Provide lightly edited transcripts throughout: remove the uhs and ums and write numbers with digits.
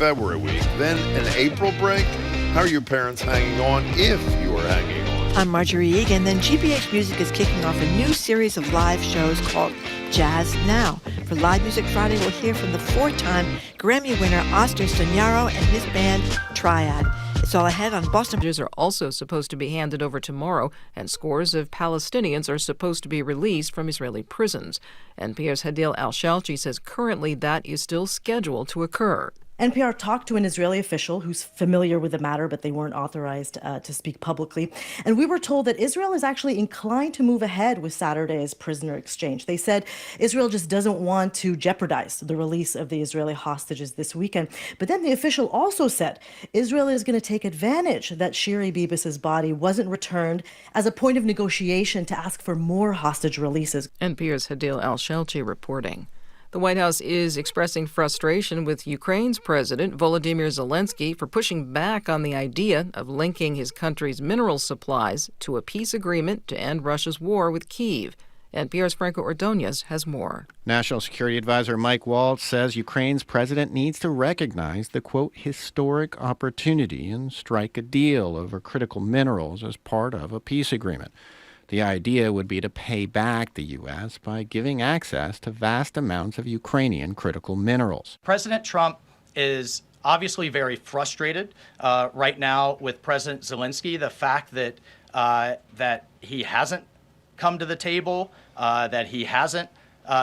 February week, then an April break. How are your parents hanging on, if you are hanging on? I'm Marjorie Egan. Then GBH Music is kicking off a new series of live shows called JazzNOW. For Live Music Friday, we'll hear from the four-time Grammy winner Oscar Stagnaro and his band TRIAD. It's all ahead on Boston. Hostages are also supposed to be handed over tomorrow, and scores of Palestinians are supposed to be released from Israeli prisons. NPR's Hadil Al-Shalchi says currently that is still scheduled to occur. NPR talked to an Israeli official who's familiar with the matter, but they weren't authorized to speak publicly. And we were told that Israel is actually inclined to move ahead with Saturday's prisoner exchange. They said Israel just doesn't want to jeopardize the release of the Israeli hostages this weekend. But then the official also said Israel is going to take advantage that Shiri Bibas's body wasn't returned as a point of negotiation to ask for more hostage releases. NPR's Hadil Al-Shalchi reporting. The White House is expressing frustration with Ukraine's President Volodymyr Zelensky for pushing back on the idea of linking his country's mineral supplies to a peace agreement to end Russia's war with Kyiv. NPR's Franco Ordonez has more. National Security Advisor Mike Waltz says Ukraine's president needs to recognize the, quote, historic opportunity and strike a deal over critical minerals as part of a peace agreement. The idea would be to pay back the U.S. by giving access to vast amounts of Ukrainian critical minerals. President Trump is obviously very frustrated right now with President Zelensky. The fact that he hasn't come to the table, that he hasn't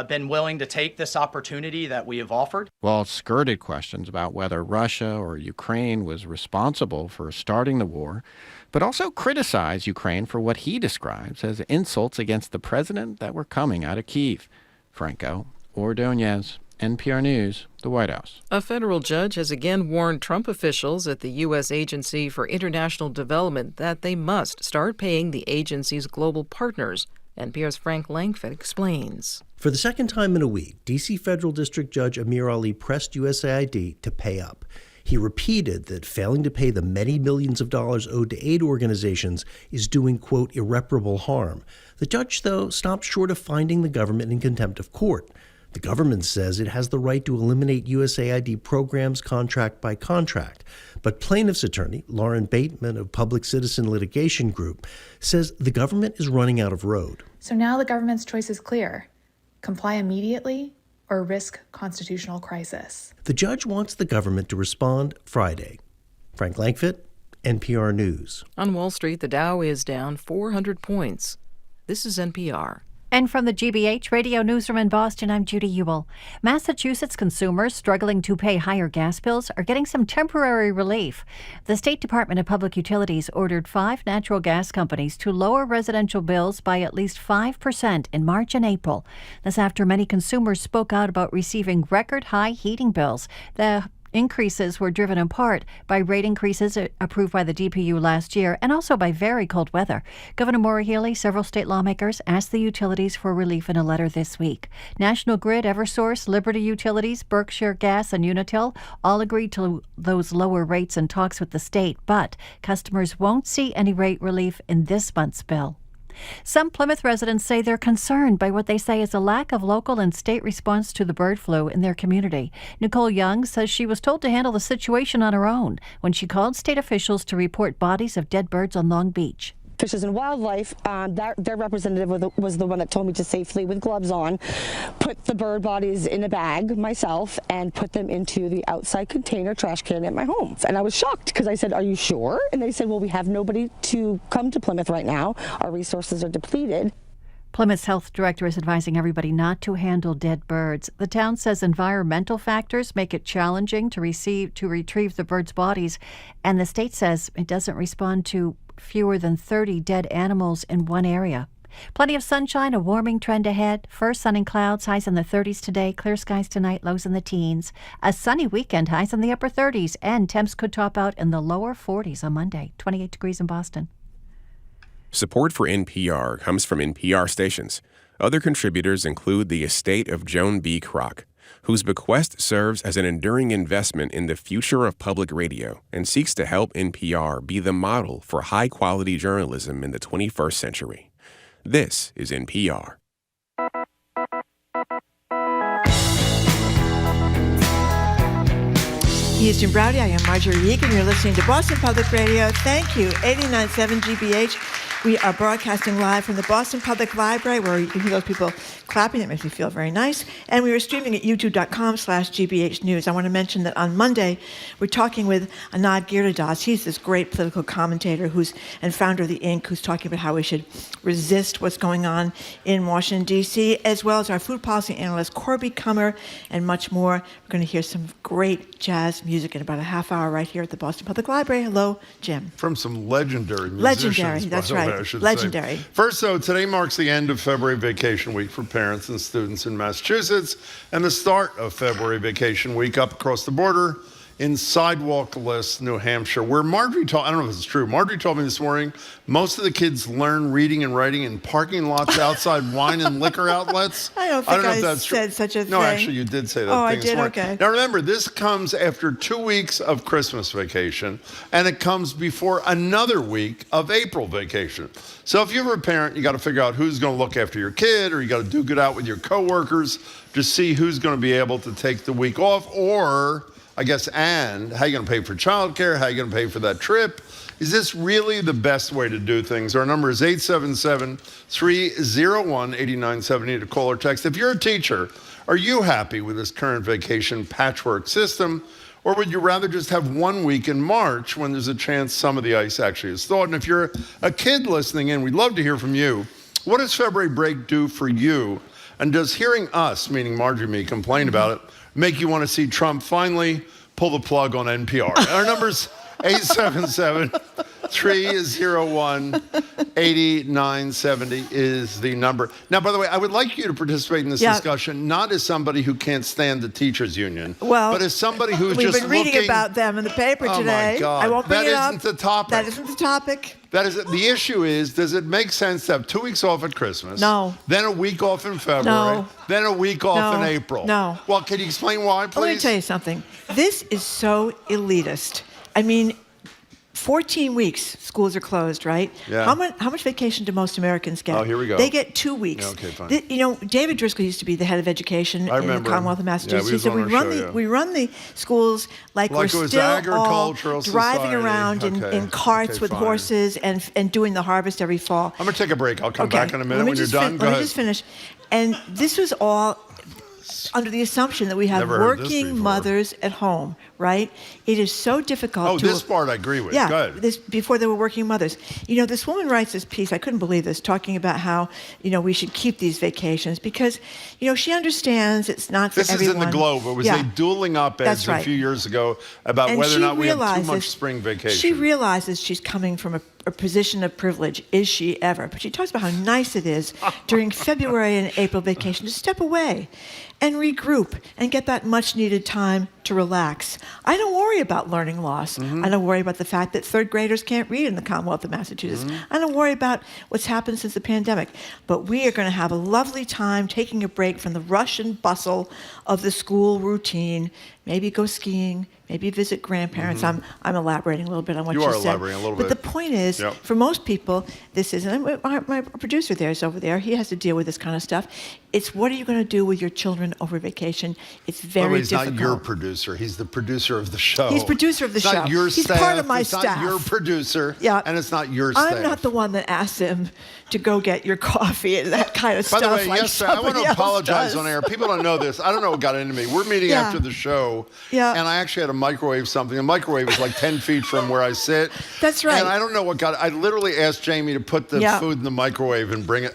been willing to take this opportunity that we have offered. Well, skirted questions about whether Russia or Ukraine was responsible for starting the war, but also criticize Ukraine for what he describes as insults against the president that were coming out of Kyiv. Franco Ordonez, NPR News, the White House. A federal judge has again warned Trump officials at the U.S. Agency for International Development that they must start paying the agency's global partners. NPR's Frank Langford explains. For the second time in a week, D.C. Federal District Judge Amir Ali pressed USAID to pay up. He repeated that failing to pay the many millions of dollars owed to aid organizations is doing, quote, irreparable harm. The judge, though, stopped short of finding the government in contempt of court. The government says it has the right to eliminate USAID programs contract by contract. But plaintiff's attorney, Lauren Bateman of Public Citizen Litigation Group, says the government is running out of road. So now the government's choice is clear. Comply immediately or risk constitutional crisis. The judge wants the government to respond Friday. Frank Langford, NPR News. On Wall Street, the Dow is down 400 points. This is NPR. And from the GBH Radio Newsroom in Boston, I'm Judy Ewell. Massachusetts consumers struggling to pay higher gas bills are getting some temporary relief. The State Department of Public Utilities ordered 5 natural gas companies to lower residential bills by at least 5% in March and April. This after many consumers spoke out about receiving record-high heating bills. The increases were driven in part by rate increases approved by the DPU last year and also by very cold weather. Governor Maura Healey, several state lawmakers asked the utilities for relief in a letter this week. National Grid, Eversource, Liberty Utilities, Berkshire Gas, and Unitil all agreed to those lower rates in talks with the state, but customers won't see any rate relief in this month's bill. Some Plymouth residents say they're concerned by what they say is a lack of local and state response to the bird flu in their community. Nicole Young says she was told to handle the situation on her own when she called state officials to report bodies of dead birds on Long Beach. Fishes and Wildlife, their representative was the one that told me to safely, with gloves on, put the bird bodies in a bag myself and put them into the outside container trash can at my home. And I was shocked because I said, "Are you sure?" And they said, "Well, we have nobody to come to Plymouth right now. Our resources are depleted." Plymouth's health director is advising everybody not to handle dead birds. The town says environmental factors make it challenging to retrieve the birds' bodies, and the state says it doesn't respond to fewer than 30 dead animals in one area. Plenty of sunshine, a warming trend ahead. First, sun and clouds, highs in the 30s today. Clear skies tonight, lows in the teens. A sunny weekend, highs in the upper 30s, and temps could top out in the lower 40s on Monday. 28 degrees in Boston. Support for NPR comes from NPR stations. Other contributors include the estate of Joan B. Kroc, whose bequest serves as an enduring investment in the future of public radio and seeks to help NPR be the model for high-quality journalism in the 21st century. This is NPR. He is Jim Browdy. I am Marjorie Egan. You're listening to Boston Public Radio. Thank you. 89.7 GBH. We are broadcasting live from the Boston Public Library, where you can hear those people clapping. It makes me feel very nice. And we are streaming at youtube.com/GBH News. I want to mention that on Monday, we're talking with Anand Giridharadas. He's this great political commentator and founder of The Ink, who's talking about how we should resist what's going on in Washington, D.C., as well as our food policy analyst, Corby Kummer, and much more. We're going to hear some great jazz music in about a half hour right here at the Boston Public Library. Hello, Jim. From some legendary musicians. Legendary, that's right. Legendary. First, though, today marks the end of February vacation week for parents and students in Massachusetts and the start of February vacation week up across the border in sidewalk-less New Hampshire, where Marjorie told, I don't know if it's true, Marjorie told me this morning, most of the kids learn reading and writing in parking lots outside wine and liquor outlets. I don't know if that's said such a thing. No, actually, you did say that thing I did? this morning. Okay. Now, remember, this comes after 2 weeks of Christmas vacation, and it comes before another week of April vacation. So if you're a parent, you got to figure out who's going to look after your kid, or you got to duke it out with your coworkers to see who's going to be able to take the week off, or I guess, and how are you going to pay for childcare? How are you going to pay for that trip? Is this really the best way to do things? Our number is 877-301-8970 to call or text. If you're a teacher, are you happy with this current vacation patchwork system? Or would you rather just have 1 week in March when there's a chance some of the ice actually is thawed? And if you're a kid listening in, we'd love to hear from you. What does February break do for you? And does hearing us, meaning Marjorie and me, complain about it, make you want to see Trump finally pull the plug on NPR? Our number's 877-301-8970 is the number. Now, by the way, I would like you to participate in this discussion, not as somebody who can't stand the teachers union, but as somebody who's just looking. We've been reading about them in the paper today. Oh, my God. I won't bring it up. That isn't the topic. That isn't the topic. That is the issue is, does it make sense to have 2 weeks off at Christmas? No. Then a week off in February? No. Then a week off in April? No. Well, can you explain why, please? Let me tell you something. This is so elitist. I mean, 14 weeks, schools are closed, right? Yeah. How much vacation do most Americans get? Oh, here we go. They get 2 weeks. Yeah, okay, fine. David Driscoll used to be the head of education in the Commonwealth of Massachusetts. Yeah, he said, we run the schools like we're still all driving around in carts with horses and doing the harvest every fall. I'm going to take a break. I'll come back in a minute when you're done. Let me just finish. And this was all under the assumption that we have working mothers at home, right? It is so difficult. Oh, this part I agree with. Yeah, Good. Before they were working mothers. You know, this woman writes this piece, I couldn't believe this, talking about how, we should keep these vacations because, she understands it's not for everyone. This is in the Globe. It was a dueling op-eds a few years ago about whether or not we have too much spring vacation. She realizes she's coming from a position of privilege. Is she ever? But she talks about how nice it is during February and April vacation to step away and regroup and get that much needed time to relax. I don't worry about learning loss. Mm-hmm. I don't worry about the fact that third graders can't read in the Commonwealth of Massachusetts. Mm-hmm. I don't worry about what's happened since the pandemic. But we are going to have a lovely time taking a break from the rush and bustle of the school routine. Maybe go skiing, maybe visit grandparents. Mm-hmm. I'm elaborating a little bit on what you said. You are elaborating a little bit. But the point is, for most people, this isn't. My producer there is over there. He has to deal with this kind of stuff. It's what are you going to do with your children over vacation? It's very difficult. He's not your producer. He's the producer of the show. He's producer of the show. Not your He's staff. part of my staff. staff. It's not your producer. Yeah. And it's not your staff. I'm not the one that asked him to go get your coffee and that kind of stuff. By the way, like yes, I want to apologize on air. People don't know this. I don't know what got into me. We're meeting after the show. Yeah. And I actually had to microwave something. The microwave is like 10 feet from where I sit. That's right. And I don't know what got it. I literally asked Jamie to put the food in the microwave and bring it.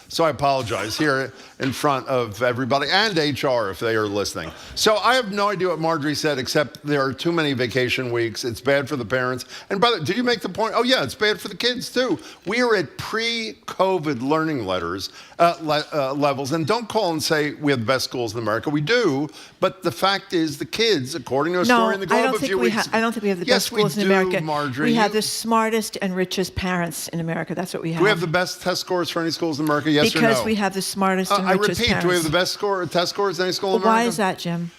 So I apologize here in front of everybody and HR if they are listening. So I have no idea what Marjorie said, except there are too many vacation weeks. It's bad for the parents. And by the way, did you make the point? Oh, yeah, it's bad for the kids, too. We are at pre-COVID learning levels. And don't call and say we have the best schools in America. We do. But the fact is the kids, according to a story in the Globe a few weeks ago. I don't think we have the best schools in America. Marjorie. We have the smartest and richest parents in America. That's what we have. Do we have the best test scores for any schools in America? Yes or no? Because we have the smartest and richest parents. Do we have the best test scores in any school in America? Why is that, Jim?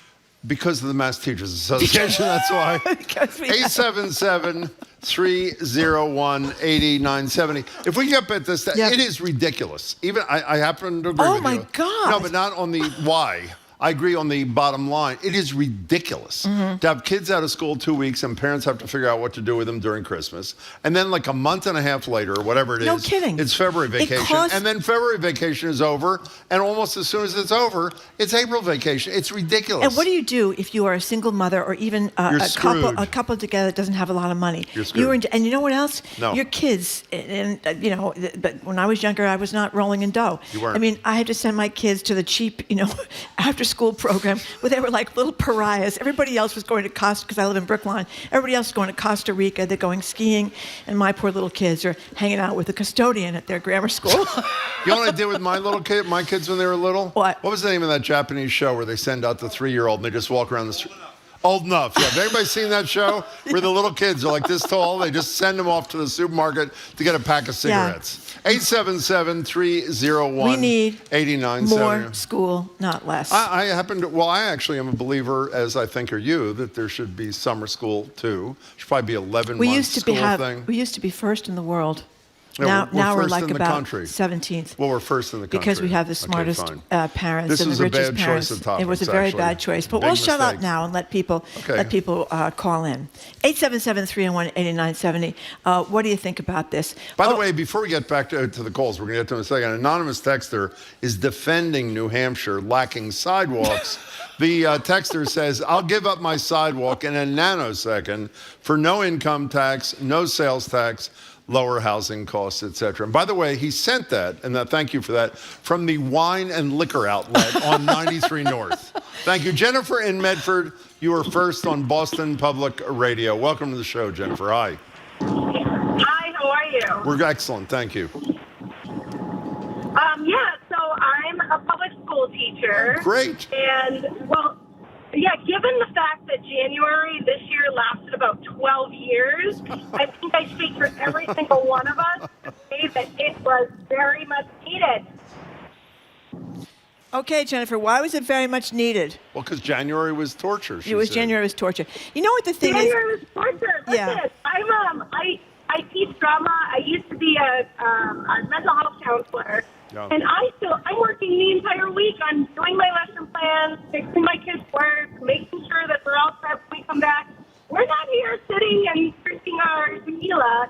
Because of the Mass Teachers Association, that's why. 877-301-8970. If we get at this, it is ridiculous. Even I happen to agree with you. Oh, my God. No, but not on the why. I agree on the bottom line. It is ridiculous to have kids out of school 2 weeks and parents have to figure out what to do with them during Christmas. And then like a month and a half later, whatever it is, No kidding. it's February vacation. And then February vacation is over. And almost as soon as it's over, it's April vacation. It's ridiculous. And what do you do if you are a single mother or even a couple together that doesn't have a lot of money? You're screwed. And you know what else? No. Your kids, but when I was younger, I was not rolling in dough. You weren't. I mean, I had to send my kids to the cheap, after-school program where they were like little pariahs. Everybody else was going to because I live in Brookline. Everybody else is going to Costa Rica. They're going skiing, and my poor little kids are hanging out with the custodian at their grammar school. You know what I did with my kids when they were little? What? What was the name of that Japanese show where they send out the 3-year-old and they just walk around the street? Old Enough. Yeah. Have anybody seen that show where the little kids are like this tall? They just send them off to the supermarket to get a pack of cigarettes. 877-301-8970. We need more school, not less. I actually am a believer, as I think are you, that there should be summer school too. Should probably be 11-month school thing. We used to be first in the world. Yeah, now we're first like in the about country. 17th. Well, we're first in the country. Because we have the smartest parents this and was the a richest bad parents. choice of topics, it was a very actually. bad choice. But Big we'll shut mistake. up now and let people call in. 877-301-8970. What do you think about this? By the way, before we get back to the calls, we're going to get to them in a second. An anonymous texter is defending New Hampshire lacking sidewalks. The texter says, I'll give up my sidewalk in a nanosecond for no income tax, no sales tax, lower housing costs, etc. And by the way, he sent that, and thank you for that, from the wine and liquor outlet on 93 North. Thank you. Jennifer in Medford, you are first on Boston Public Radio. Welcome to the show, Jennifer. Hi. Hi, how are you? We're excellent. Thank you. So I'm a public school teacher. Great. And, given the fact that January this year lasted about 12 years, I think I speak for every single one of us to say that it was very much needed. Okay, Jennifer, why was it very much needed? Well, because January was torture. January was torture. You know what the thing January was torture. Yeah. Listen, I teach drama. I used to be a mental health counselor. Yeah. And I'm working the entire week on doing my lesson plans, fixing my kids' work, making sure that we're all set when we come back. We're not here sitting and drinking our tequila.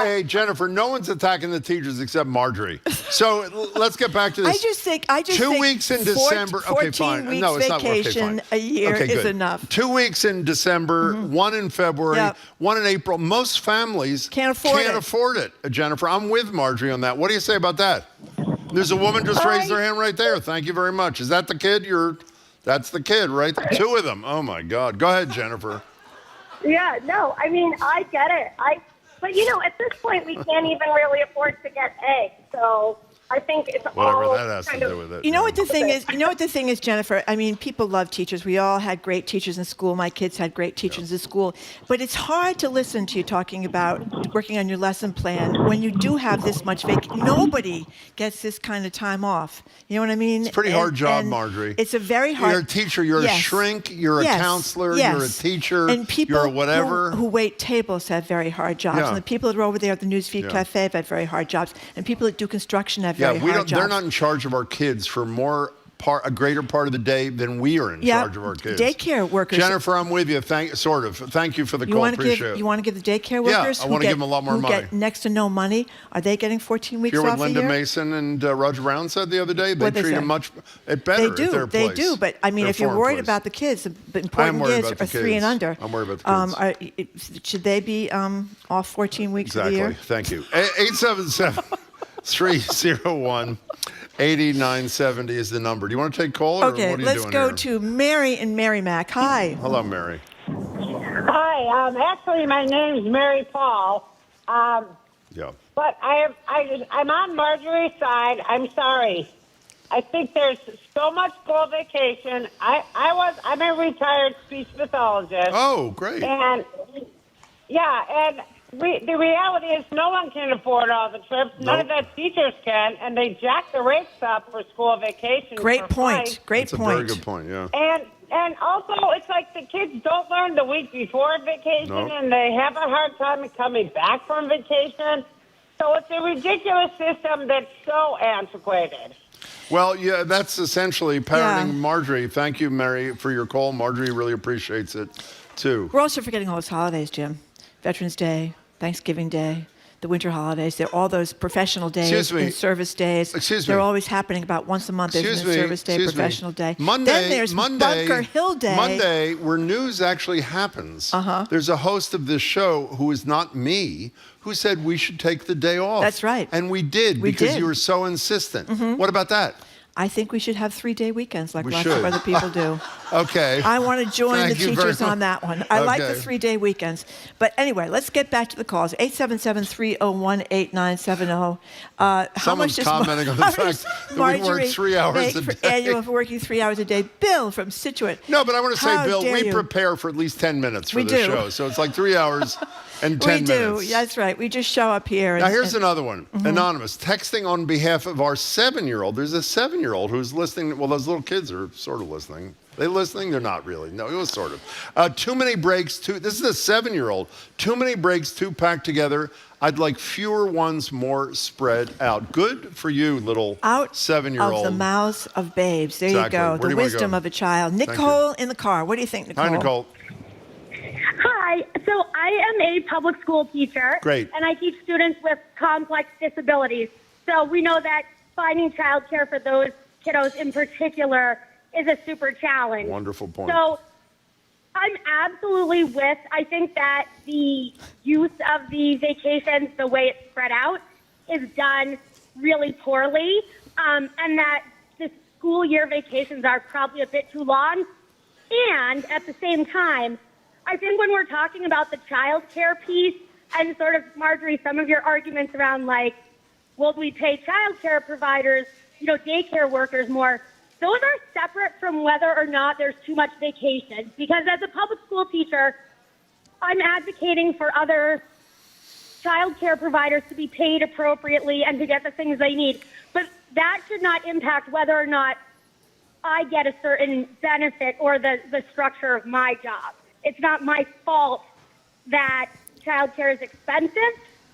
Hey, Jennifer, no one's attacking the teachers except Marjorie. So let's get back to this. I just think 2 weeks in December. 14 Okay, fine. weeks No, it's vacation not. Okay, fine. a year okay, is good. enough. 2 weeks in December, one in February, one in April. Most families can't afford it. Jennifer, I'm with Marjorie on that. What do you say about that? There's a woman just raised her hand right there. Thank you very much. Is that the kid? That's the kid, right? 2 of them. Oh my God. Go ahead, Jennifer. Yeah, no, I mean, I get it. But at this point, we can't even really afford to get eggs. So I think it's whatever all that has to do with it. You know what the thing is? You know what the thing is, Jennifer? I mean, people love teachers. We all had great teachers in school. My kids had great teachers in school. But it's hard to listen to you talking about working on your lesson plan when you do have this much vacation. Nobody gets this kind of time off. You know what I mean? It's a pretty hard job, Marjorie. It's a very hard. You're a teacher. You're a shrink. You're a counselor. Yes. You're a teacher. And people you're a whatever. who wait tables have very hard jobs. Yeah. And the people that are over there at the Newsfeed Cafe have had very hard jobs. And people that do construction have very hard jobs. They're not in charge of our kids for a greater part of the day than we are in charge of our kids. Daycare workers. Jennifer, I'm with you. Thank you for the call. Appreciate it. You want to give the daycare workers I want to give them a lot more money. Who get next to no money, are they getting 14 weeks Hear off what a Linda year? Mason and Roger Brown said the other day? They treat them much better at their place. They do. But, I mean, if you're worried about the kids, the important kids are 3 and under. I'm worried about the kids. Should they be off 14 weeks of the year? Thank you. 877-301-8970 is the number. Do you want to take call? Or Okay, what are you let's doing go here? to Mary in Merrimack. Hi. Hello, Mary. Hi. Actually, my name's Mary Paul. But I'm on Marjorie's side. I'm sorry. I think there's so much school vacation. I'm a retired speech pathologist. Oh, great. And the reality is no one can afford all the trips. None of the teachers can, and they jack the rates up for school vacation. Great point. That's a very good point, yeah. And also, it's like the kids don't learn the week before vacation, and they have a hard time coming back from vacation. So it's a ridiculous system that's so antiquated. Well, yeah, that's essentially parenting Marjorie. Thank you, Mary, for your call. Marjorie really appreciates it, too. We're also forgetting all those holidays, Jim. Veterans Day, Thanksgiving Day, the winter holidays. They're all those professional days and service days. They're always happening about once a month. There's a service day, professional day. Monday, then there's Bunker Hill Day. Monday, where news actually happens. There's a host of this show who is not me, who said we should take the day off. That's right. And we did because you were so insistent. What about that? I think we should have 3-day weekends like lots should. of other people do. Okay. I want to join the teachers on that one. I like the 3-day weekends. But anyway, let's get back to the calls. 877-301-8970. Someone's commenting on the fact that we work 3 hours a day. Annual for working 3 hours a day. Bill from Scituate. No, but I want to say, Bill, we you? prepare for at least 10 minutes for the show. So it's like 3 hours and 10 minutes. We do. That's right. We just show up here. Now, here's another one. Anonymous. Texting on behalf of our 7-year-old. There's a 7-year-old who's listening. Well, those little kids are sort of listening. They listening? They're not really. No, it was sort of. Too many breaks. This is a 7-year-old. Too many breaks, too packed together. I'd like fewer ones, more spread out. Good for you, little 7-year-old. Out of the mouths of babes. There you go. The wisdom of a child. Nicole in the car. What do you think, Nicole? Hi, Nicole. Hi. So I am a public school teacher. Great. And I teach students with complex disabilities. So we know that finding childcare for those kiddos in particular is a super challenge. Wonderful point. So I'm absolutely with, I think that the use of the vacations, the way it's spread out, is done really poorly, and that the school year vacations are probably a bit too long. And at the same time, I think when we're talking about the child care piece and sort of, Marjorie, some of your arguments around like, will we pay child care providers, daycare workers more, those are separate from whether or not there's too much vacation. Because as a public school teacher, I'm advocating for other child care providers to be paid appropriately and to get the things they need. But that should not impact whether or not I get a certain benefit or the structure of my job. It's not my fault that child care is expensive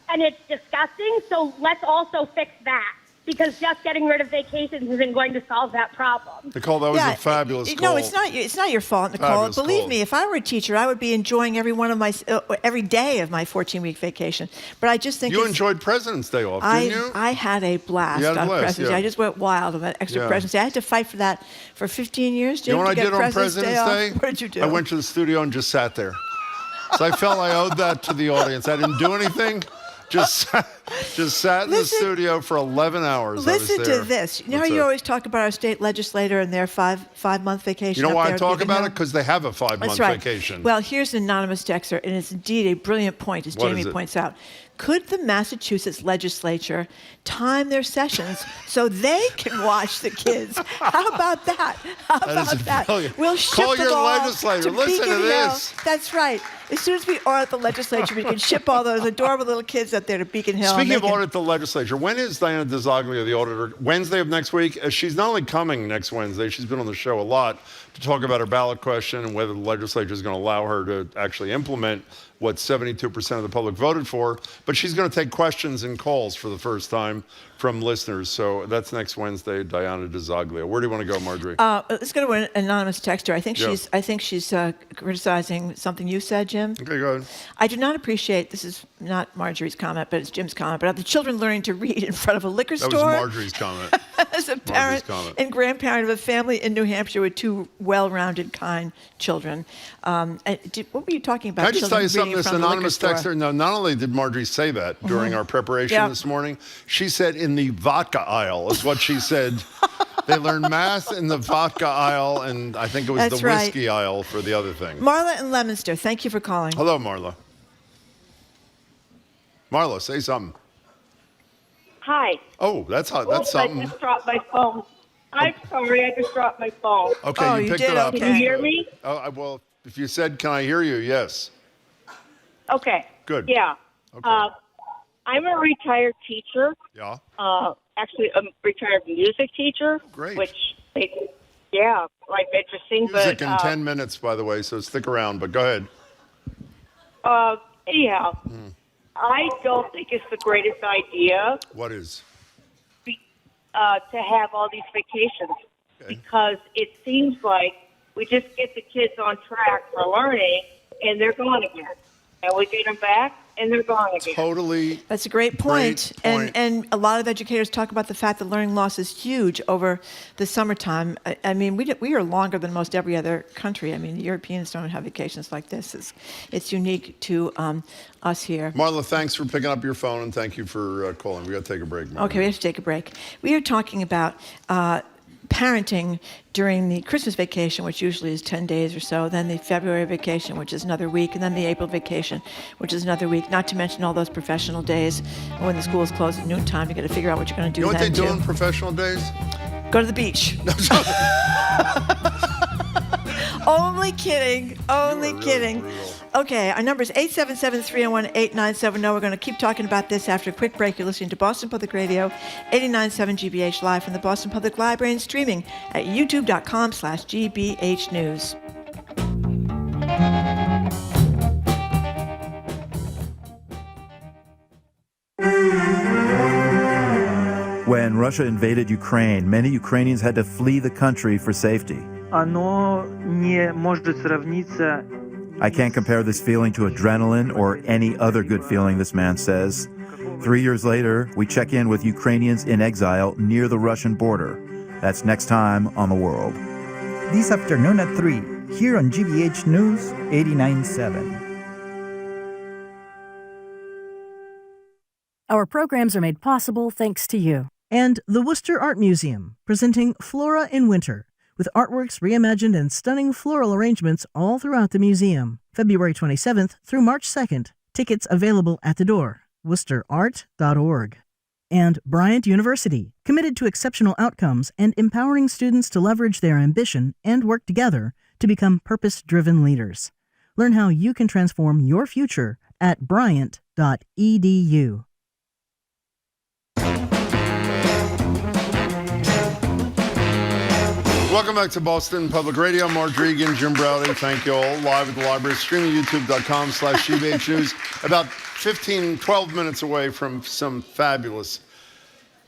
and it's disgusting. So let's also fix that. Because just getting rid of vacations isn't going to solve that problem. Nicole, that was a fabulous call. No, it's not your fault, Nicole. Fabulous Believe call. me, if I were a teacher, I would be enjoying every day of my 14-week vacation. But I just think you enjoyed President's Day off, didn't you? I had a blast on President's Day. I just went wild on that extra President's Day. I had to fight for that for 15 years, Jim. You know what to I get did on President's Day? What did you do? I went to the studio and just sat there. So I felt I owed that to the audience. I didn't do anything. Just sat in the studio for 11 hours. Listen to this. You know how you always talk about our state legislator and their five-month vacation? You know why I talk about it? Because they have a 5-month vacation. Well, here's an anonymous texter, and it's indeed a brilliant point, as Jamie points out. Could the Massachusetts legislature time their sessions so they can watch the kids? How about that? How about that? Brilliant. We'll ship Call them your all legislator. to Listen Beacon to Hill. this. That's right. As soon as we audit the legislature, we can ship all those adorable little kids up there to Beacon Hill. Speaking of audit the legislature, when is Diana DiZoglio, the auditor? Wednesday of next week? She's not only coming next Wednesday, she's been on the show a lot to talk about her ballot question and whether the legislature is going to allow her to actually implement what 72% of the public voted for. But she's going to take questions and calls for the first time from listeners. So that's next Wednesday, Diana DiZoglio. Where do you want to go, Marjorie? Let's go to an anonymous texter. I think she's criticizing something you said, Jim. Okay, go ahead. I do not appreciate, this is not Marjorie's comment, but it's Jim's comment, but the children learning to read in front of a liquor store. That was Marjorie's comment. As a parent and grandparent of a family in New Hampshire with 2 well-rounded, kind children. What were you talking about? Can I just tell you something? This anonymous texter, no, not only did Marjorie say that during our preparation this morning, she said in the vodka aisle is what she said. They learned math in the vodka aisle, and I think it was the whiskey aisle for the other thing. Marla in Leominster, thank you for calling. Hello, Marla. Marla, say something. Hi. Oh, that's something. I just dropped my phone. I'm sorry, I just dropped my phone. Okay, you picked it up. Can you hear me? Oh, well, if you said, "Can I hear you?" Yes. Okay. Good. Yeah. Okay. I'm a retired teacher. Yeah. Actually, a retired music teacher. Great. Which, quite interesting. Music in 10 minutes, by the way, so stick around. But go ahead. Anyhow, I don't think it's the greatest idea. What is? to have all these vacations because it seems like we just get the kids on track for learning, and they're gone again. And we get them back, and they're gone again. Totally. That's a great point. And a lot of educators talk about the fact that learning loss is huge over the summertime. I mean, we are longer than most every other country. I mean, the Europeans don't have vacations like this. It's unique to us here. Marla, thanks for picking up your phone, and thank you for calling. We got to take a break, Marla. Okay, we have to take a break. We are talking about parenting during the Christmas vacation, which usually is 10 days or so, then the February vacation, which is another week, and then the April vacation, which is another week, not to mention all those professional days when the schools close at noontime. You got to figure out what you're going to do You know what then, they do too. on professional days? Go to the beach. Only kidding. Only kidding. Okay, our number is 877-301-8970. We're going to keep talking about this after a quick break. You're listening to Boston Public Radio, 89.7 GBH, live from the Boston Public Library and streaming at youtube.com/GBH News. When Russia invaded Ukraine, many Ukrainians had to flee the country for safety. Оно не может сравниться. I can't compare this feeling to adrenaline or any other good feeling, this man says. 3 years later, we check in with Ukrainians in exile near the Russian border. That's next time on The World. This afternoon at 3, here on GBH News 89.7. Our programs are made possible thanks to you. And the Worcester Art Museum, presenting Flora in Winter, with artworks reimagined and stunning floral arrangements all throughout the museum. February 27th through March 2nd. Tickets available at the door. WorcesterArt.org. And Bryant University, committed to exceptional outcomes and empowering students to leverage their ambition and work together to become purpose-driven leaders. Learn how you can transform your future at bryant.edu. Welcome back to Boston Public Radio. Mark Regan, Jim Browdy, thank you all. Live at the library, streaming youtube.com/GBH News. About 12 minutes away from some fabulous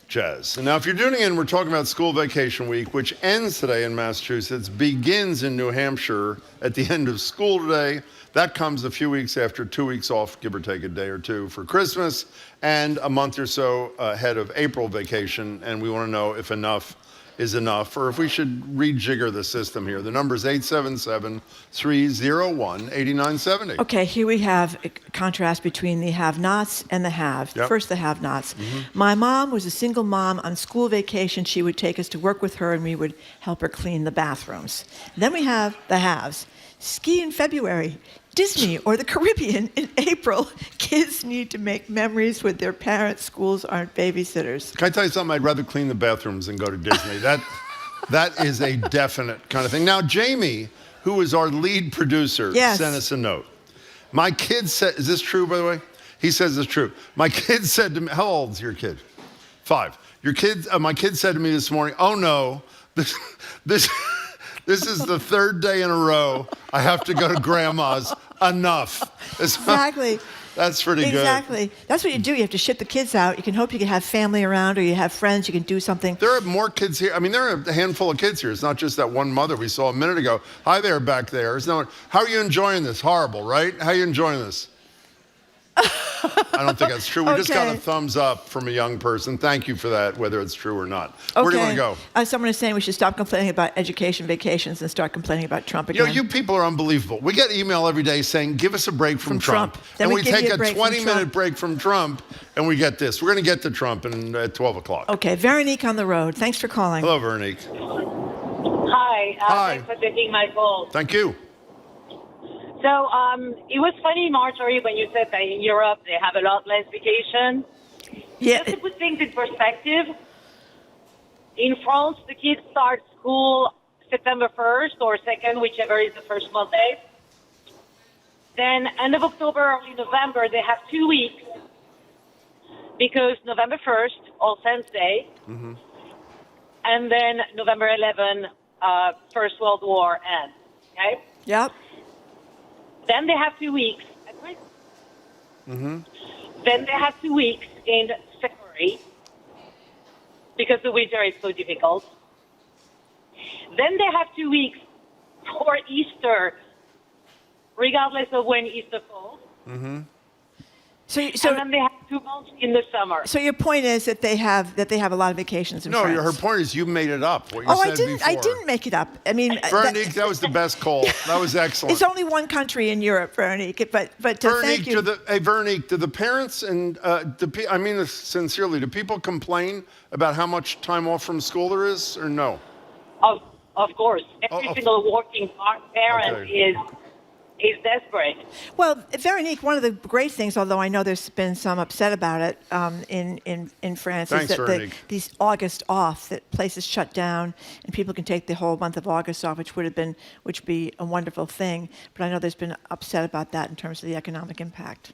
jazz. And now, if you're tuning in, we're talking about school vacation week, which ends today in Massachusetts, begins in New Hampshire at the end of school today. That comes a few weeks after 2 weeks off, give or take a day or two, for Christmas, and a month or so ahead of April vacation. And we want to know if enough is enough, or if we should rejigger the system here. The number is 877-301-8970. Okay, here we have a contrast between the have-nots and the have. Yep. First, the have-nots. My mom was a single mom. On school vacation, she would take us to work with her, and we would help her clean the bathrooms. Then we have the haves. Ski in February, Disney or the Caribbean in April. Kids need to make memories with their parents. Schools aren't babysitters. Can I tell you something? I'd rather clean the bathrooms than go to Disney. That is a definite kind of thing. Now, Jamie, who is our lead producer, sent us a note. My kid said, is this true, by the way? He says it's true. My kid said to me, how old is your kid? 5. My kid said to me this morning, oh no, this is the third day in a row I have to go to grandma's. Enough. Exactly. That's pretty good. Exactly. That's what you do. You have to ship the kids out. You can hope you can have family around, or you have friends. You can do something. There are more kids here. I mean, there are a handful of kids here. It's not just that one mother we saw a minute ago. Hi there back there. How are you enjoying this? Horrible, right? How are you enjoying this? I don't think that's true. We just got a thumbs up from a young person. Thank you for that, whether it's true or not. Where do you want to go? Someone is saying we should stop complaining about education vacations and start complaining about Trump again. You know, you people are unbelievable. We get email every day saying, give us a break from Trump. Then and we take a 20-minute break from Trump, and we get this. We're going to get to Trump at 12 o'clock. Okay, Veronique on the road. Thanks for calling. Hello, Veronique. Hi. Thanks for taking my call. Thank you. So it was funny, Marjorie, when you said that in Europe they have a lot less vacation. Yeah. Just to put things in perspective, in France, the kids start school September 1st or 2nd, whichever is the first Monday. Then end of October, early November, they have 2 weeks because November 1st, All Saints Day, and then November 11, First World War ends. Okay? Yep. Then they have 2 weeks at Christmas. Then they have 2 weeks in February. because the winter is so difficult. Then they have 2 weeks for Easter, regardless of when Easter falls. So and then they have 2 months in the summer. So your point is that they have a lot of vacations in France. No, her point is you made it up. What you said before. I didn't make it up. I mean, Veronique, that was the best call. That was excellent. It's only one country in Europe, Veronique. But Veronique, thank you. Veronique, do the parents and I mean this sincerely, do people complain about how much time off from school there is, or no? Of course, every single working parent is desperate. Well, Veronique, one of the great things, although I know there's been some upset about it in France, Thanks, is that Veronique. these August off, that places shut down and people can take the whole month of August off, which would be a wonderful thing. But I know there's been upset about that in terms of the economic impact.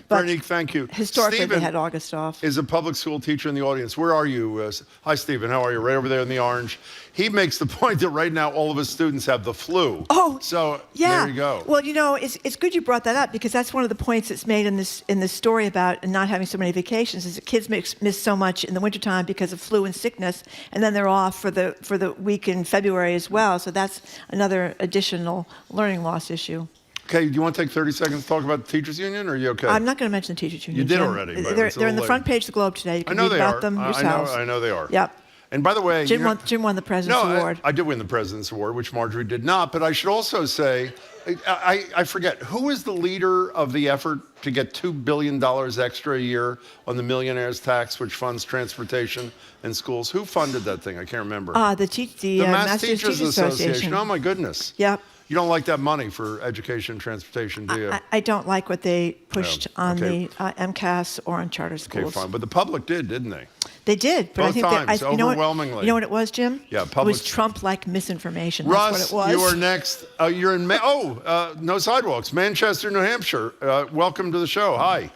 Veronique, thank you. Historically, Stephen they had August off. Is a public school teacher in the audience. Where are you? Hi, Stephen. How are you? Right over there in the orange. He makes the point that right now all of his students have the flu. Oh, so yeah. There you go. Well, it's good you brought that up, because that's one of the points that's made in this story about not having so many vacations, is that kids miss so much in the wintertime because of flu and sickness, and then they're off for the week in February as well. So that's another additional learning loss issue. Okay, do you want to take 30 seconds to talk about the teachers union, or are you okay? I'm not going to mention the teachers union. You did Jim. already. But They're in the front page of the Globe today. You can read about them yourselves. I know they are. Yep. And by the way, Jim won the President's Award. I did win the President's Award, which Marjorie did not. But I should also say, I forget, who is the leader of the effort to get $2 billion extra a year on the millionaire's tax, which funds transportation and schools? Who funded that thing? I can't remember. The Mass Teachers Association. Oh, my goodness. Yep. You don't like that money for education and transportation, do you? I don't like what they pushed on the MCAS or on charter schools. Okay, fine. But the public didn't they? They did, but Both I think times, You overwhelmingly. know what it was, Jim? Yeah, It was Trump-like misinformation. Russ, That's what it was. you are next. You're in. No sidewalks, Manchester, New Hampshire. Welcome to the show. Hi.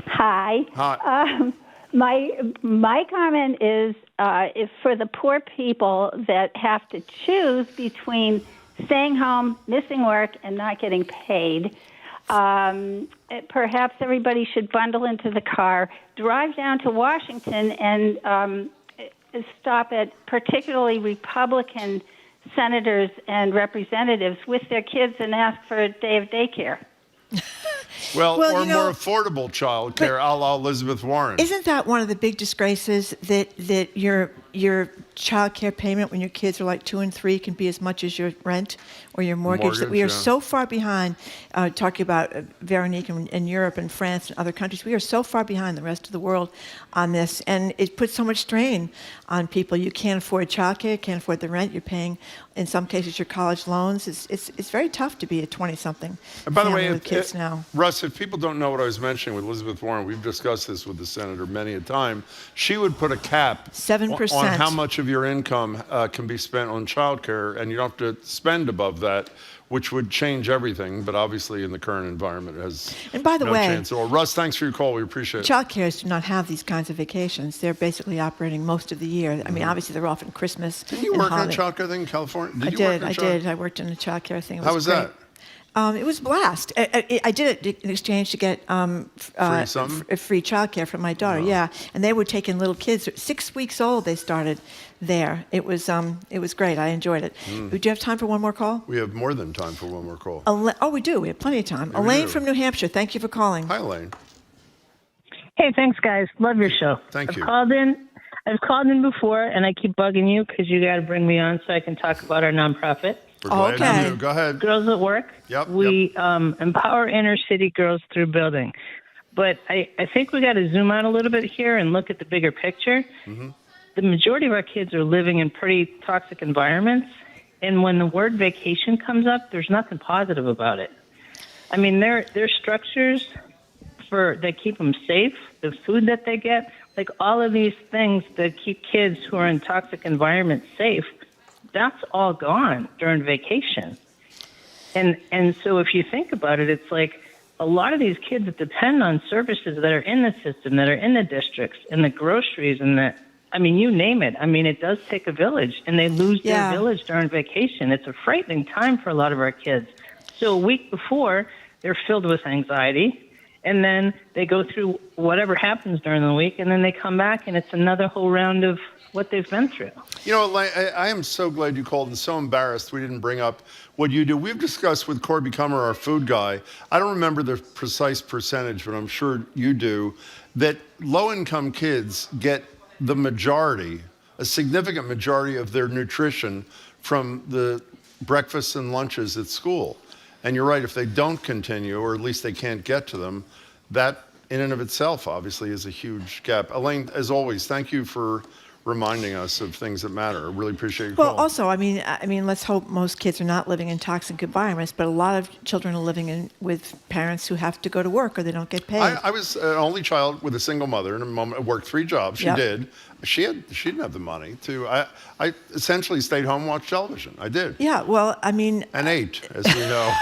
Hi. Hi. My comment is for the poor people that have to choose between staying home, missing work, and not getting paid. Perhaps everybody should bundle into the car, drive down to Washington, and stop at particularly Republican senators and representatives with their kids and ask for a day of daycare. Or more affordable child care, a la Elizabeth Warren. Isn't that one of the big disgraces, that your child care payment when your kids are like 2 and 3 can be as much as your rent or your mortgage? That we are so far behind, talking about Veronique in Europe and France and other countries. We are so far behind the rest of the world on this, and it puts so much strain on people. You can't afford child care, can't afford the rent. You're paying, in some cases, your college loans. It's very tough to be a 20-something By the family way, with kids now. Russ, if people don't know what I was mentioning with Elizabeth Warren, we've discussed this with the senator many a time. She would put a cap 7% on how much of your income can be spent on child care, and you don't have to spend above that, which would change everything. But obviously, in the current environment, it has And by the no way, chance at all. Russ, thanks for your call. We appreciate it. Child cares do not have these kinds of vacations. They're basically operating most of the year. I mean, obviously, they're often Christmas. Didn't you work on a child care thing in California? I did. I worked in a child care thing. How was that? It was a blast. I did it in exchange to get free childcare for my daughter. Yeah, and they would take in little kids. 6 weeks old, they started there. It was great. I enjoyed it. Do you have time for one more call? We have more than time for one more call. We do. We have plenty of time. Yeah, Elaine from New Hampshire. Thank you for calling. Hi, Elaine. Hey, thanks, guys. Love your show. Thank you. I've called in before, and I keep bugging you because you got to bring me on so I can talk about our nonprofit. We're glad you do. Go ahead. Girls at Work. Yep. We empower inner city girls through building. But I think we got to zoom out a little bit here and look at the bigger picture. Mm-hmm. The majority of our kids are living in pretty toxic environments. And when the word vacation comes up, there's nothing positive about it. I mean, their structures that keep them safe, the food that they get, like all of these things that keep kids who are in toxic environments safe, that's all gone during vacation. And so if you think about it, it's like a lot of these kids that depend on services that are in the system, that are in the districts, and the groceries, and you name it. I mean, it does take a village, and they lose their village during vacation. It's a frightening time for a lot of our kids. So a week before, they're filled with anxiety, and then they go through whatever happens during the week, and then they come back, and it's another whole round of what they've been through. You know, I am so glad you called and so embarrassed we didn't bring up what you do. We've discussed with Corby Kummer, our food guy, I don't remember the precise percentage, but I'm sure you do, that low-income kids get the majority, a significant majority of their nutrition from the breakfasts and lunches at school. And you're right, if they don't continue, or at least they can't get to them, that in and of itself obviously is a huge gap. Elaine, as always, thank you for reminding us of things that matter. I really appreciate your call. Well, also, I mean, let's hope most kids are not living in toxic environments, but a lot of children are living with parents who have to go to work or they don't get paid. I was an only child with a single mother, and a mom worked 3 jobs. She did. She didn't have the money to. I essentially stayed home and watched television. I did. Yeah. Well, I mean. And ate, as we know.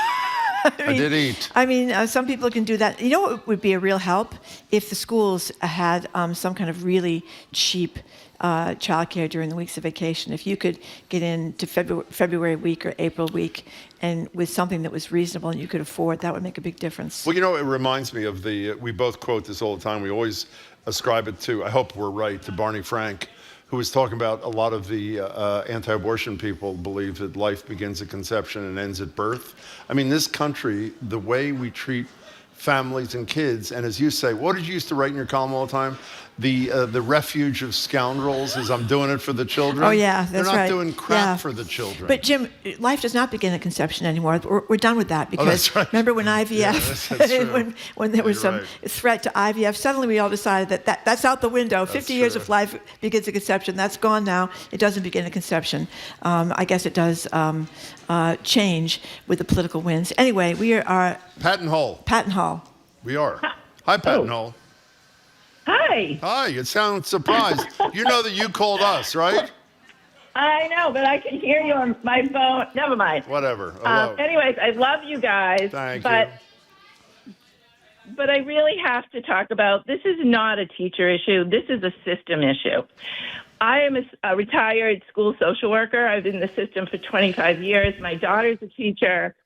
I did eat. I mean, some people can do that. You know what would be a real help? If the schools had some kind of really cheap childcare during the weeks of vacation. If you could get into February week or April week and with something that was reasonable and you could afford, that would make a big difference. Well, you know, it reminds me of we both quote this all the time. We always ascribe it to, I hope we're right, to Barney Frank, who was talking about a lot of the anti-abortion people believe that life begins at conception and ends at birth. I mean, this country, the way we treat families and kids, and as you say, what did you used to write in your column all the time? The refuge of scoundrels is I'm doing it for the children. Oh, yeah, that's right. They're not doing crap for the children. But, Jim, life does not begin at conception anymore. We're done with that because that's right. Remember when IVF, when there was some threat to IVF, suddenly we all decided that's out the window. 50 years of life begins at conception. That's gone now. It doesn't begin at conception. I guess it does change with the political winds. Anyway, we are... Patton Hall. Patton Hall. We are. Hi, Patton Hall. Hi. Hi, you sound surprised. You know that you called us, right? I know, but I can hear you on my phone. Never mind. Whatever. Anyways, I love you guys. Thank you. But I really have to talk about, this is not a teacher issue. This is a system issue. I am a retired school social worker. I've been in the system for 25 years. My daughter's a teacher.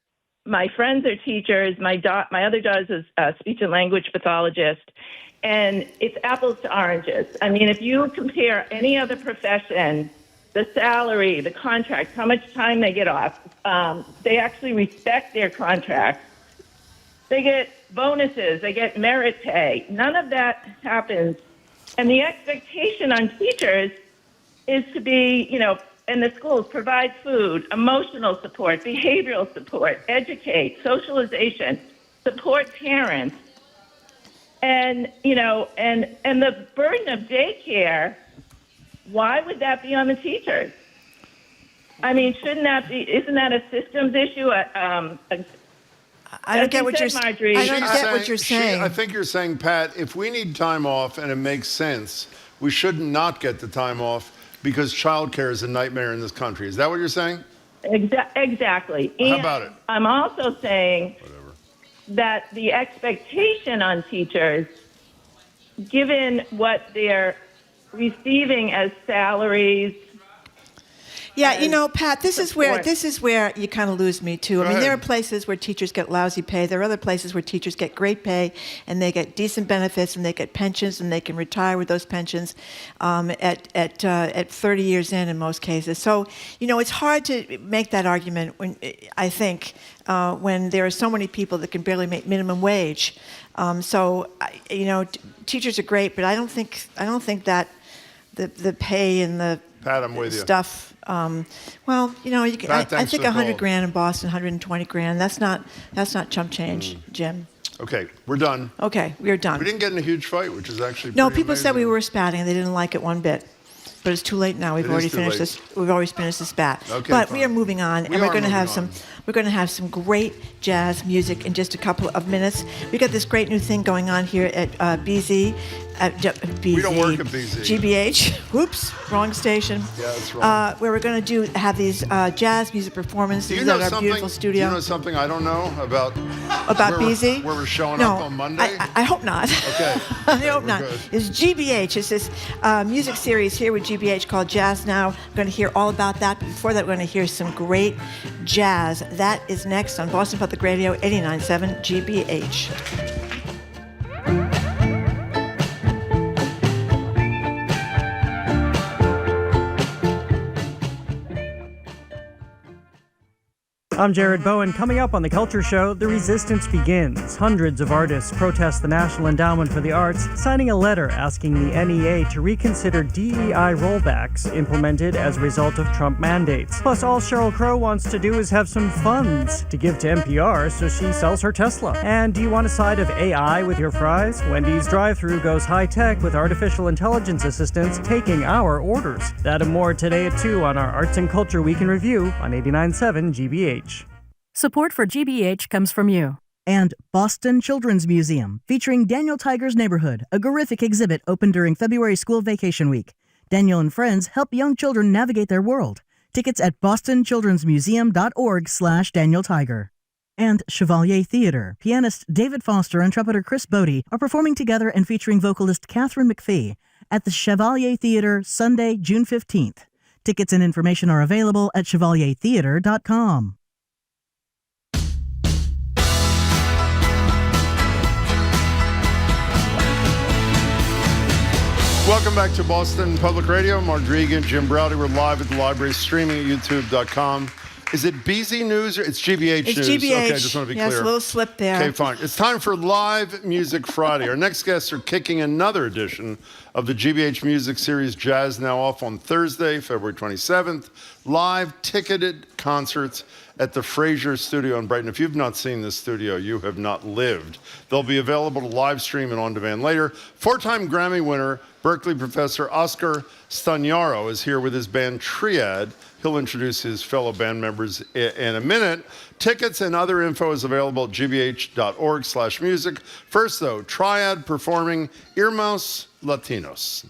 My friends are teachers. My other daughter's a speech and language pathologist. And it's apples to oranges. I mean, if you compare any other profession, the salary, the contract, how much time they get off, they actually respect their contracts. They get bonuses. They get merit pay. None of that happens. And the expectation on teachers is to be, in the schools, provide food, emotional support, behavioral support, educate, socialization, support parents. And, and the burden of daycare, why would that be on the teachers? I mean, isn't that a systems issue? I don't get what you're saying. I don't get what you're saying. I think you're saying, Pat, if we need time off and it makes sense, we should not get the time off because childcare is a nightmare in this country. Is that what you're saying? Exactly. And how about it? I'm also saying that the expectation on teachers, given what they're receiving as salaries. Yeah, Pat, this is where you kind of lose me too. I mean, there are places where teachers get lousy pay. There are other places where teachers get great pay and they get decent benefits and they get pensions and they can retire with those pensions at 30 years in most cases. So, it's hard to make that argument when when there are so many people that can barely make minimum wage. Teachers are great, but I don't think that the pay and the Pat, I'm with stuff. I think $100,000 in Boston, $120,000. That's not chump change, Jim. Okay, we're done. Okay, we're done. We didn't get in a huge fight, which is actually no. Pretty People amazing. said we were spatting, and they didn't like it one bit. But it's too late now. We've already finished this. We've already finished this spat. Okay, but fine. we are moving on, and we're going to have some. We're going to have some great jazz music in just a couple of minutes. We got this great new thing going on here at BZ. We don't work at BZ. GBH. Whoops, wrong station. Yeah, that's wrong. Where we're going to have these jazz music performances at our beautiful studio. Do you know something I don't know about BZ? Where we're showing up on Monday? I hope not. Okay. I hope not. Good. It's GBH. It's this music series here with GBH called JazzNOW. We're going to hear all about that. But before that, we're going to hear some great jazz. That is next on Boston Public Radio 89.7 GBH. I'm Jared Bowen. Coming up on The Culture Show, the resistance begins. Hundreds of artists protest the National Endowment for the Arts, signing a letter asking the NEA to reconsider DEI rollbacks implemented as a result of Trump mandates. Plus, all Sheryl Crow wants to do is have some funds to give to NPR so she sells her Tesla. And do you want a side of AI with your fries? Wendy's drive-thru goes high-tech with artificial intelligence assistants taking our orders. That and more today at 2 on our Arts and Culture Week in Review on 89.7 GBH. Support for GBH comes from you. And Boston Children's Museum, featuring Daniel Tiger's Neighborhood, a horrific exhibit opened during February school vacation week. Daniel and friends help young children navigate their world. Tickets at bostonchildrensmuseum.org/Daniel Tiger. And Chevalier Theater. Pianist David Foster and trumpeter Chris Bodie are performing together and featuring vocalist Catherine McPhee at the Chevalier Theater Sunday, June 15th. Tickets and information are available at chevaliertheater.com. Welcome back to Boston Public Radio. Margery Egan, Jim Browdy. We're live at the library, streaming at youtube.com. Is it BZ News or it's GBH It's News? GBH. Okay, I just want to be yes, clear. A little slip there. Okay, fine. It's time for Live Music Friday. Our next guests are kicking another edition of the GBH Music Series Jazz Now off on Thursday, February 27th. Live ticketed concerts at the Fraser Studio in Brighton. If you've not seen this studio, you have not lived. They'll be available to live stream and on demand later. Four-time Grammy winner, Berkeley professor Oscar Stagnaro is here with his band TRIAD. He'll introduce his fellow band members in a minute. Tickets and other info is available at gbh.org/music. First, though, TRIAD performing Irmãos Latinos.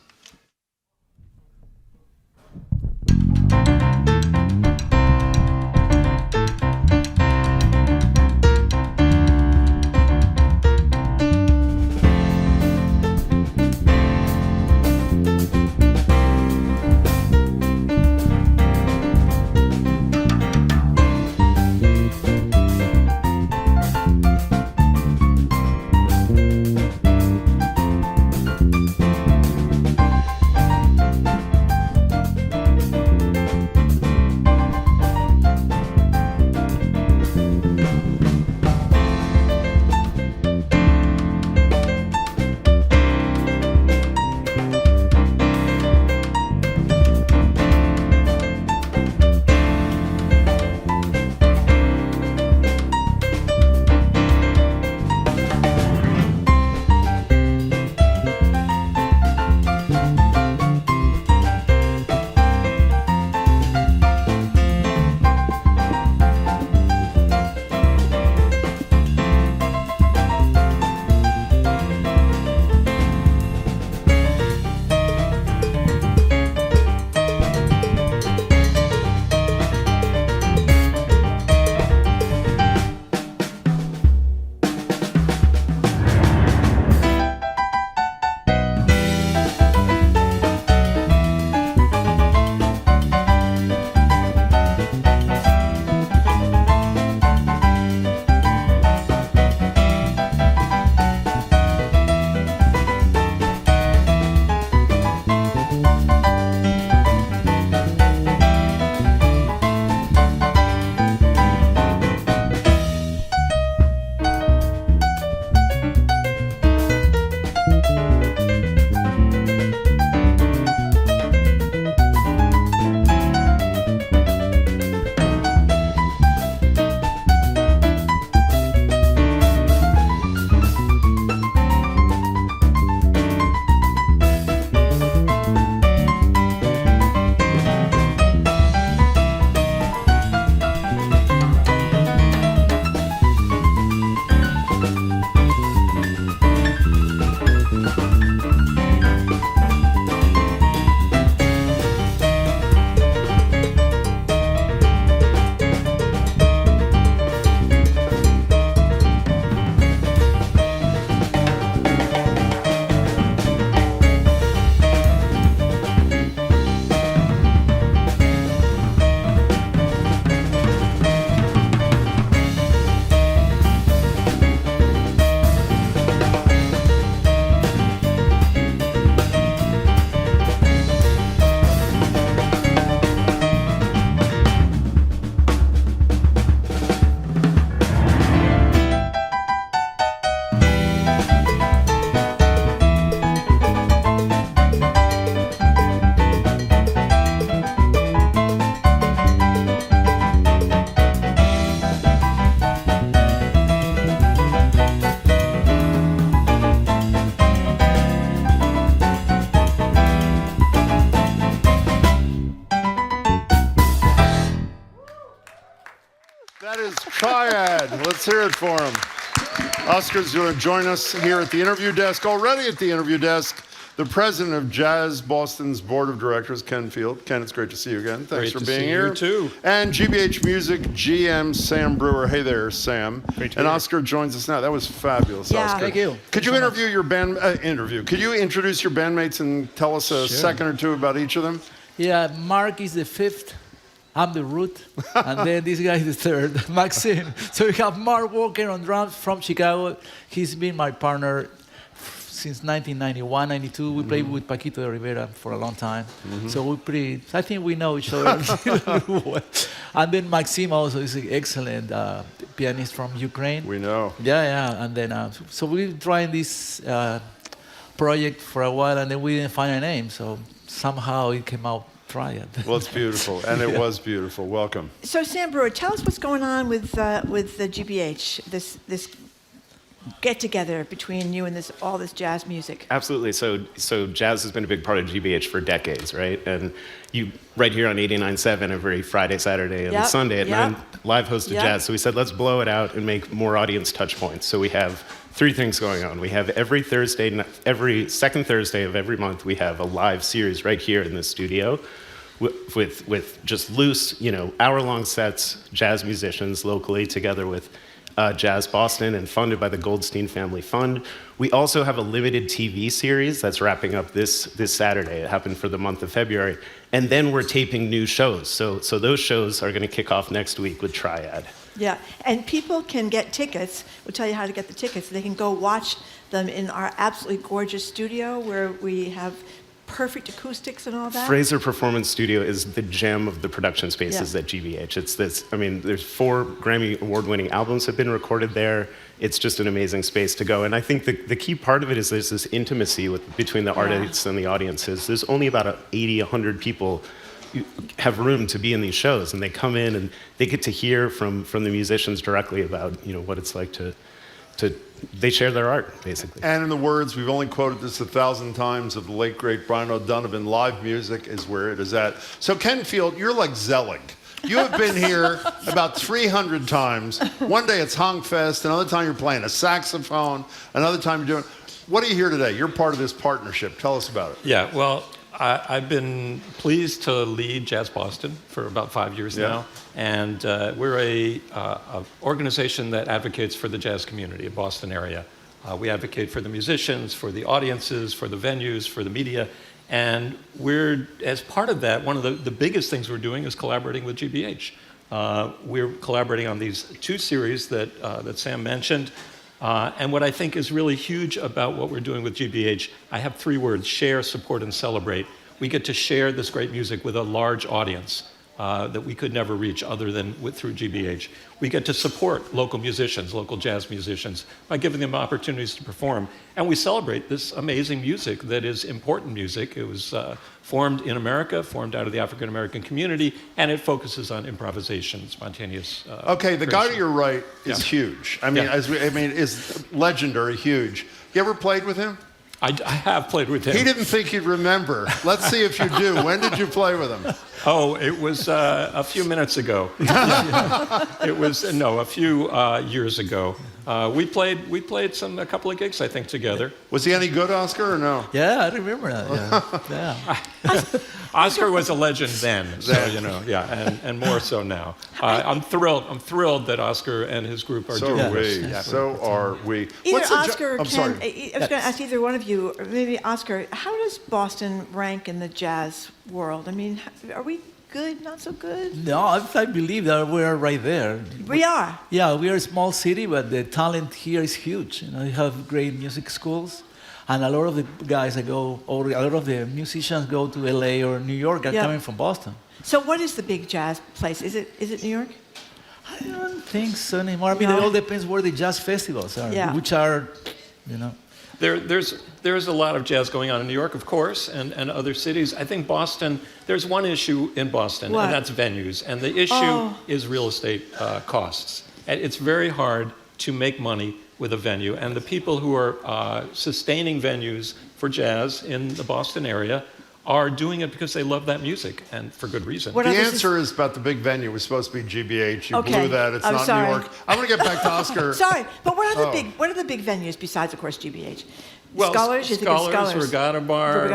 TRIAD. Let's hear it for him. Oscar's going to join us here at the interview desk. Already at the interview desk, the president of JazzBoston's board of directors, Ken Field. Ken, it's great to see you again. Thanks for being here. Great to see you, too. And GBH Music GM Sam Brewer. Hey there, Sam. Great to and be here. Oscar joins us now. That was fabulous, Yeah. Oscar. Thank you. Could you interview your band? Could you introduce your bandmates and tell us a second or two about each of them? Yeah, Mark is the fifth. I'm the root, and then this guy is the third, Maxime. So we have Mark Walker on drums from Chicago. He's been my partner since 1991, 92. We played with Paquito de Rivera for a long time. So I think we know each other. And then Maxime also is an excellent pianist from Ukraine. We know. Yeah. And then, so we've been trying this project for a while, and then we didn't find a name. So somehow it came out TRIAD. Well, it's beautiful, and it was beautiful. Welcome. So, Sam Brewer, tell us what's going on with the GBH, this get-together between you and all this jazz music. Absolutely. So jazz has been a big part of GBH for decades, right? And you, right here on 89.7 every Friday, Saturday, and Sunday at 9, live hosted jazz. So we said, let's blow it out and make more audience touch points. So we have 3 things going on. We have every second Thursday of every month, we have a live series right here in the studio with just loose, hour-long sets, jazz musicians locally together with JazzBoston and funded by the Goldstein Family Fund. We also have a limited TV series that's wrapping up this Saturday. It happened for the month of February. And then we're taping new shows. So those shows are going to kick off next week with TRIAD. Yeah, and people can get tickets. We'll tell you how to get the tickets. They can go watch them in our absolutely gorgeous studio where we have perfect acoustics and all that. Fraser Performance Studio is the gem of the production spaces at GBH. It's this, there's 4 Grammy award-winning albums have been recorded there. It's just an amazing space to go. And I think the key part of it is there's this intimacy between the artists and the audiences. There's only about 80, 100 people who have room to be in these shows, and they come in and they get to hear from the musicians directly about what it's like to they share their art, basically. And in the words, we've only quoted this 1,000 times, of the late, great Brian O'Donovan, live music is where it is at. So Ken Field, you're like Zelig. You have been here about 300 times. One day it's Honk Fest, another time you're playing a saxophone, another time you're doing... What are you here today? You're part of this partnership. Tell us about it. Yeah, well, I've been pleased to lead JazzBoston for about 5 years now. And we're a organization that advocates for the jazz community in Boston area. We advocate for the musicians, for the audiences, for the venues, for the media. And we're, as part of that, one of the biggest things we're doing is collaborating with GBH. We're collaborating on these 2 series that Sam mentioned. And what I think is really huge about what we're doing with GBH, I have 3 words: share, support, and celebrate. We get to share this great music with a large audience that we could never reach other than through GBH. We get to support local musicians, local jazz musicians, by giving them opportunities to perform. And we celebrate this amazing music that is important music. It was formed in America, formed out of the African American community, and it focuses on improvisation, spontaneous Okay, the guy creation. to your right is huge. Is legendary, huge. You ever played with him? I have played with him. He didn't think you'd remember. Let's see if you do. When did you play with him? Oh, it was a few minutes ago. It was a few years ago. We played a couple of gigs, I think, together. Was he any good, Oscar, or no? Yeah, I remember that. Yeah. Oscar was a legend then, so and more so now. I'm thrilled that Oscar and his group are doing this. So are we. Either Oscar or Ken, I was going to ask either one of you, or maybe Oscar, how does Boston rank in the jazz world? I mean, are we good, not so good? No, I believe that we're right there. We are. Yeah, we are a small city, but the talent here is huge. You have great music schools. And a lot of the guys that go, or a lot of the musicians go to LA or New York are coming from Boston. So what is the big jazz place? Is it New York? I don't think so anymore. I mean, it all depends where the jazz festivals are, which are, There's a lot of jazz going on in New York, of course, and other cities. I think Boston, there's one issue in Boston, and that's venues. And the issue is real estate costs. And it's very hard to make money with a venue. And the people who are sustaining venues for jazz in the Boston area are doing it because they love that music, and for good reason. The answer is about the big venue. It was supposed to be GBH. You blew that. It's not sorry. New York. I want to get back to Oscar. Sorry, but what are the big venues besides, of course, GBH? Well, Scholars, Regatta Bar,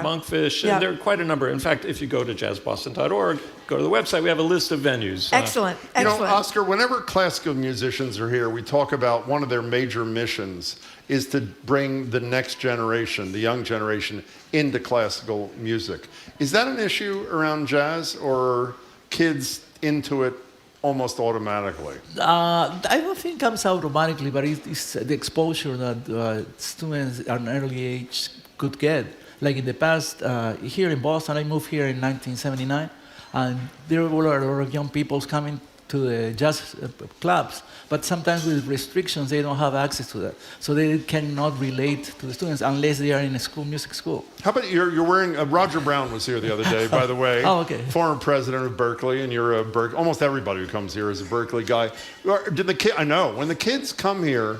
Monkfish, Yep. and there are quite a number. In fact, if you go to jazzboston.org, go to the website, we have a list of venues. Excellent. You know, Oscar, whenever classical musicians are here, we talk about one of their major missions is to bring the next generation, the young generation, into classical music. Is that an issue around jazz, or are kids into it almost automatically? I don't think it comes automatically, but it's the exposure that students at an early age could get. Like in the past, here in Boston, I moved here in 1979, and there were a lot of young people coming to the jazz clubs, but sometimes with restrictions, they don't have access to that. So they cannot relate to the students unless they are in a school, music school. How about you're wearing, Roger Brown was here the other day, by the way. Oh, okay. Former president of Berkeley, and you're a Berkeley, almost everybody who comes here is a Berkeley guy. I know, when the kids come here,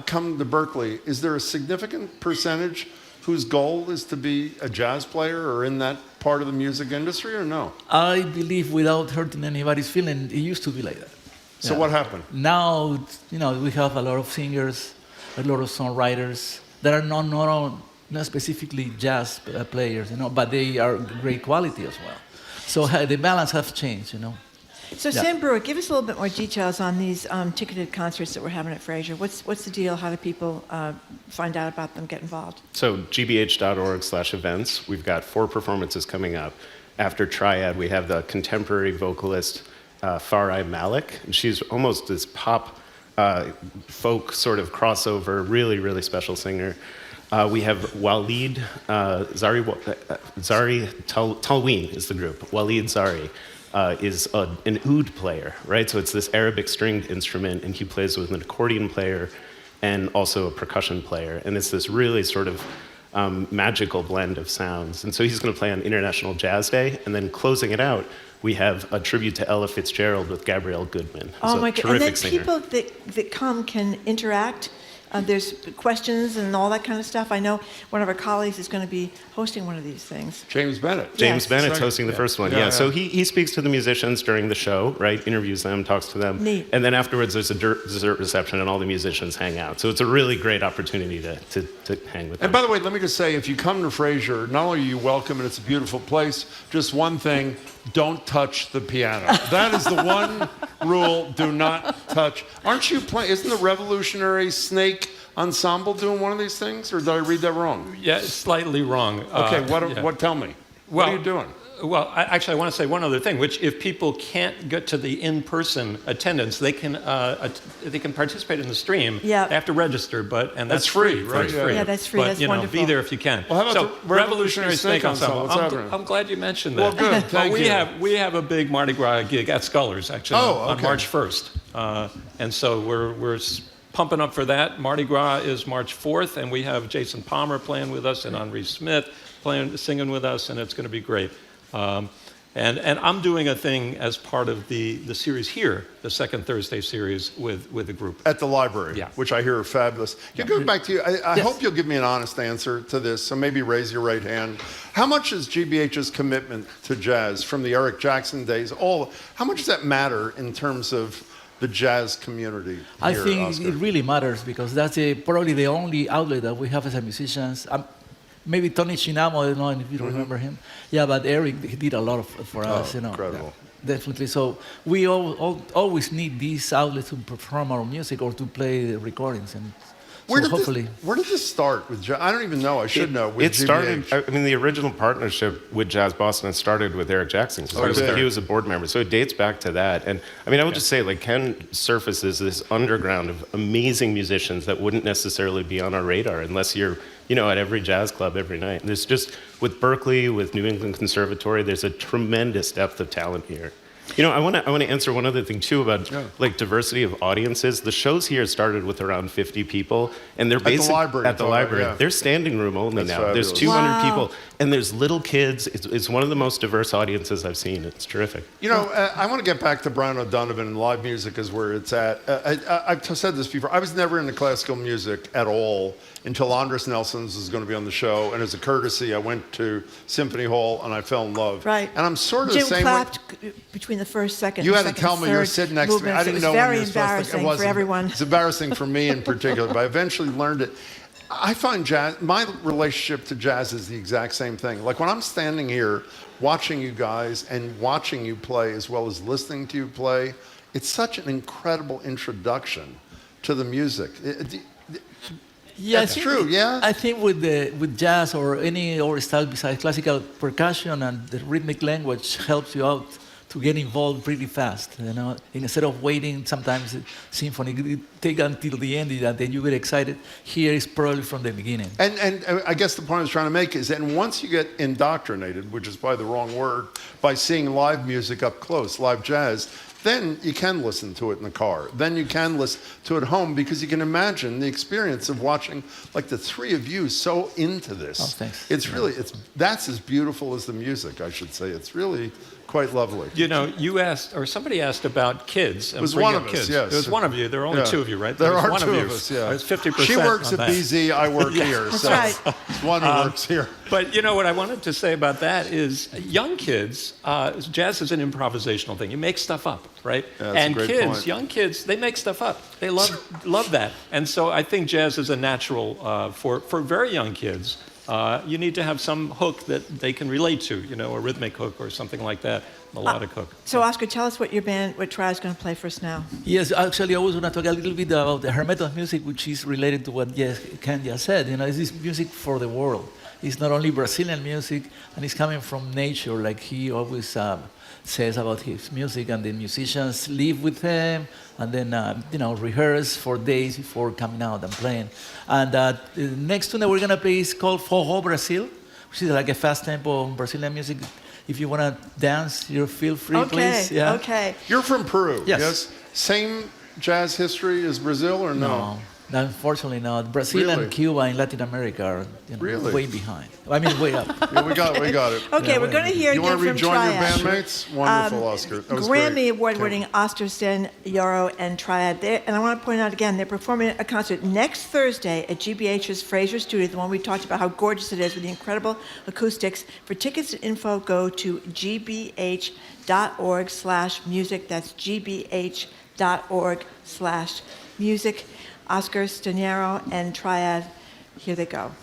come to Berkeley, is there a significant percentage whose goal is to be a jazz player or in that part of the music industry, or no? I believe, without hurting anybody's feeling, it used to be like that. So what happened? Now, we have a lot of singers, a lot of songwriters that are not specifically jazz players, but they are great quality as well. So the balance has changed, So Sam Brewer, give us a little bit more details on these ticketed concerts that we're having at Fraser. What's the deal? How do people find out about them, get involved? So gbh.org/events. We've got 4 performances coming up. After Triad, we have the contemporary vocalist Farai Malik. And she's almost this pop folk sort of crossover, really, really special singer. We have Waleed Zari Talween is the group. Waleed Zari. Is an oud player, right? So it's this Arabic stringed instrument, and he plays with an accordion player and also a percussion player. And it's this really sort of magical blend of sounds. And so he's going to play on International Jazz Day, and then closing it out, we have a tribute to Ella Fitzgerald with Gabrielle Goodman. Oh my God! And then singer. people that come can interact. There's questions and all that kind of stuff. I know one of our colleagues is going to be hosting one of these things. James Bennett. James Bennett's hosting the first one. Yeah. So he speaks to the musicians during the show, right? Interviews them, talks to them. Neat. And then afterwards, there's a dessert reception, and all the musicians hang out. So it's a really great opportunity to hang with them. And by the way, let me just say, if you come to Fraser, not only are you welcome, and it's a beautiful place, just one thing, don't touch the piano. That is the one rule, do not touch. Aren't you playing, isn't the Revolutionary Snake Ensemble doing one of these things, or did I read that wrong? Yeah, it's slightly wrong. Okay, what? Tell me. What are you doing? Well, I want to say one other thing, which if people can't get to the in-person attendance, they can participate in the stream. Yeah. They have to register, and that's free, right? That's free. Yeah, that's free. But, That's wonderful. Be there if you can. Well, how about the Revolutionary Snake Ensemble? What's happening? I'm glad you mentioned Well, that. good. Thank you. We have a big Mardi Gras gig at Scholars, actually, on March 1st. And so we're pumping up for that. Mardi Gras is March 4th, and we have Jason Palmer playing with us and Henri Smith singing with us, and it's going to be great. And I'm doing a thing as part of the series here, the second Thursday series with the group. At the library, which I hear are fabulous. Going back to you, I hope you'll give me an honest answer to this, so maybe raise your right hand. How much is GBH's commitment to jazz from the Eric Jackson days, how much does that matter in terms of the jazz community here, I think Oscar? it really matters, because that's probably the only outlet that we have as musicians. Maybe Tony Shinamo, I don't know if you remember him. Yeah, but Eric, he did a lot for us, Incredible. Yeah, definitely. So we always need these outlets to perform our music or to play the recordings. And where did this start with jazz? I don't even know. I should know. With it started, the original partnership with JazzBoston started with Eric Jackson. He was a board member. So it dates back to that. And I would just say, Ken surfaces this underground of amazing musicians that wouldn't necessarily be on our radar unless you're, at every jazz club every night. And there's just, with Berkeley, with New England Conservatory, there's a tremendous depth of talent here. You know, I want to answer one other thing too about like diversity of audiences. The shows here started with around 50 people, and they're basically at the library. They're standing room only now. Fabulous. There's 200 people, and there's little kids. It's one of the most diverse audiences I've seen. It's terrific. You know, I want to get back to Brian O'Donovan, and live music is where it's at. I've said this before. I was never into classical music at all until Andres Nelson's was going to be on the show, and as a courtesy, I went to Symphony Hall and I fell in love. Right. And I'm sort of Jim the same clapped between the first, second, You and had to second, tell me you were third sitting next to me. I didn't know it was when very you were supposed to. embarrassing for everyone. It's embarrassing for me in particular, but I eventually learned it. I find jazz, my relationship to jazz is the exact same thing. Like when I'm standing here watching you guys and watching you play as well as listening to you play, it's such an incredible introduction to the music. Yeah, that's true, yeah? I think with jazz or any other style besides classical, percussion and the rhythmic language helps you out to get involved pretty fast. You know, instead of waiting, sometimes symphony take until the end and then you get excited. Here is probably from the beginning. And I guess the point I was trying to make is that once you get indoctrinated, which is probably the wrong word, by seeing live music up close, live jazz, then you can listen to it in the car. Then you can listen to it at home because you can imagine the experience of watching like the three of you so into this. Oh, thanks. It's really, that's as beautiful as the music, I should say. It's really quite lovely. You know, you asked, or somebody asked about kids. It was one of us, yes. It was one of you. There are only two of you, right? There are one two of us, yeah. It's 50%. She works on at that. BZ, I work Yeah, here. That's So right. it's one who works here. But you know what I wanted to say about that is young kids, jazz is an improvisational thing. You make stuff up, right? Yeah, that's and a great kids, point. young kids, they make stuff up. They love that. And so I think jazz is a natural for very young kids. You need to have some hook that they can relate to, you know, a rhythmic hook or something like that, melodic hook. So, Oscar, tell us what TRIAD is going to play for us now. Yes, actually, I was going to talk a little bit about her method of music, which is related to what Ken just said. You know, it's this music for the world. It's not only Brazilian music, and it's coming from nature, like he always says about his music, and the musicians live with him, and then you know, rehearse for days before coming out and playing. And the next tune that we're gonna play is called Forró Brasil, which is like a fast tempo Brazilian music. If you wanna dance, you feel free, please. Yeah. Okay. You're from Peru, Yes. Same jazz history as Brazil or no? No, unfortunately not. Brazil Really? and Cuba in Latin America are Really? way behind. I mean, way up. Yeah, we got it. Okay, we're going to hear You again want to from rejoin your TRIAD. bandmates? Wonderful, Oscar. That was Grammy great. Award-winning Oscar Stagnaro and TRIAD. And I want to point out again, they're performing a concert next Thursday at GBH's Fraser Studio, the one we talked about, how gorgeous it is with the incredible acoustics. For tickets and info, go to gbh.org/music. That's gbh.org/music. Oscar Stagnaro and TRIAD, here they go.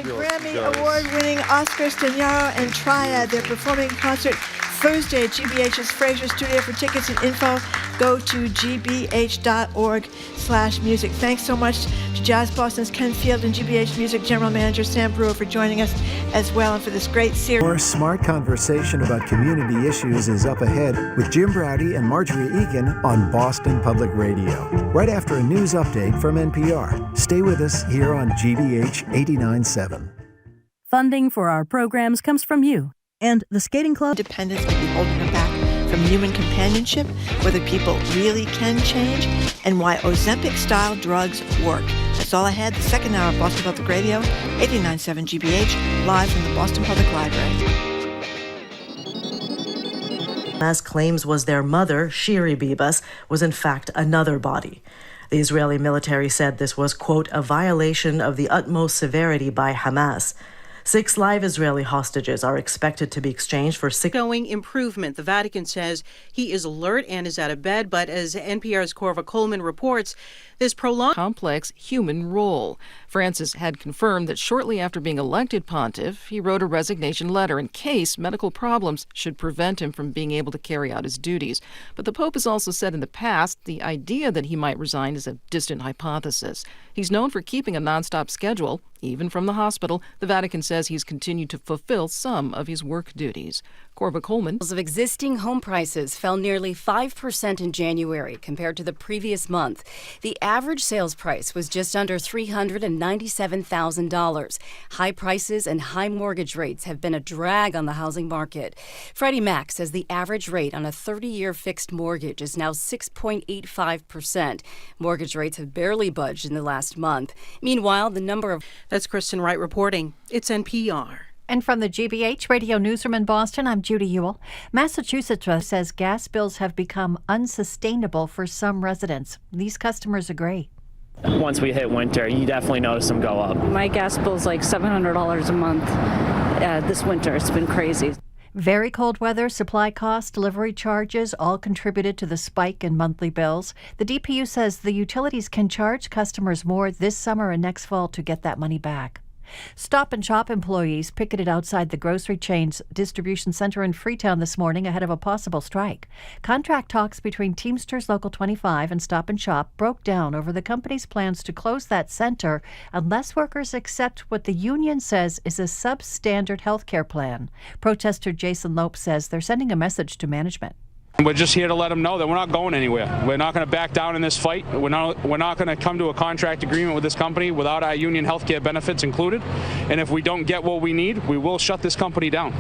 Grammy Award-winning Oscar Stagnaro and TRIAD. They're performing in concert Thursday at GBH's Fraser Studio. For tickets and info, go to gbh.org/music. Thanks so much to JazzBoston's Ken Field and GBH Music General Manager Sam Brewer for joining us as well and for this great series. More smart conversation about community issues is up ahead with Jim Browdy and Marjorie Egan on Boston Public Radio. Right after a news update from NPR. Stay with us here on GBH 89.7. Funding for our programs comes from you. And the Skating Club. Dependence may be holding them back from human companionship, whether people really can change, and why Ozempic-style drugs work. That's all I had. The second hour of Boston Public Radio, 89.7 GBH, live from the Boston Public Library. As claims was their mother, Shiri Bibas, was in fact another body. The Israeli military said this was, quote, a violation of the utmost severity by Hamas. 6 live Israeli hostages are expected to be exchanged for 6. Showing improvement. The Vatican says he is alert and is out of bed, but as NPR's Corva Coleman reports, this prolonged complex human role. Francis had confirmed that shortly after being elected pontiff, he wrote a resignation letter in case medical problems should prevent him from being able to carry out his duties. But the Pope has also said in the past the idea that he might resign is a distant hypothesis. He's known for keeping a nonstop schedule. Even from the hospital, the Vatican says he's continued to fulfill some of his work duties. Corva Coleman. Of existing home prices fell nearly 5% in January compared to the previous month. The average sales price was just under $397,000. High prices and high mortgage rates have been a drag on the housing market. Freddie Mac says the average rate on a 30-year fixed mortgage is now 6.85%. Mortgage rates have barely budged in the last month. Meanwhile, the number of... That's Kristen Wright reporting. It's NPR. And from the GBH Radio Newsroom in Boston, I'm Judy Ewell. Massachusetts says gas bills have become unsustainable for some residents. These customers agree. Once we hit winter, you definitely notice them go up. My gas bill's like $700 a month this winter. It's been crazy. Very cold weather, supply costs, delivery charges all contributed to the spike in monthly bills. The DPU says the utilities can charge customers more this summer and next fall to get that money back. Stop and Shop employees picketed outside the grocery chain's distribution center in Freetown this morning ahead of a possible strike. Contract talks between Teamsters Local 25 and Stop and Shop broke down over the company's plans to close that center unless workers accept what the union says is a substandard health care plan. Protester Jason Lope says they're sending a message to management. We're just here to let them know that we're not going anywhere. We're not going to back down in this fight. We're not going to come to a contract agreement with this company without our union health care benefits included. And if we don't get what we need, we will shut this company down.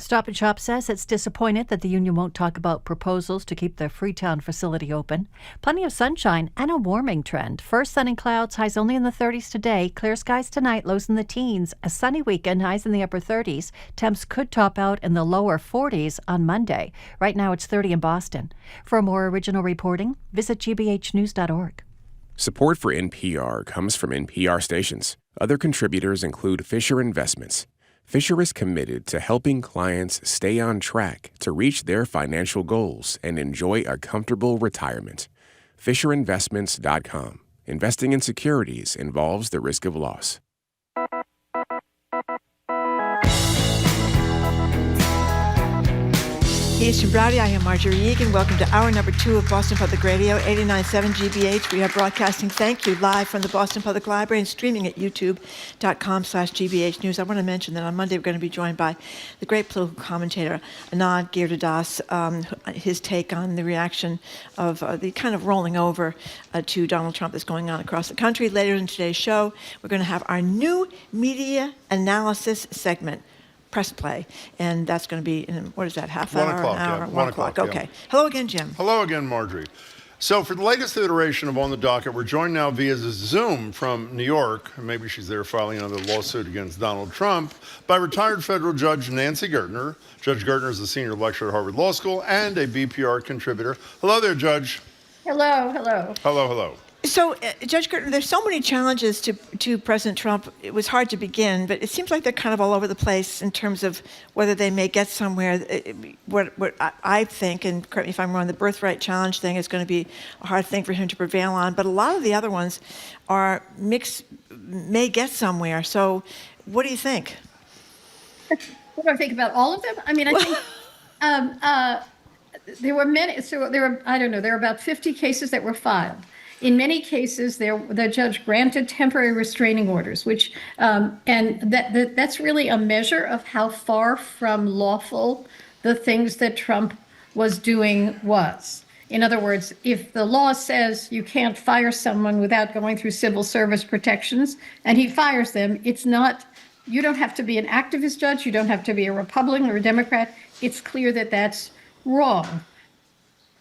Stop and Shop says it's disappointed that the union won't talk about proposals to keep the Freetown facility open. Plenty of sunshine and a warming trend. First sun and clouds, highs only in the 30s today. Clear skies tonight, lows in the teens. A sunny weekend, highs in the upper 30s. Temps could top out in the lower 40s on Monday. Right now it's 30 in Boston. For more original reporting, visit gbhnews.org. Support for NPR comes from NPR stations. Other contributors include Fisher Investments. Fisher is committed to helping clients stay on track to reach their financial goals and enjoy a comfortable retirement. FisherInvestments.com. Investing in securities involves the risk of loss. Hey, it's Jim Browdy. I am Marjorie Egan. Welcome to hour number 2 of Boston Public Radio, 89.7 GBH. We are broadcasting, thank you, live from the Boston Public Library and streaming at youtube.com/GBH News. I want to mention that on Monday we're going to be joined by the great political commentator, Anand Giridharadas, his take on the reaction of the kind of rolling over to Donald Trump that's going on across the country. Later in today's show, we're going to have our new media analysis segment, Press Play, and that's going to be in, what is that, half hour, 1 o'clock, an hour? yeah. 1 o'clock, okay. Yeah. Hello again, Jim. Hello again, Marjorie. So for the latest iteration of On the Docket, we're joined now via Zoom from New York, maybe she's there filing another lawsuit against Donald Trump, by retired Federal Judge Nancy Gertner. Judge Gertner is a senior lecturer at Harvard Law School and a BPR contributor. Hello there, Judge. Hello. Hello. So, Judge Gertner, there's so many challenges to President Trump. It was hard to begin, but it seems like they're kind of all over the place in terms of whether they may get somewhere. What I think, and correct me if I'm wrong, the birthright challenge thing is going to be a hard thing for him to prevail on. But a lot of the other ones are mixed, may get somewhere. So, what do you think? What do I think about all of them? I mean, I think there were many. So there were about 50 cases that were filed. In many cases, the judge granted temporary restraining orders, which and that's really a measure of how far from lawful the things that Trump was doing was. In other words, if the law says you can't fire someone without going through civil service protections, and he fires them, it's not. You don't have to be an activist judge. You don't have to be a Republican or a Democrat. It's clear that that's wrong.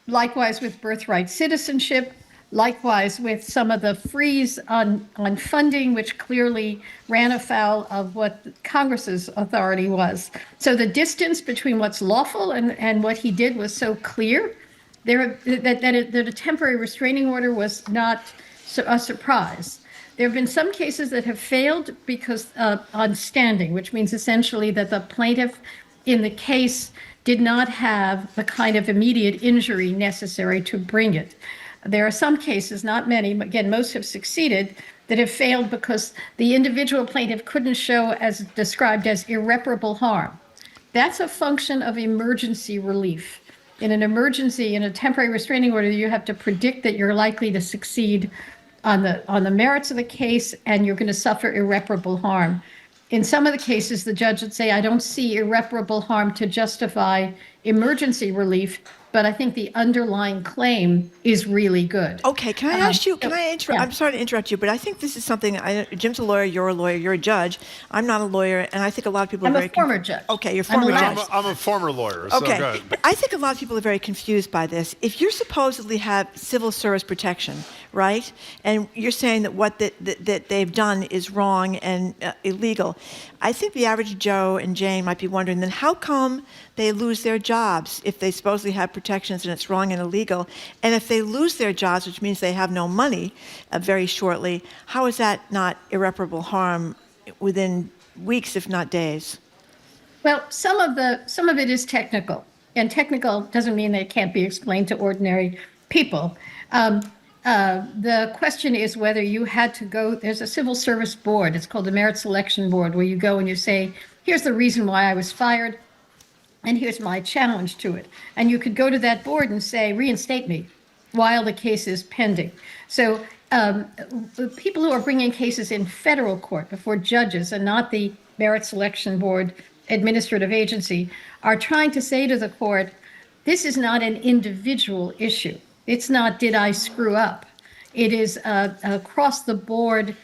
Likewise with birthright citizenship. Likewise, with some of the freeze on funding, which clearly ran afoul of what Congress's authority was. So the distance between what's lawful and what he did was so clear that a temporary restraining order was not a surprise. There have been some cases that have failed because on standing, which means essentially that the plaintiff in the case did not have the kind of immediate injury necessary to bring it. There are some cases, not many, but again, most have succeeded, that have failed because the individual plaintiff couldn't show as described as irreparable harm. That's a function of emergency relief. In an emergency, in a temporary restraining order, you have to predict that you're likely to succeed on the merits of the case and you're going to suffer irreparable harm. In some of the cases, the judge would say, I don't see irreparable harm to justify emergency relief, but I think the underlying claim is really good. Okay, can I ask you, I'm sorry to interrupt you, but I think this is something, Jim's a lawyer, you're a judge. I'm not a lawyer, and I think a lot of people are very... I'm a former judge. Okay, you're former judge. I'm a former lawyer, so okay. go ahead. But I think a lot of people are very confused by this. If you supposedly have civil service protection, right, and you're saying that what that they've done is wrong and illegal, I think the average Joe and Jane might be wondering, then how come they lose their jobs if they supposedly have protections and it's wrong and illegal? And if they lose their jobs, which means they have no money very shortly, how is that not irreparable harm within weeks, if not days? Well, some of it is technical, and technical doesn't mean that it can't be explained to ordinary people. The question is whether you had to go, there's a civil service board, it's called the Merit Selection Board, where you go and you say, here's the reason why I was fired, and here's my challenge to it. And you could go to that board and say, reinstate me while the case is pending. So the people who are bringing cases in federal court before judges and not the Merit Selection Board administrative agency are trying to say to the court, this is not an individual issue. It's not, did I screw up? It is across the board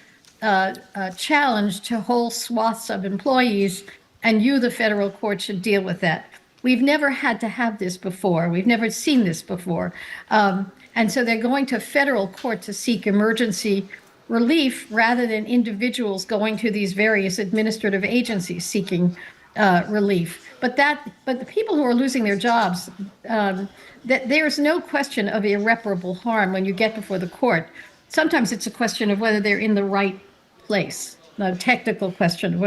challenge to whole swaths of employees and you, the federal court, should deal with that. We've never had to have this before. We've never seen this before. And so they're going to federal court to seek emergency relief rather than individuals going to these various administrative agencies seeking relief. But the people who are losing their jobs, that there's no question of irreparable harm when you get before the court. Sometimes it's a question of whether they're in the right place, a technical question of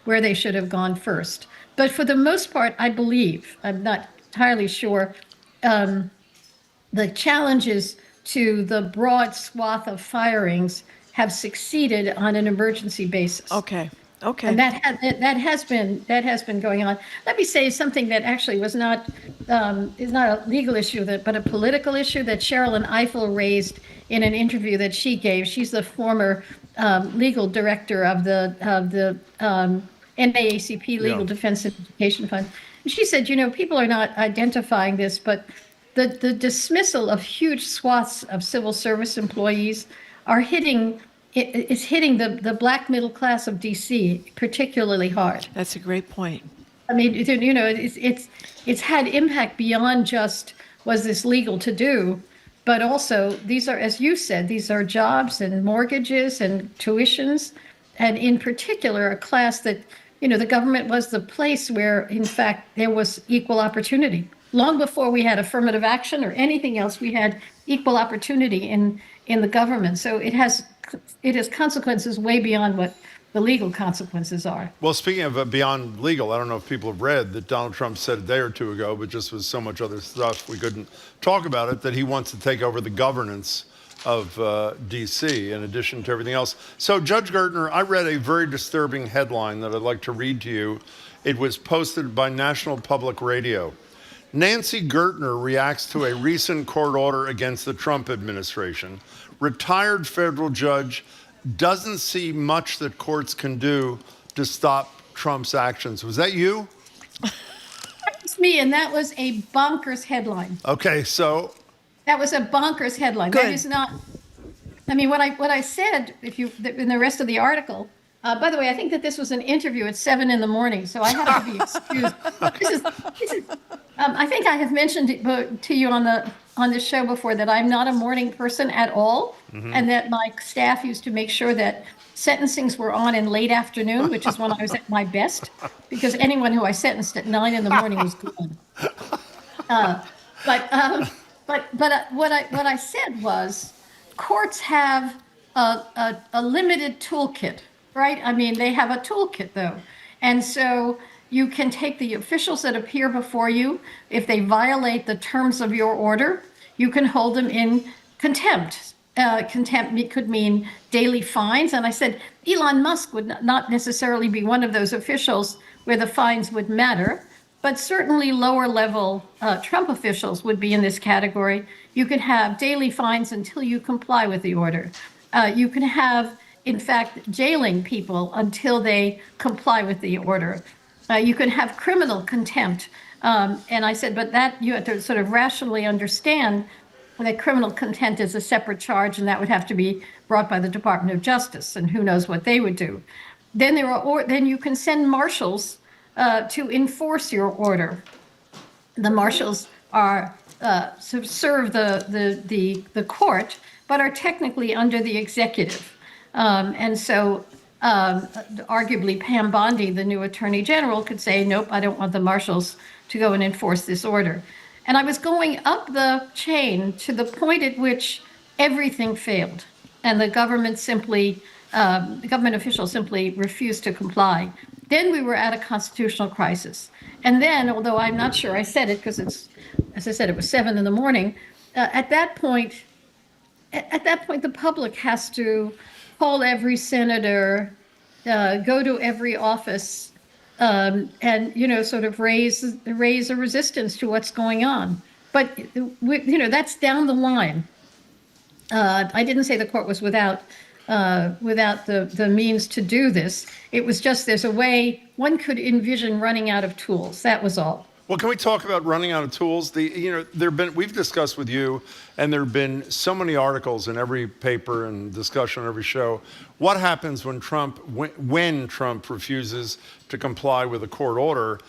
where they should have gone first. But for the most part, I believe, I'm not entirely sure, the challenges to the broad swath of firings have succeeded on an emergency basis. Okay. And that has been going on. Let me say something that actually was not is not a legal issue, but a political issue that Sherilyn Ifill raised in an interview that she gave. She's the former legal director of the NAACP Legal Defense and Education Fund. And she said, people are not identifying this, but the dismissal of huge swaths of civil service employees is hitting the black middle class of DC particularly hard. That's a great point. I mean, it's had impact beyond just was this legal to do, but also these are, as you said, these are jobs and mortgages and tuitions, and in particular a class that, the government was the place where, in fact, there was equal opportunity. Long before we had affirmative action or anything else, we had equal opportunity in the government. So it has consequences way beyond what the legal consequences are. Well, speaking of beyond legal, I don't know if people have read that Donald Trump said a day or two ago, but just with so much other stuff, we couldn't talk about it, that he wants to take over the governance of D.C. in addition to everything else. So, Judge Gertner, I read a very disturbing headline that I'd like to read to you. It was posted by National Public Radio. Nancy Gertner reacts to a recent court order against the Trump administration. Retired federal judge doesn't see much that courts can do to stop Trump's actions. Was that you? That's me, and that was a bonkers headline. Okay, so... That was a bonkers headline. Good. That is not... I mean, what I said, in the rest of the article... by the way, I think that this was an interview at 7 a.m, so I have to be excused. I think I have mentioned it to you on this show before that I'm not a morning person at all, and that my staff used to make sure that sentencings were on in late afternoon, which is when I was at my best, because anyone who I sentenced at 9 a.m. was gone. But what I said was, courts have a limited toolkit. Right? I mean, they have a toolkit, though. And so you can take the officials that appear before you. If they violate the terms of your order, you can hold them in contempt. Contempt could mean daily fines. And I said, Elon Musk would not necessarily be one of those officials where the fines would matter, but certainly lower level Trump officials would be in this category. You could have daily fines until you comply with the order. You can have, in fact, jailing people until they comply with the order. You can have criminal contempt. And I said, but that you have to sort of rationally understand that criminal contempt is a separate charge, and that would have to be brought by the Department of Justice, and who knows what they would do. Then then you can send marshals to enforce your order. The marshals are serve the court, but are technically under the executive. And so arguably Pam Bondi, the new attorney general, could say, nope, I don't want the marshals to go and enforce this order. And I was going up the chain to the point at which everything failed. And the government officials simply refused to comply. Then we were at a constitutional crisis. And then, although I'm not sure I said it, because it's, as I said, it was 7 a.m, at that point, the public has to call every senator, go to every office, and sort of raise a resistance to what's going on. But that's down the line. I didn't say the court was without the means to do this. It was just there's a way one could envision running out of tools. That was all. Well, can we talk about running out of tools? We've discussed with you, and there have been so many articles in every paper and discussion on every show. What happens when Trump refuses to comply with a court order?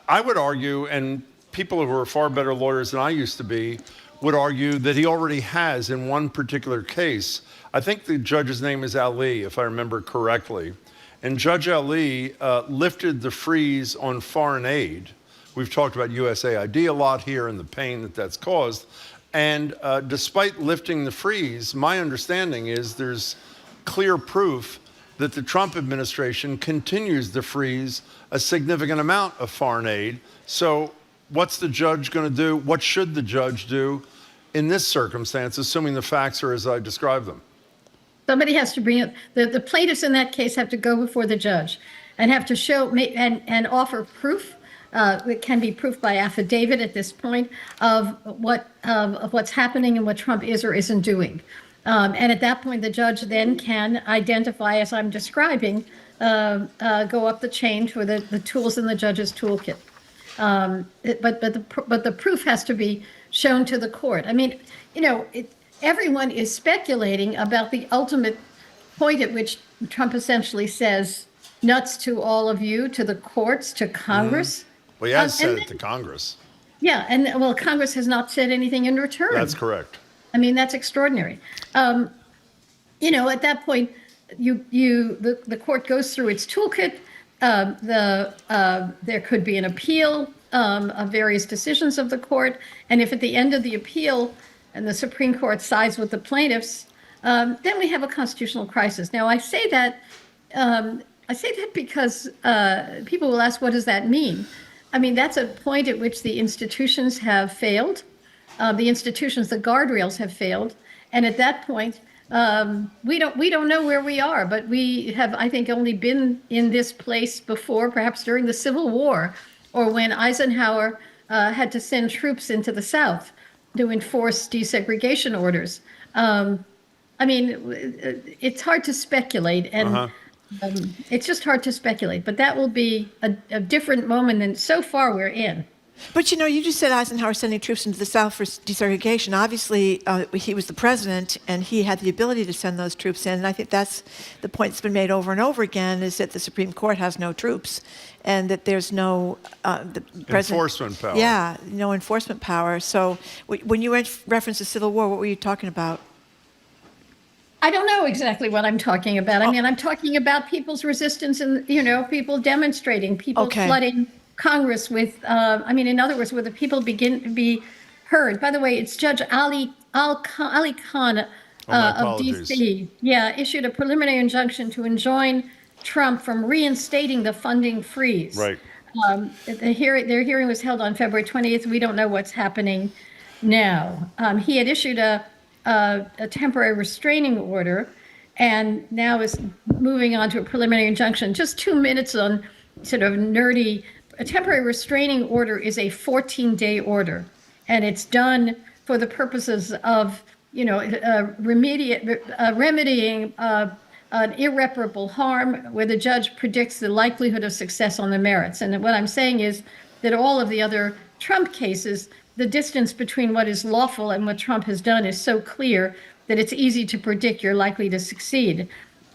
I would argue, and people who are far better lawyers than I used to be would argue that he already has in one particular case. I think the judge's name is Ali, if I remember correctly. And Judge Ali lifted the freeze on foreign aid. We've talked about USAID a lot here and the pain that that's caused. And despite lifting the freeze, my understanding is there's clear proof that the Trump administration continues to freeze a significant amount of foreign aid. So what's the judge going to do? What should the judge do in this circumstance, assuming the facts are as I described them? Somebody has to bring it. The plaintiffs in that case have to go before the judge and have to show and offer proof. It can be proof by affidavit at this point of what's happening and what Trump is or isn't doing. And at that point, the judge then can identify, as I'm describing, go up the chain for the tools in the judge's toolkit. But the proof has to be shown to the court. I mean, everyone is speculating about the ultimate point at which Trump essentially says, nuts to all of you, to the courts, to Congress. Well, he has said it to Congress. Yeah, and Congress has not said anything in return. That's correct. I mean, that's extraordinary. At that point, the court goes through its toolkit. There could be an appeal of various decisions of the court, and if at the end of the appeal and the Supreme Court sides with the plaintiffs, then we have a constitutional crisis. Now, I say that because people will ask, what does that mean? I mean, that's a point at which the institutions have failed. The guardrails have failed. And at that point, we don't know where we are, but we have, I think, only been in this place before, perhaps during the Civil War, or when Eisenhower had to send troops into the South to enforce desegregation orders. I mean, it's hard to speculate, and it's just hard to speculate. But that will be a different moment than so far we're in. But you just said Eisenhower sending troops into the South for desegregation. Obviously, he was the president, and he had the ability to send those troops in. And I think that's the point that's been made over and over again, is that the Supreme Court has no troops, and that there's no enforcement power. Yeah, no enforcement power. So when you reference the Civil War, what were you talking about? I don't know exactly what I'm talking about. I mean, I'm talking about people's resistance and, people demonstrating, people flooding Congress with, in other words, where the people begin to be heard. By the way, it's Judge Ali Khan of D.C. Issued a preliminary injunction to enjoin Trump from reinstating the funding freeze. Right. Their hearing was held on February 20th. We don't know what's happening now. He had issued a temporary restraining order, and now is moving on to a preliminary injunction. Just 2 minutes on sort of nerdy. A temporary restraining order is a 14-day order, and it's done for the purposes of, remedying an irreparable harm where the judge predicts the likelihood of success on the merits. And what I'm saying is that all of the other Trump cases, the distance between what is lawful and what Trump has done is so clear that it's easy to predict you're likely to succeed.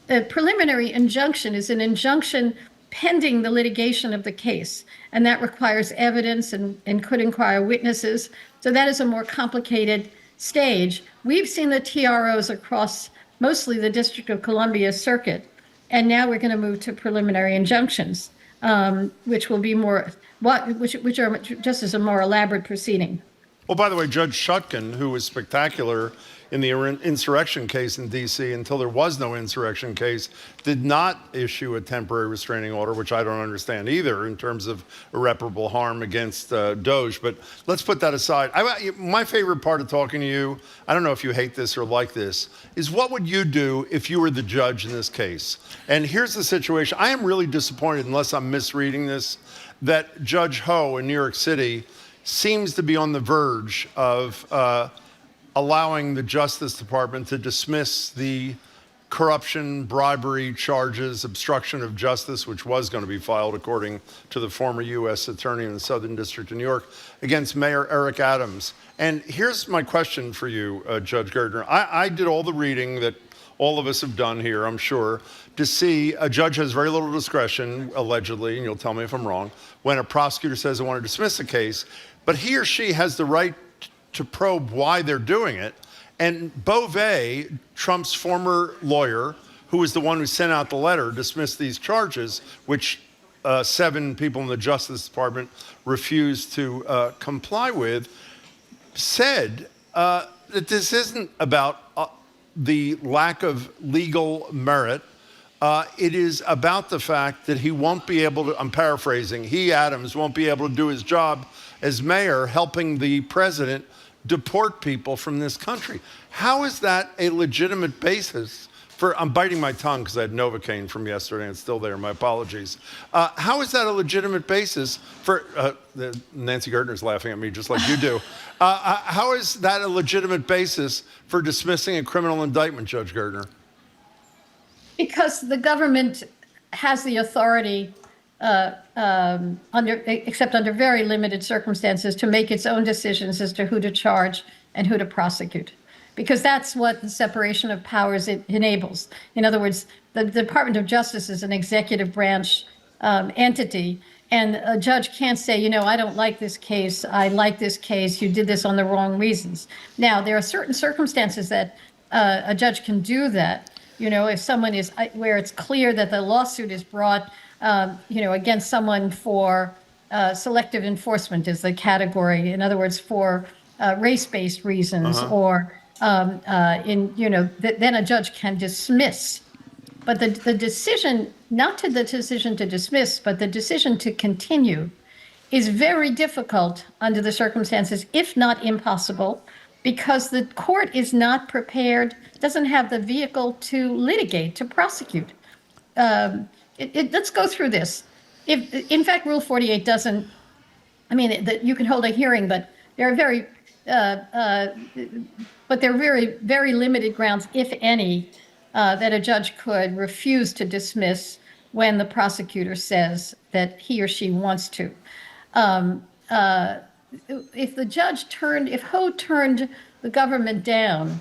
A preliminary injunction is an injunction pending the litigation of the case, and that requires evidence and could require witnesses. So that is a more complicated stage. We've seen the TROs across mostly the District of Columbia circuit, and now we're going to move to preliminary injunctions, which will be which are just as a more elaborate proceeding. Well, by the way, Judge Shutkin, who was spectacular in the insurrection case in D.C. until there was no insurrection case, did not issue a temporary restraining order, which I don't understand either in terms of irreparable harm against DOGE. But let's put that aside. My favorite part of talking to you, I don't know if you hate this or like this, is what would you do if you were the judge in this case? And here's the situation. I am really disappointed, unless I'm misreading this, that Judge Ho in New York City seems to be on the verge of allowing the Justice Department to dismiss the corruption, bribery charges, obstruction of justice, which was going to be filed according to the former U.S. Attorney in the Southern District of New York, against Mayor Eric Adams. And here's my question for you, Judge Gertner. I did all the reading that all of us have done here, I'm sure, to see a judge has very little discretion, allegedly, and you'll tell me if I'm wrong, when a prosecutor says I want to dismiss a case, but he or she has the right to probe why they're doing it. And Beauvais, Trump's former lawyer, who was the one who sent out the letter, dismissed these charges, which 7 people in the Justice Department refused to comply with, said that this isn't about the lack of legal merit. It is about the fact that he won't be able to, I'm paraphrasing, he, Adams, won't be able to do his job as mayor, helping the president deport people from this country. How is that a legitimate basis for, I'm biting my tongue because I had Novocaine from yesterday and it's still there, my apologies. How is that a legitimate basis for, Nancy Gertner's laughing at me just like you do. How is that a legitimate basis for dismissing a criminal indictment, Judge Gertner? Because the government has the authority, except under very limited circumstances, to make its own decisions as to who to charge and who to prosecute. Because that's what the separation of powers enables. In other words, the Department of Justice is an executive branch entity, and a judge can't say, you know, I don't like this case, I like this case, you did this on the wrong reasons. Now, there are certain circumstances that a judge can do that. You know, if someone is, where it's clear that the lawsuit is brought, against someone for selective enforcement is the category. In other words, for race-based reasons, or then a judge can dismiss. But the decision, not to the decision to dismiss, but the decision to continue is very difficult under the circumstances, if not impossible, because the court is not prepared, doesn't have the vehicle to litigate, to prosecute. Let's go through this. If, in fact, Rule 48 doesn't, you can hold a hearing, but there are very limited grounds, if any, that a judge could refuse to dismiss when the prosecutor says that he or she wants to. If the judge if Ho turned the government down,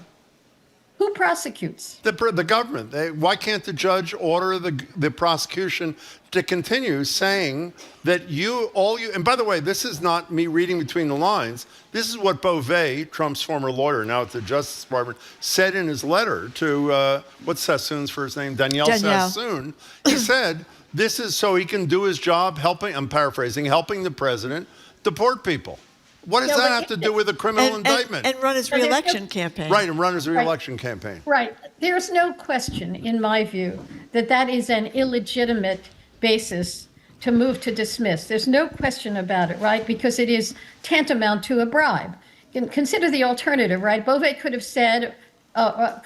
who prosecutes? The government. Why can't the judge order the prosecution to continue saying that and by the way, this is not me reading between the lines. This is what Beauvais, Trump's former lawyer, now at the Justice Department, said in his letter to, what's Sassoon's first name? Danielle Sassoon. He said, this is so he can do his job helping the president deport people. What does that have to do with a criminal indictment? And run his re-election campaign. Right, and run his re-election campaign. Right. There's no question, in my view, that is an illegitimate basis to move to dismiss. There's no question about it, right? Because it is tantamount to a bribe. Consider the alternative, right? Beauvais could have said, as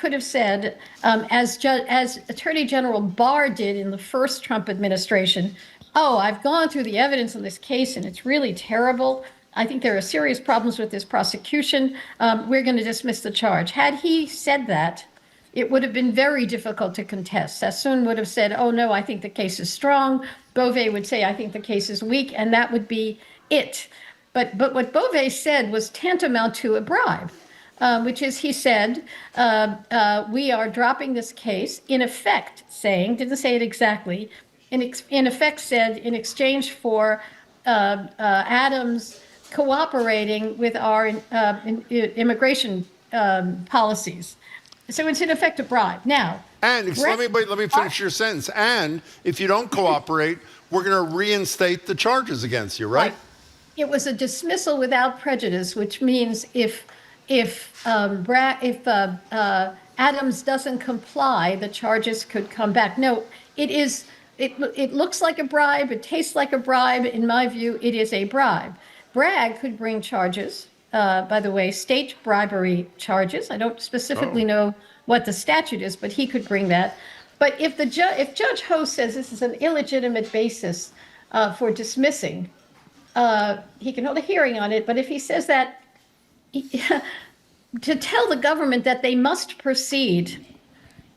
Attorney General Barr did in the first Trump administration, I've gone through the evidence in this case and it's really terrible. I think there are serious problems with this prosecution. We're going to dismiss the charge. Had he said that, it would have been very difficult to contest. Sassoon would have said, oh, no, I think the case is strong. Beauvais would say, I think the case is weak, and that would be it. But what Beauvais said was tantamount to a bribe, which is he said, we are dropping this case, in effect saying, didn't say it exactly, in effect said, in exchange for Adams cooperating with our immigration policies. So it's in effect a bribe. Now, and let me finish your sentence. And if you don't cooperate, we're going to reinstate the charges against you, right? It was a dismissal without prejudice, which means if Adams doesn't comply, the charges could come back. No, it looks like a bribe. It tastes like a bribe. In my view, it is a bribe. Bragg could bring charges, by the way, state bribery charges. I don't specifically know what the statute is, but he could bring that. But if Judge Ho says this is an illegitimate basis for dismissing, he can hold a hearing on it. But if he says that, to tell the government that they must proceed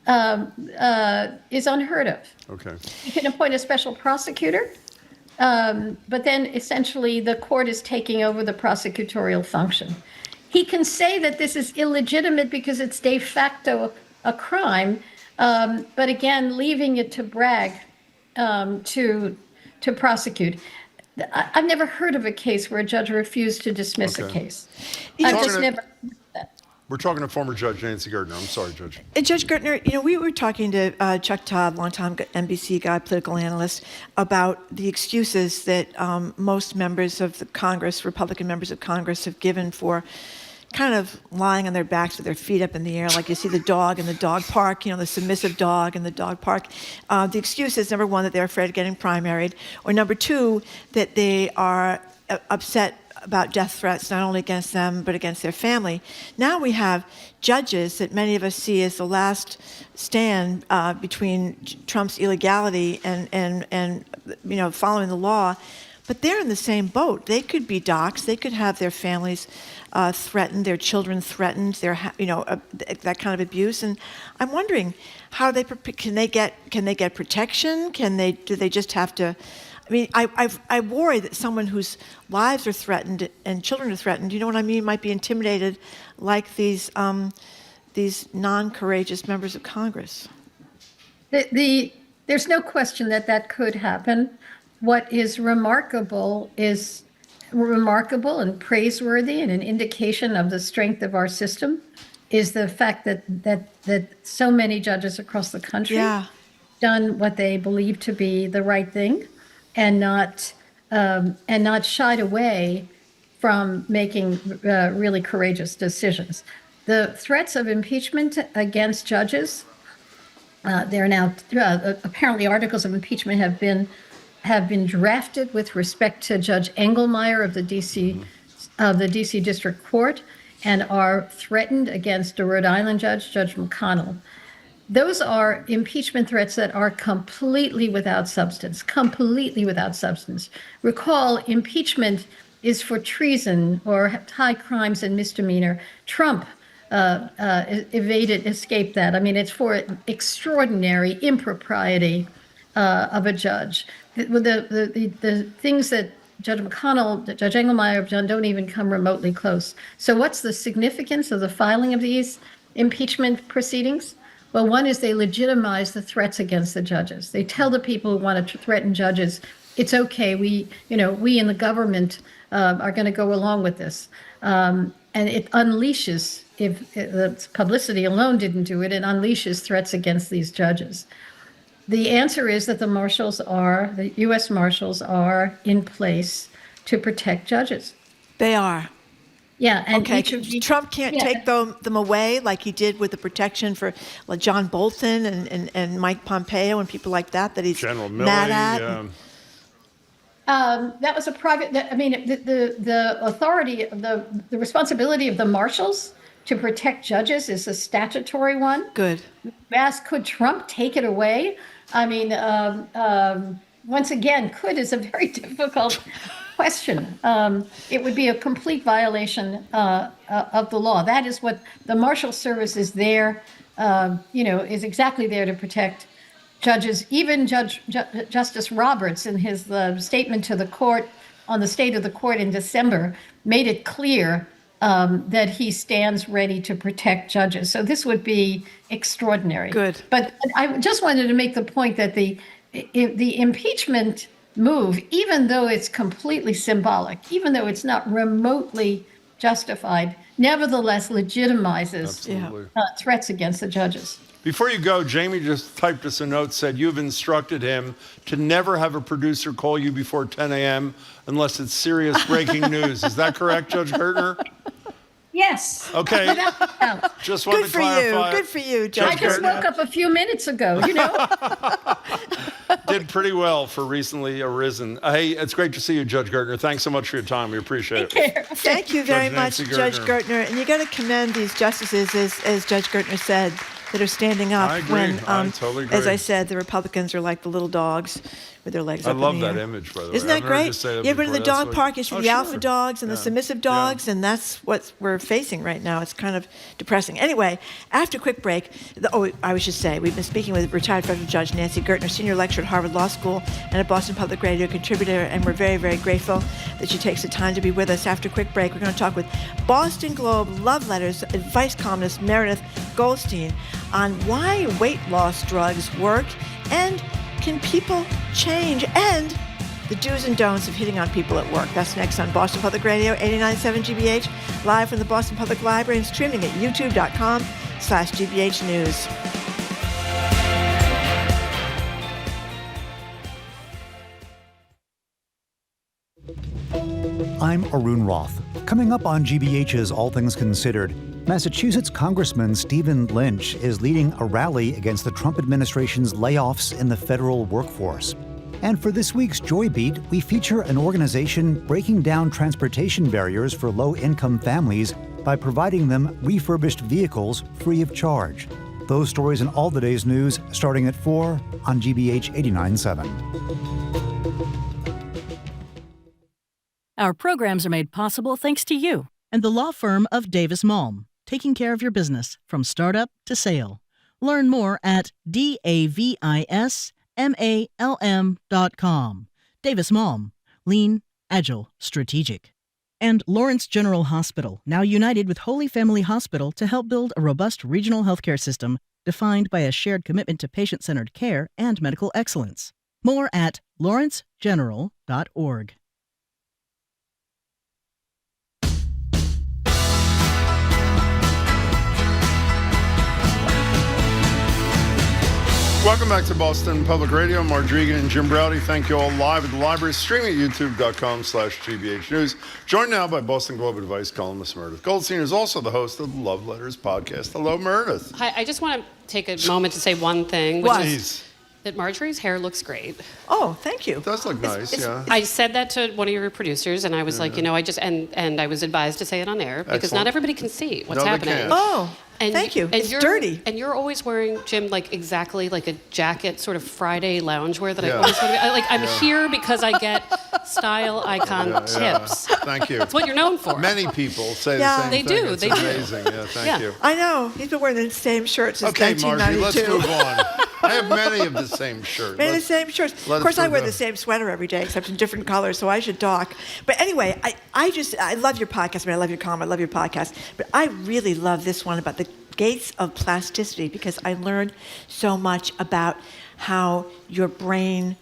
is unheard of. Okay. You can appoint a special prosecutor, but then essentially the court is taking over the prosecutorial function. He can say that this is illegitimate because it's de facto a crime, but again, leaving it to Bragg to prosecute. I've never heard of a case where a judge refused to dismiss a case. I've just never. We're talking to former Judge Nancy Gertner. I'm sorry, Judge. Judge Gertner, we were talking to Chuck Todd, longtime NBC guy, political analyst, about the excuses that most members of the Congress, Republican members of Congress, have given for kind of lying on their backs with their feet up in the air, like you see the dog in the dog park, the submissive dog in the dog park. The excuse is, number one, that they're afraid of getting primaried, or number two, that they are upset about death threats, not only against them, but against their family. Now we have judges that many of us see as the last stand between Trump's illegality and following the law. But they're in the same boat. They could be doxxed. They could have their families threatened, their children threatened, that kind of abuse. And I'm wondering how can they get protection? Do they just have to? I mean, I worry that someone whose lives are threatened and children are threatened, you know what I mean, might be intimidated like these non-courageous members of Congress. There's no question that could happen. What is remarkable and praiseworthy and an indication of the strength of our system is the fact that so many judges across the country done what they believe to be the right thing, and not shied away from making really courageous decisions. The threats of impeachment against judges, there are now apparently articles of impeachment have been drafted with respect to Judge Engelmeyer of the DC District Court, and are threatened against a Rhode Island judge, Judge McConnell. Those are impeachment threats that are completely without substance. Recall, impeachment is for treason or high crimes and misdemeanor. Trump escaped that. I mean, it's for extraordinary impropriety of a judge. The things that Judge McConnell, Judge Engelmeyer have done don't even come remotely close. So what's the significance of the filing of these impeachment proceedings? Well, one is they legitimize the threats against the judges. They tell the people who want to threaten judges, it's okay, we in the government are going to go along with this. And it unleashes, if the publicity alone didn't do it, it unleashes threats against these judges. The answer is that the U.S. Marshals are in place to protect judges. They are. Yeah. And okay. Trump can't take them away like he did with the protection for John Bolton and Mike Pompeo and people like that he's General mad at. That was a private. The authority, the responsibility of the marshals to protect judges is a statutory one. Good. Ask, could Trump take it away? I mean, once again, could is a very difficult question. It would be a complete violation of the law. That is what the Marshal Service is there, is exactly there to protect judges. Even Justice Roberts, in his statement to the court on the state of the court in December, made it clear that he stands ready to protect judges. So this would be extraordinary. Good. But I just wanted to make the point that the impeachment move, even though it's completely symbolic, even though it's not remotely justified, nevertheless legitimizes threats against the judges. Before you go, Jamie just typed us a note, said you've instructed him to never have a producer call you before 10 a.m. unless it's serious breaking news. Is that correct, Judge Gertner? Yes. Okay. Just wanted to clarify. Good for you, Judge. I just woke up a few minutes ago, Did pretty well for recently arisen. Hey, it's great to see you, Judge Gertner. Thanks so much for your time. We appreciate it. Thank you very much, Judge Gertner. And you got to commend these justices, as Judge Gertner said, that are standing up I agree. when, I totally agree. as I said, the Republicans are like the little dogs with their legs I up in love the air. that image, by the way. Isn't that I've heard you great? say that Yeah, but in the before. That's dog what- park, it's for Oh, the sure. alpha dogs and the submissive dogs, and that's what we're facing right now. It's kind of depressing. Anyway, after a quick break, I should say, we've been speaking with retired Federal Judge Nancy Gertner, senior lecturer at Harvard Law School and a Boston Public Radio contributor, and we're very, very grateful that she takes the time to be with us. After a quick break, we're going to talk with Boston Globe love letters advice columnist Meredith Goldstein on why weight loss drugs work and can people change, and the do's and don'ts of hitting on people at work. That's next on Boston Public Radio, 89.7 GBH, live from the Boston Public Library and streaming at youtube.com/GBH News. I'm Arun Roth. Coming up on GBH's All Things Considered, Massachusetts Congressman Stephen Lynch is leading a rally against the Trump administration's layoffs in the federal workforce. And for this week's Joy Beat, we feature an organization breaking down transportation barriers for low-income families by providing them refurbished vehicles free of charge. Those stories and all the day's news starting at 4 on GBH 89.7. Our programs are made possible thanks to you. And the law firm of Davis Malm, taking care of your business from startup to sale. Learn more at davismalm.com. Davis Malm, lean, agile, strategic. And Lawrence General Hospital, now united with Holy Family Hospital to help build a robust regional healthcare system defined by a shared commitment to patient-centered care and medical excellence. More at lawrencegeneral.org. Welcome back to Boston Public Radio. Mark Regan and Jim Browdy. Thank you all live at the library, streaming at youtube.com/GBH News. Joined now by Boston Globe advice columnist Meredith Goldstein, who's also the host of the Love Letters podcast. Hello, Meredith. Hi, I just want to take a moment to say one thing, which is that Marjorie's hair looks great. Oh, thank you. It does look nice, yeah. I said that to one of your producers, and I was like, I just, and I was advised to say it on air, because Excellent. not everybody can see what's No, they happening. can't. Oh. Thank you. It's dirty. And you're always wearing, Jim, like exactly like a jacket, sort of Friday loungewear that I Yeah. always want to be. I'm Yeah. here because I get style icon tips. Thank you. That's what you're known for. Many people say Yeah. the same They thing. do, It's they do. amazing. Yeah, thank you. I know. He's been wearing the same shirts since Okay, Margie, 1992. let's move on. I have many of the same shirts. Many of the same shirts. Of course, I wear the same sweater every day, except in different colors, so I should talk. But anyway, I love your podcast. I mean, I love your column. I love your podcast. But I really love this one about the gates of plasticity, because I learned so much about how your brain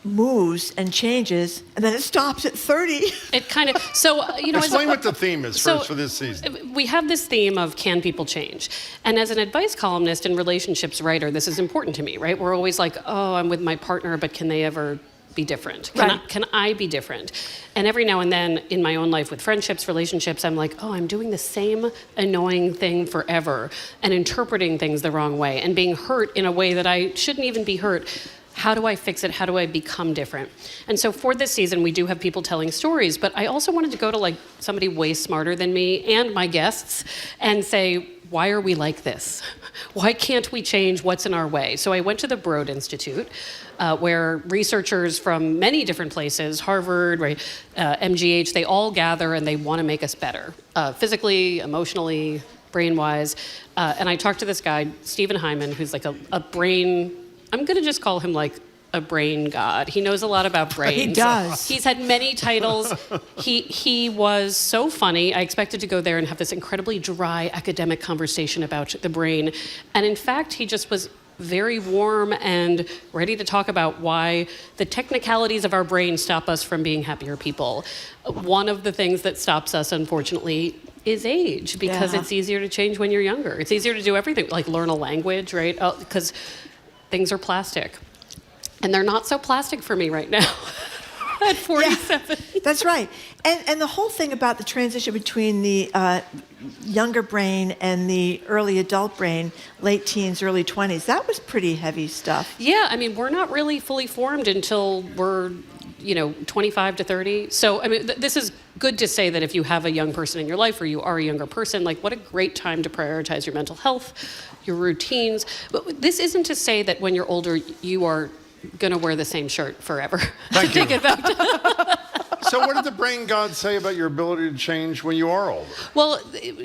moves and changes, and then it stops at 30. It kind of, so, Explain what the theme is for this season. We have this theme of can people change? And as an advice columnist and relationships writer, this is important to me, right? We're always like, oh, I'm with my partner, but can they ever be different? Can I be different? And every now and then in my own life with friendships, relationships, I'm like, oh, I'm doing the same annoying thing forever and interpreting things the wrong way and being hurt in a way that I shouldn't even be hurt. How do I fix it? How do I become different? And so for this season, we do have people telling stories, but I also wanted to go to somebody way smarter than me and my guests and say, why are we like this? Why can't we change what's in our way? So I went to the Broad Institute, where researchers from many different places, Harvard, MGH, they all gather and they want to make us better, physically, emotionally, brain-wise. And I talked to this guy, Stephen Hyman, who's like a brain, I'm going to just call him like a brain god. He knows a lot about brains. He does. He's had many titles. He was so funny. I expected to go there and have this incredibly dry academic conversation about the brain. And in fact, he just was very warm and ready to talk about why the technicalities of our brain stop us from being happier people. One of the things that stops us, unfortunately, is age, because it's easier to change when you're younger. It's easier to do everything, like learn a language, right? Because things are plastic. And they're not so plastic for me right now at 47. Yeah, that's right. And the whole thing about the transition between the younger brain and the early adult brain, late teens, early 20s, that was pretty heavy stuff. Yeah, I mean, we're not really fully formed until we're 25 to 30. So, I mean, this is good to say that if you have a young person in your life or you are a younger person, what a great time to prioritize your mental health, your routines. But this isn't to say that when you're older, you are going to wear the same shirt forever. Thank you. Take it back to So what did the brain god say about your ability to change when you are older? Well,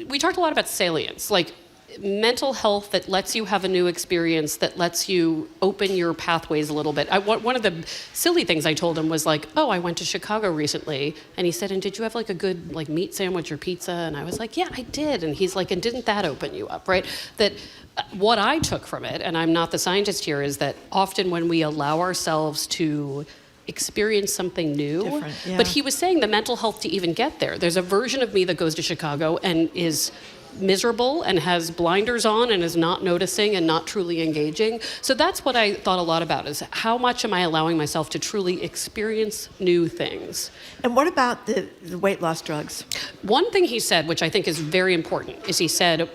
we talked a lot about salience, like mental health that lets you have a new experience, that lets you open your pathways a little bit. One of the silly things I told him was like, oh, I went to Chicago recently. And he said, and did you have like a good like meat sandwich or pizza? And I was like, yeah, I did. And he's like, and didn't that open you up, right? That what I took from it, and I'm not the scientist here, is that often when we allow ourselves to experience something new, but he was saying the mental health to even get there. There's a version of me that goes to Chicago and is miserable and has blinders on and is not noticing and not truly engaging. So that's what I thought a lot about, is how much am I allowing myself to truly experience new things? And what about the weight loss drugs? One thing he said, which I think is very important, is he said,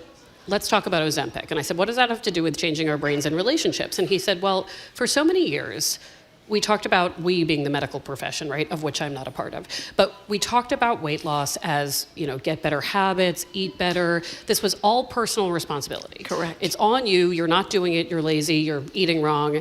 let's talk about Ozempic. And I said, what does that have to do with changing our brains and relationships? And he said, well, for so many years, we talked about, we being the medical profession, right, of which I'm not a part of, but we talked about weight loss as, get better habits, eat better. This was all personal responsibility. Correct. It's on you, you're not doing it, you're lazy, you're eating wrong.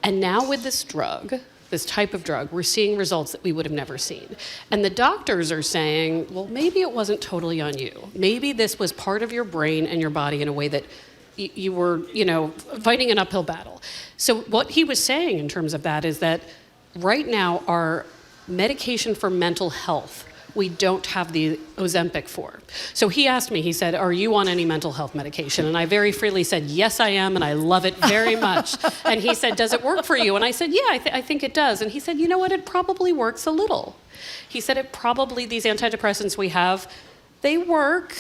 And now with this drug, this type of drug, we're seeing results that we would have never seen. And the doctors are saying, well, maybe it wasn't totally on you. Maybe this was part of your brain and your body in a way that you were, fighting an uphill battle. So what he was saying in terms of that is that right now our medication for mental health, we don't have the Ozempic for. So he asked me, he said, are you on any mental health medication? And I very freely said, yes, I am, and I love it very much. And he said, does it work for you? And I said, yeah, I think it does. And he said, you know what, it probably works a little. He said, these antidepressants we have, they work.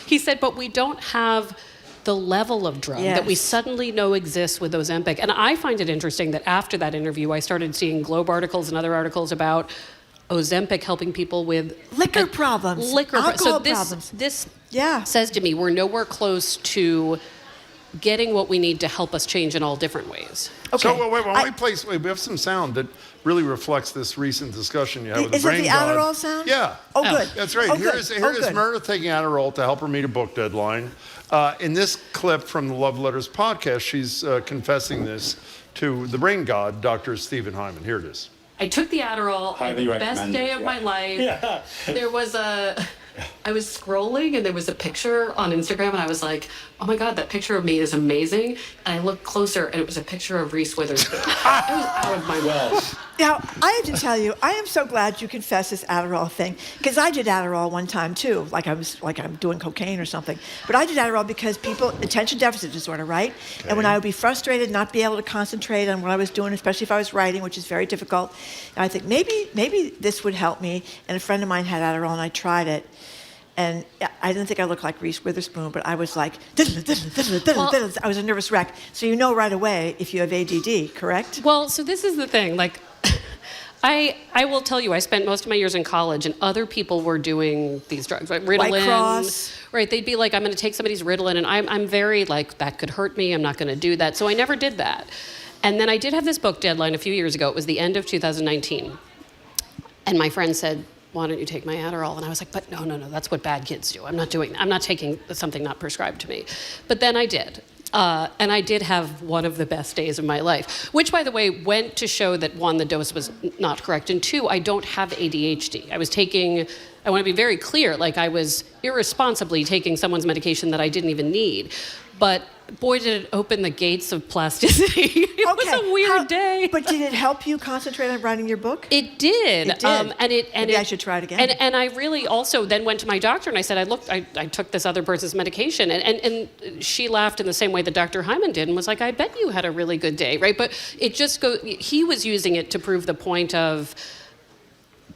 He said, but we don't have the level of drug that we suddenly know exists with Ozempic. And I find it interesting that after that interview, I started seeing Globe articles and other articles about Ozempic helping people with liquor problems, alcohol problems. This says to me, we're nowhere close to getting what we need to help us change in all different ways. Okay. So wait, we have some sound that really reflects this recent discussion you had with the brain god. Is it the Adderall sound? Yeah. Oh, good. That's right. Here is Meredith taking Adderall to help her meet a book deadline. In this clip from the Love Letters podcast, she's confessing this to the brain god, Dr. Stephen Hyman. Here it is. I took the Adderall on the best day of my life. Yeah. I was scrolling and there was a picture on Instagram and I was like, oh my God, that picture of me is amazing. And I looked closer and it was a picture of Reese Witherspoon. I was out of my world. Now, I have to tell you, I am so glad you confessed this Adderall thing, because I did Adderall one time too, like I'm doing cocaine or something. But I did Adderall because attention deficit disorder, right? Okay. And when I would be frustrated, not be able to concentrate on what I was doing, especially if I was writing, which is very difficult, and I think maybe this would help me. And a friend of mine had Adderall and I tried it. And I didn't think I looked like Reese Witherspoon, but I was like, I was a nervous wreck. So you know right away if you have ADD, correct? Well, so this is the thing. Like, I will tell you, I spent most of my years in college, and other people were doing these drugs, right? Ritalin, White Cross. Right? They'd be like, I'm going to take somebody's Ritalin, and I'm very like, that could hurt me. I'm not going to do that. So I never did that. And then I did have this book deadline a few years ago. It was the end of 2019, and my friend said, why don't you take my Adderall? And I was like, but no, that's what bad kids do. I'm not doing that. I'm not taking something not prescribed to me. But then I did. And I did have one of the best days of my life, which, by the way, went to show that, one, the dose was not correct, and two, I don't have ADHD. I want to be very clear, like I was irresponsibly taking someone's medication that I didn't even need. But boy, did it open the gates of plasticity. It was a weird day. But did it help you concentrate on writing your book? It did. It did. Maybe I should try it again. And I really also then went to my doctor and I said, I took this other person's medication. And she laughed in the same way that Dr. Hyman did and was like, I bet you had a really good day, right? But it just he was using it to prove the point of,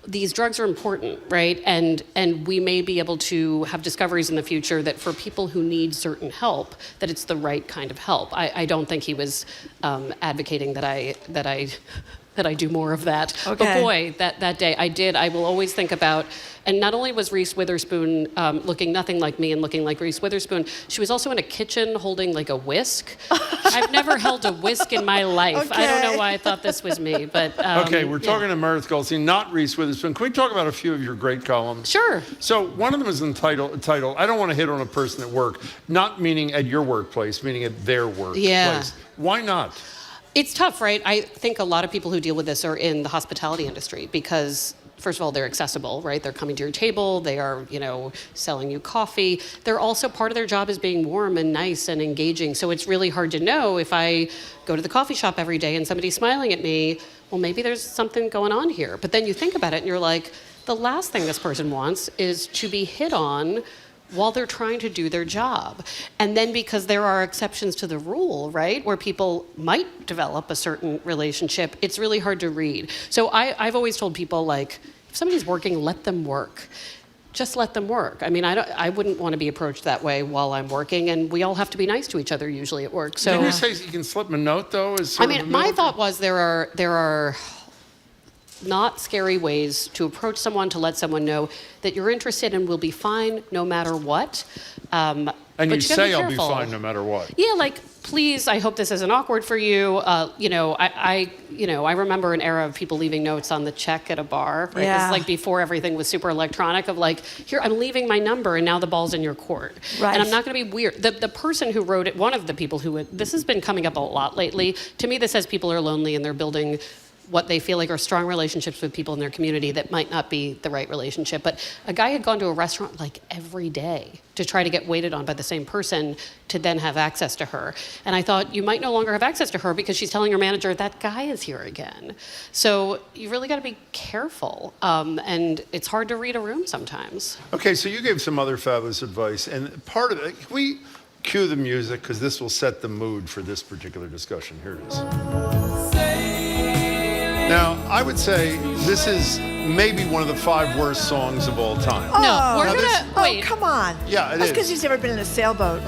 these drugs are important, right? And we may be able to have discoveries in the future that for people who need certain help, that it's the right kind of help. I don't think he was advocating that I do more of that. Okay. But boy, that day I will always think about, and not only was Reese Witherspoon looking nothing like me and looking like Reese Witherspoon, she was also in a kitchen holding like a whisk. I've never held a whisk in my life. Okay. I don't know why I thought this was me, but okay, we're talking to Meredith Goldstein, not Reese Witherspoon. Can we talk about a few of your great columns? Sure. So one of them is entitled, I don't want to hit on a person at work, not meaning at your workplace, meaning at their workplace. Yeah. Why not? It's tough, right? I think a lot of people who deal with this are in the hospitality industry because, first of all, they're accessible, right? They're coming to your table. They are, selling you coffee. They're also, part of their job is being warm and nice and engaging. So it's really hard to know if I go to the coffee shop every day and somebody's smiling at me, well, maybe there's something going on here. But then you think about it and you're like, the last thing this person wants is to be hit on while they're trying to do their job. And then because there are exceptions to the rule, right, where people might develop a certain relationship, it's really hard to read. So I've always told people, like, if somebody's working, let them work. Just let them work. I mean, I wouldn't want to be approached that way while I'm working, and we all have to be nice to each other usually at work. So Did you say you can slip them a note, though? My thought was there are not scary ways to approach someone, to let someone know that you're interested and will be fine no matter what. And you say I'll be fine no matter what. Yeah, like, please, I hope this isn't awkward for you. I remember an era of people leaving notes on the check at a bar. Right? Yeah. This is like before everything was super electronic of like, here, I'm leaving my number and now the ball's in your court. Right. And I'm not going to be weird. The person who wrote it, one of the people who, this has been coming up a lot lately. To me, this says people are lonely and they're building what they feel like are strong relationships with people in their community that might not be the right relationship. But a guy had gone to a restaurant like every day to try to get waited on by the same person to then have access to her. And I thought, you might no longer have access to her because she's telling her manager, that guy is here again. So you really got to be careful. And it's hard to read a room sometimes. Okay, so you gave some other fabulous advice. And part of it, can we cue the music? Because this will set the mood for this particular discussion. Here it is. Now, I would say this is maybe one of the 5 worst songs of all time. No, we're wait. Come on. Yeah, it is. That's because he's never been in a sailboat.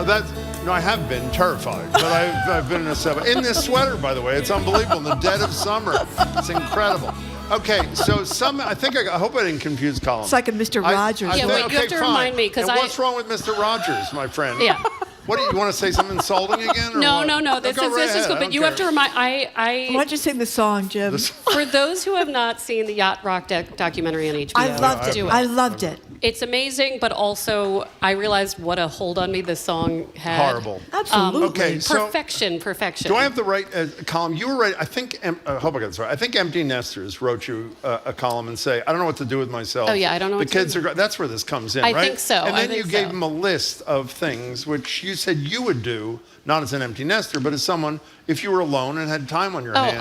No, I have been terrified, but I've been in a sailboat. In this sweater, by the way, it's unbelievable. In the dead of summer, it's incredible. Okay, so I hope I didn't confuse Colin. It's like a Mr. Rogers. You have to remind me because what's wrong with Mr. Rogers, my friend? Yeah. What do you want to say? Something insulting again? Or No. This is good. But you have to remind. Why don't you sing the song, Jim? For those who have not seen the Yacht Rock documentary on HBO, I loved it. It's amazing, but also I realized what a hold on me this song had. Horrible. Absolutely. Okay, so perfection. Do I have the right column? You were right. I think. I hope I got this right. I think Empty Nesters wrote you a column and say, I don't know what to do with myself. Oh yeah, I don't know. The kids are. That's where this comes in, right? I think so. And then you gave them a list of things which you said you would do, not as an empty nester, but as someone if you were alone and had time on your hands.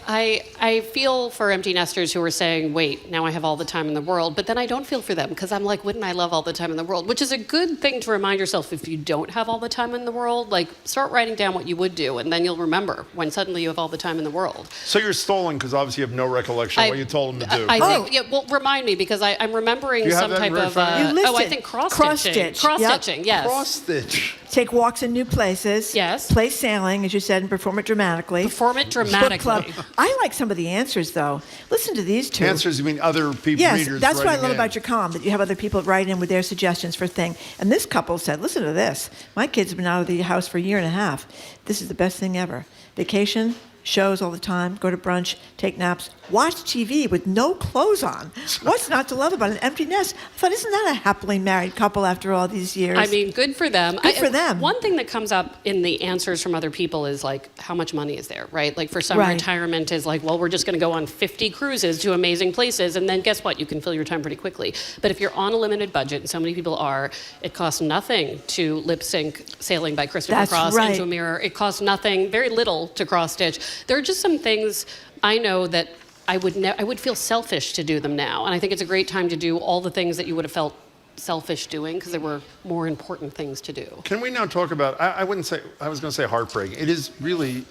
I feel for empty nesters who are saying, wait, now I have all the time in the world, but then I don't feel for them because I'm like, wouldn't I love all the time in the world? Which is a good thing to remind yourself if you don't have all the time in the world, like start writing down what you would do and then you'll remember when suddenly you have all the time in the world. So you're stalling because obviously you have no recollection of what you told them to do. I think, yeah, well, remind me because I'm remembering some type of, I think cross-stitching. Cross-stitching, yes. Cross-stitch. Take walks in new places. Yes. Play sailing, as you said, and perform it dramatically. Perform it dramatically. Book club. I like some of the answers, though. Listen to these two. Answers, you mean other people, yes, readers that's what I love in. about your column, that you have other people write in with their suggestions for things. And this couple said, listen to this. My kids have been out of the house for a year and a half. This is the best thing ever. Vacation, shows all the time, go to brunch, take naps, watch TV with no clothes on. What's not to love about an empty nest? I thought, isn't that a happily married couple after all these years? I mean, good for them. Good for them. One thing that comes up in the answers from other people is like, how much money is there, right? Like for some, retirement is like, well, we're just going to go on 50 cruises to amazing places, and then guess what? You can fill your time pretty quickly. But if you're on a limited budget, and so many people are, it costs nothing to lip sync Sailing by Christopher Cross into a mirror. It costs nothing, very little to cross stitch. There are just some things I know that I would feel selfish to do them now. And I think it's a great time to do all the things that you would have felt selfish doing because there were more important things to do. Can we now talk about, I was going to say heartbreaking. It is really,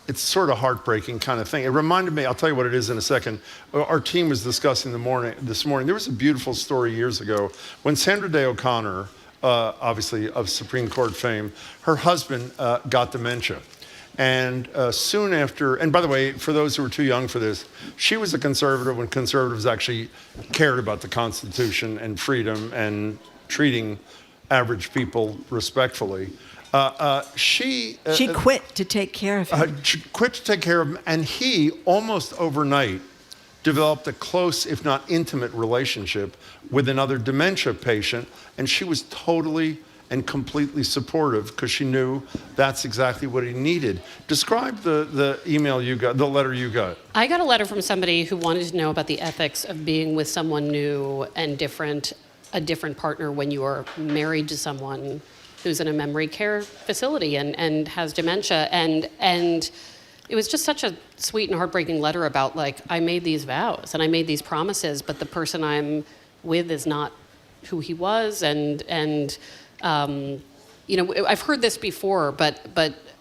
it's sort of heartbreaking kind of thing. It reminded me, I'll tell you what it is in a second. Our team was discussing this morning. There was a beautiful story years ago when Sandra Day O'Connor, obviously of Supreme Court fame, her husband got dementia. And soon after, and by the way, for those who are too young for this, she was a conservative when conservatives actually cared about the Constitution and freedom and treating average people respectfully. She quit to take care of him. She quit to take care of him, and he, almost overnight, developed a close, if not intimate, relationship with another dementia patient, and she was totally and completely supportive because she knew that's exactly what he needed. Describe the email you got, the letter you got. I got a letter from somebody who wanted to know about the ethics of being with someone new and different, a different partner when you are married to someone who's in a memory care facility and has dementia. And it was just such a sweet and heartbreaking letter about, like, I made these vows and I made these promises, but the person I'm with is not who he was. And you know, I've heard this before, but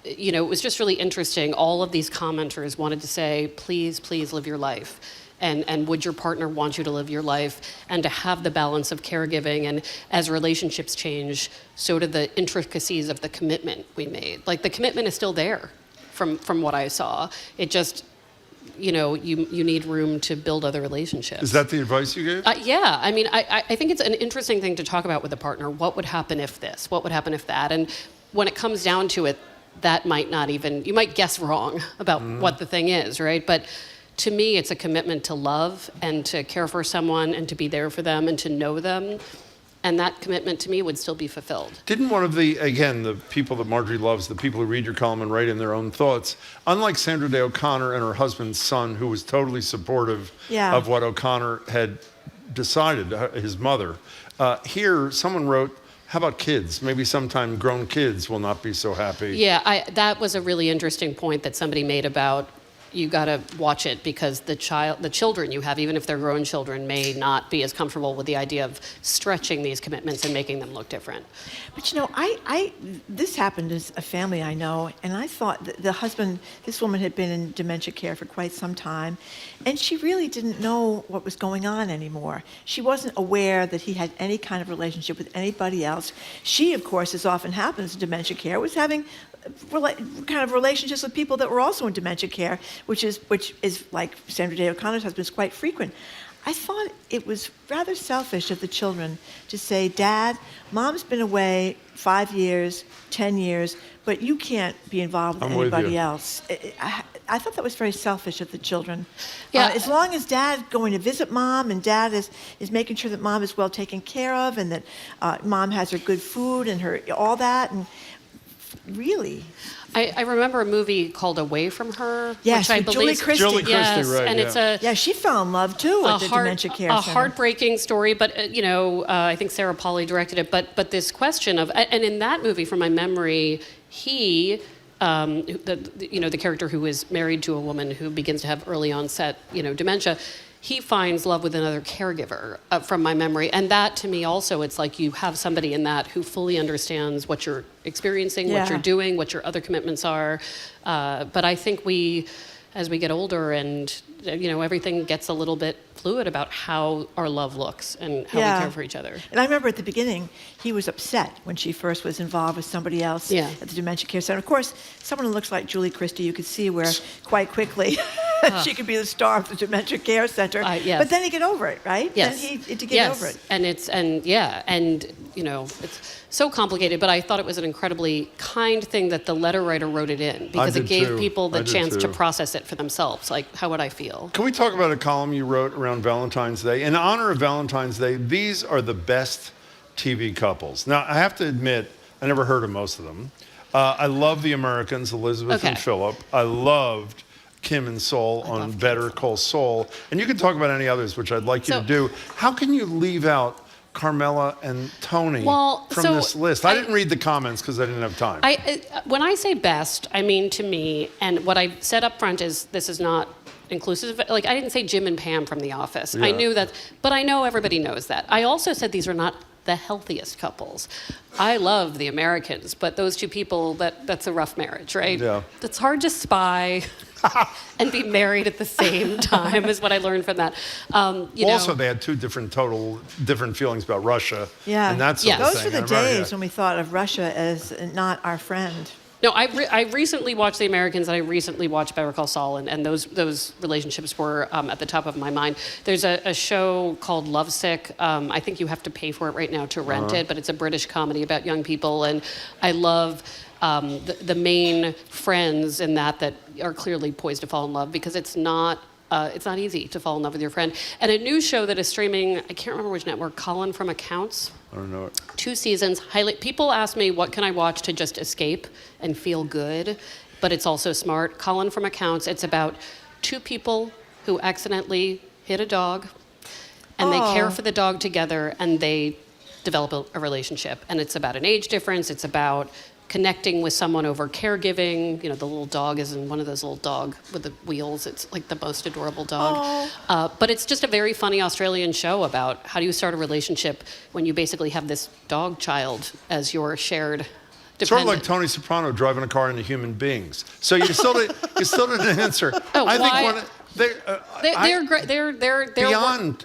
you know, it was just really interesting. All of these commenters wanted to say, please, please live your life. And would your partner want you to live your life and to have the balance of caregiving? And as relationships change, so do the intricacies of the commitment we made. Like, the commitment is still there from what I saw. It just, you know, you need room to build other relationships. Is that the advice you gave? Yeah, I mean, I think it's an interesting thing to talk about with a partner. What would happen if this? What would happen if that? And when it comes down to it, that might not even, you might guess wrong about what the thing is, right? But to me, it's a commitment to love and to care for someone and to be there for them and to know them. And that commitment to me would still be fulfilled. Didn't one of the people that Marjorie loves, the people who read your column and write in their own thoughts, unlike Sandra Day O'Connor and her husband's son, who was totally supportive of what O'Connor had decided, his mother, here someone wrote, how about kids? Maybe sometime grown kids will not be so happy. Yeah, that was a really interesting point that somebody made about, you got to watch it because the children you have, even if they're grown children, may not be as comfortable with the idea of stretching these commitments and making them look different. But you know, this happened as a family I know, and I thought that the husband, this woman had been in dementia care for quite some time, and she really didn't know what was going on anymore. She wasn't aware that he had any kind of relationship with anybody else. She, of course, as often happens in dementia care, was having kind of relationships with people that were also in dementia care, which is like Sandra Day O'Connor's husband, is quite frequent. I thought it was rather selfish of the children to say, Dad, Mom's been away 5 years, 10 years, but you can't be involved with anybody else. I thought that was very selfish of the children. Yeah. As long as Dad's going to visit Mom and Dad is making sure that Mom is well taken care of and that Mom has her good food and her all that, and really. I remember a movie called Away from Her, yes, which I believe Julie Christie. Julie Christie, right? And it's she fell in love too at the dementia care a center. heartbreaking story, but you know, I think Sarah Polley directed it. But this question of, and in that movie, from my memory, he, the character who is married to a woman who begins to have early onset, dementia. He finds love with another caregiver, from my memory. And that, to me, also, it's like you have somebody in that who fully understands what you're experiencing, what you're doing, what your other commitments are. But I think as we get older and, everything gets a little bit fluid about how our love looks and how we care for each other. And I remember at the beginning, he was upset when she first was involved with somebody else at the dementia care center. Of course, someone who looks like Julie Christie, you could see where quite quickly she could be the star of the dementia care center. Yes. But then he'd get over it, right? Yes. Then he'd get over it. And it's so complicated, but I thought it was an incredibly kind thing that the letter writer wrote it in, because it gave people the chance to process it for themselves. Like, how would I feel? Can we talk about a column you wrote around Valentine's Day? In honor of Valentine's Day, these are the best TV couples. Now, I have to admit, I never heard of most of them. I love the Americans, Elizabeth and Philip. I loved Kim and Sol on Better Call Saul. And you can talk about any others, which I'd like you to do. How can you leave out Carmela and Tony from this list? I didn't read the comments because I didn't have time. When I say best, I mean to me, and what I said up front is this is not inclusive. Like, I didn't say Jim and Pam from The Office. I knew that, but I know everybody knows that. I also said these are not the healthiest couples. I love the Americans, but those two people, that's a rough marriage, right? Yeah. It's hard to spy and be married at the same time is what I learned from that. Also, they had two different feelings about Russia. Yeah. And that sort of those thing. were the days when we thought of Russia as not our friend. No, I recently watched The Americans, and I recently watched Better Call Saul, and those relationships were at the top of my mind. There's a show called Lovesick. I think you have to pay for it right now to rent it, but it's a British comedy about young people, and I love the main friends in that are clearly poised to fall in love, because it's not It's not easy to fall in love with your friend. And a new show that is streaming, I can't remember which network, Colin from Accounts. I don't know it. 2 seasons. People ask me, what can I watch to just escape and feel good? But it's also smart. Colin from Accounts, it's about 2 people who accidentally hit a dog, and they care for the dog together, and they develop a relationship. And it's about an age difference. It's about connecting with someone over caregiving. You know, the little dog is in one of those little dog with the wheels. It's like the most adorable dog. But it's just a very funny Australian show about how do you start a relationship when you basically have this dog child as your shared dependent. Sort of like Tony Soprano driving a car into human beings. So you still didn't answer. They're great. They're beyond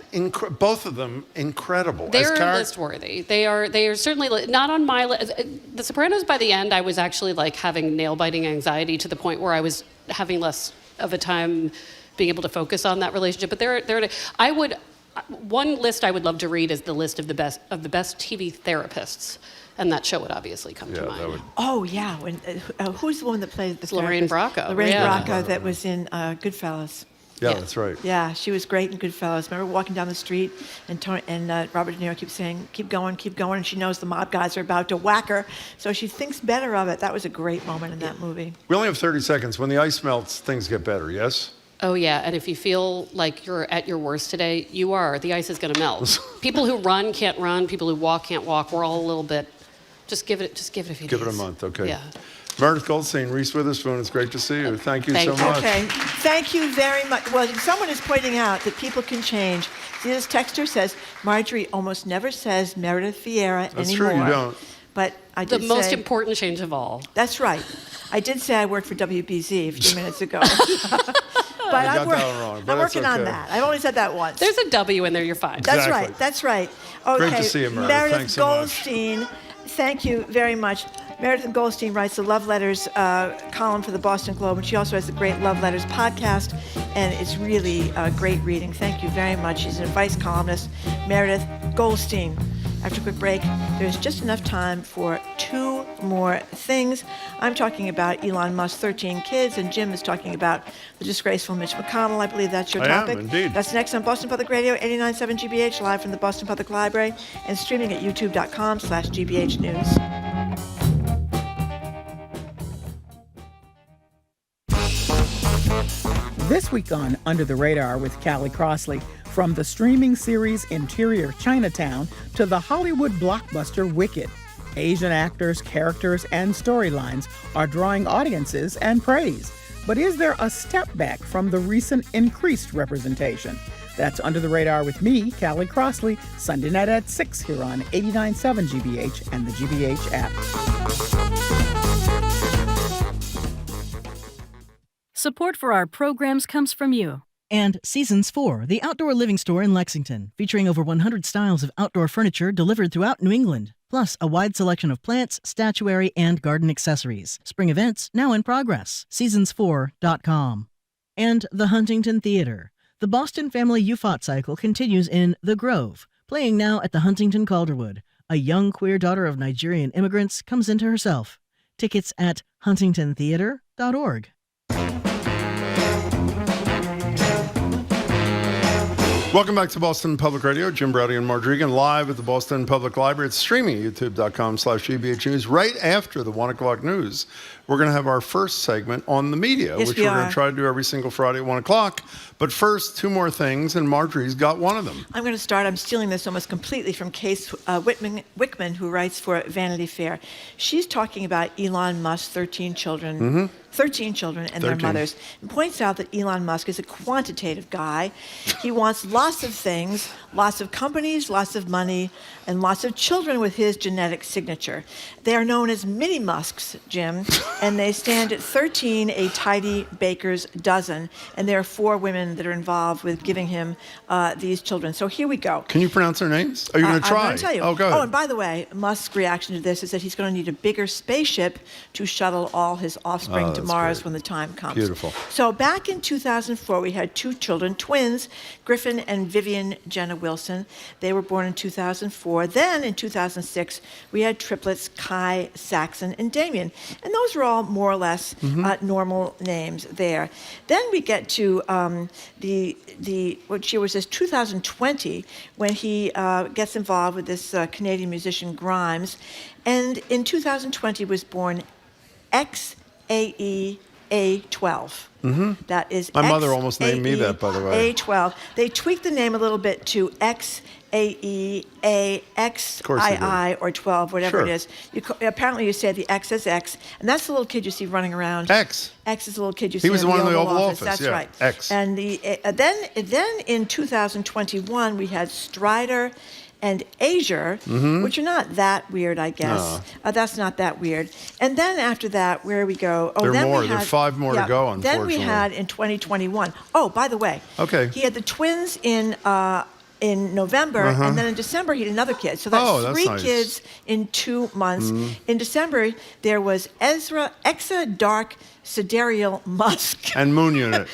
both of them incredible. They're list worthy. They are certainly not on my list. The Sopranos. By the end, I was actually like having nail biting anxiety to the point where I was having less of a time being able to focus on that relationship. But one list I would love to read is the list of the best TV therapists. And that show would obviously come to mind. Oh, yeah. Who's the woman that played the Lorraine Bracco. Lorraine Bracco that was in Goodfellas. Yeah, that's right. Yeah, she was great in Goodfellas. Remember walking down the street and Robert De Niro keeps saying, keep going, and she knows the mob guys are about to whack her, so she thinks better of it. That was a great moment in that movie. We only have 30 seconds. When the ice melts, things get better, yes? Oh, yeah, and if you feel like you're at your worst today, you are. The ice is going to melt. People who run can't run. People who walk can't walk. We're all a little bit... Just give it a few days. Give it a month, okay. Yeah. Meredith Goldstein, Reese Witherspoon, it's great to see you. Thank you so much. Okay, thank you very much. Well, someone is pointing out that people can change. See, this texter says, Marjorie almost never says Meredith Vieira anymore. That's true, you don't. But I did The most important change of all. That's right. I did say I worked for WBZ a few minutes ago. But I'm working on that. I've only said that once. There's a W in there, you're fine. That's right, that's right. Okay, great to see you, Meredith. Meredith Thanks so Goldstein, thank you very much. Meredith Goldstein writes the Love Letters column for the Boston Globe, and she also has the great Love Letters podcast, and it's really great reading. Thank you very much. She's an advice columnist, Meredith Goldstein. After a quick break, there's just enough time for 2 more things. I'm talking about Elon Musk's 13 kids, and Jim is talking about the disgraceful Mitch McConnell. I believe that's your topic. I am, indeed. That's next on Boston Public Radio, 89.7 GBH, live from the Boston Public Library, and streaming at youtube.com/GBH News. This week on Under the Radar with Callie Crossley, from the streaming series Interior Chinatown to the Hollywood blockbuster Wicked, Asian actors, characters, and storylines are drawing audiences and praise. But is there a step back from the recent increased representation? That's Under the Radar with me, Callie Crossley, Sunday night at 6 here on 89.7 GBH and the GBH app. Support for our programs comes from you. And Seasons 4, the outdoor living store in Lexington, featuring over 100 styles of outdoor furniture delivered throughout New England, plus a wide selection of plants, statuary, and garden accessories. Spring events now in progress. Seasons4.com. And the Huntington Theater. The Boston Family UFOT cycle continues in The Grove, playing now at the Huntington Calderwood. A young queer daughter of Nigerian immigrants comes into herself. Tickets at huntingtontheater.org. Welcome back to Boston Public Radio. Jim Browdy and Marjorie Egan live at the Boston Public Library. It's streaming at youtube.com/GBH News. Right after the 1 o'clock news, we're going to have our first segment on the media, which we're going to try to do every single Friday at 1 o'clock. But first, 2 more things, and Marjorie's got one of them. I'm going to start. I'm stealing this almost completely from Case Wickman, who writes for Vanity Fair. She's talking about Elon Musk's 13 children. Mm-hmm. 13 children and their mothers, and points out that Elon Musk is a quantitative guy. He wants lots of things, lots of companies, lots of money, and lots of children with his genetic signature. They are known as mini Musks, Jim, and they stand at 13, a tidy baker's dozen, and there are 4 women that are involved with giving him these children. So here we go. Can you pronounce their names? Are you going to try? I'm going to tell you. Oh, go ahead. Oh, and by the way, Musk's reaction to this is that he's going to need a bigger spaceship to shuttle all his offspring to Mars when the time comes. Beautiful. So back in 2004, we had 2 children, twins, Griffin and Vivian Jenna Wilson. They were born in 2004. Then in 2006, we had triplets Kai, Saxon, and Damien. And those are all more or less normal names there. Then we get to what year was this? 2020, when he gets involved with this Canadian musician Grimes. And in 2020 was born XAE A12. That is my mother almost named me that, by the way. A12. They tweaked the name a little bit to XAE AXII or 12, whatever it is. Apparently you say the X is X, and that's the little kid you see running around. X. X is the little kid you see He was in the one the in the Oval Oval Office. That's yeah. right. X. And then in 2021 we had Strider and Azure, which are not that weird, I guess. No. That's not that weird. And then after that, where we go? Oh, there are 5 more to go, unfortunately. Then we had in 2021. Oh, by the way, he had the twins in November, and then in December he had another kid. So that's 3 nice. kids in 2 months. In December, there was Exa Dark Sidereal Musk. And Moon Unit.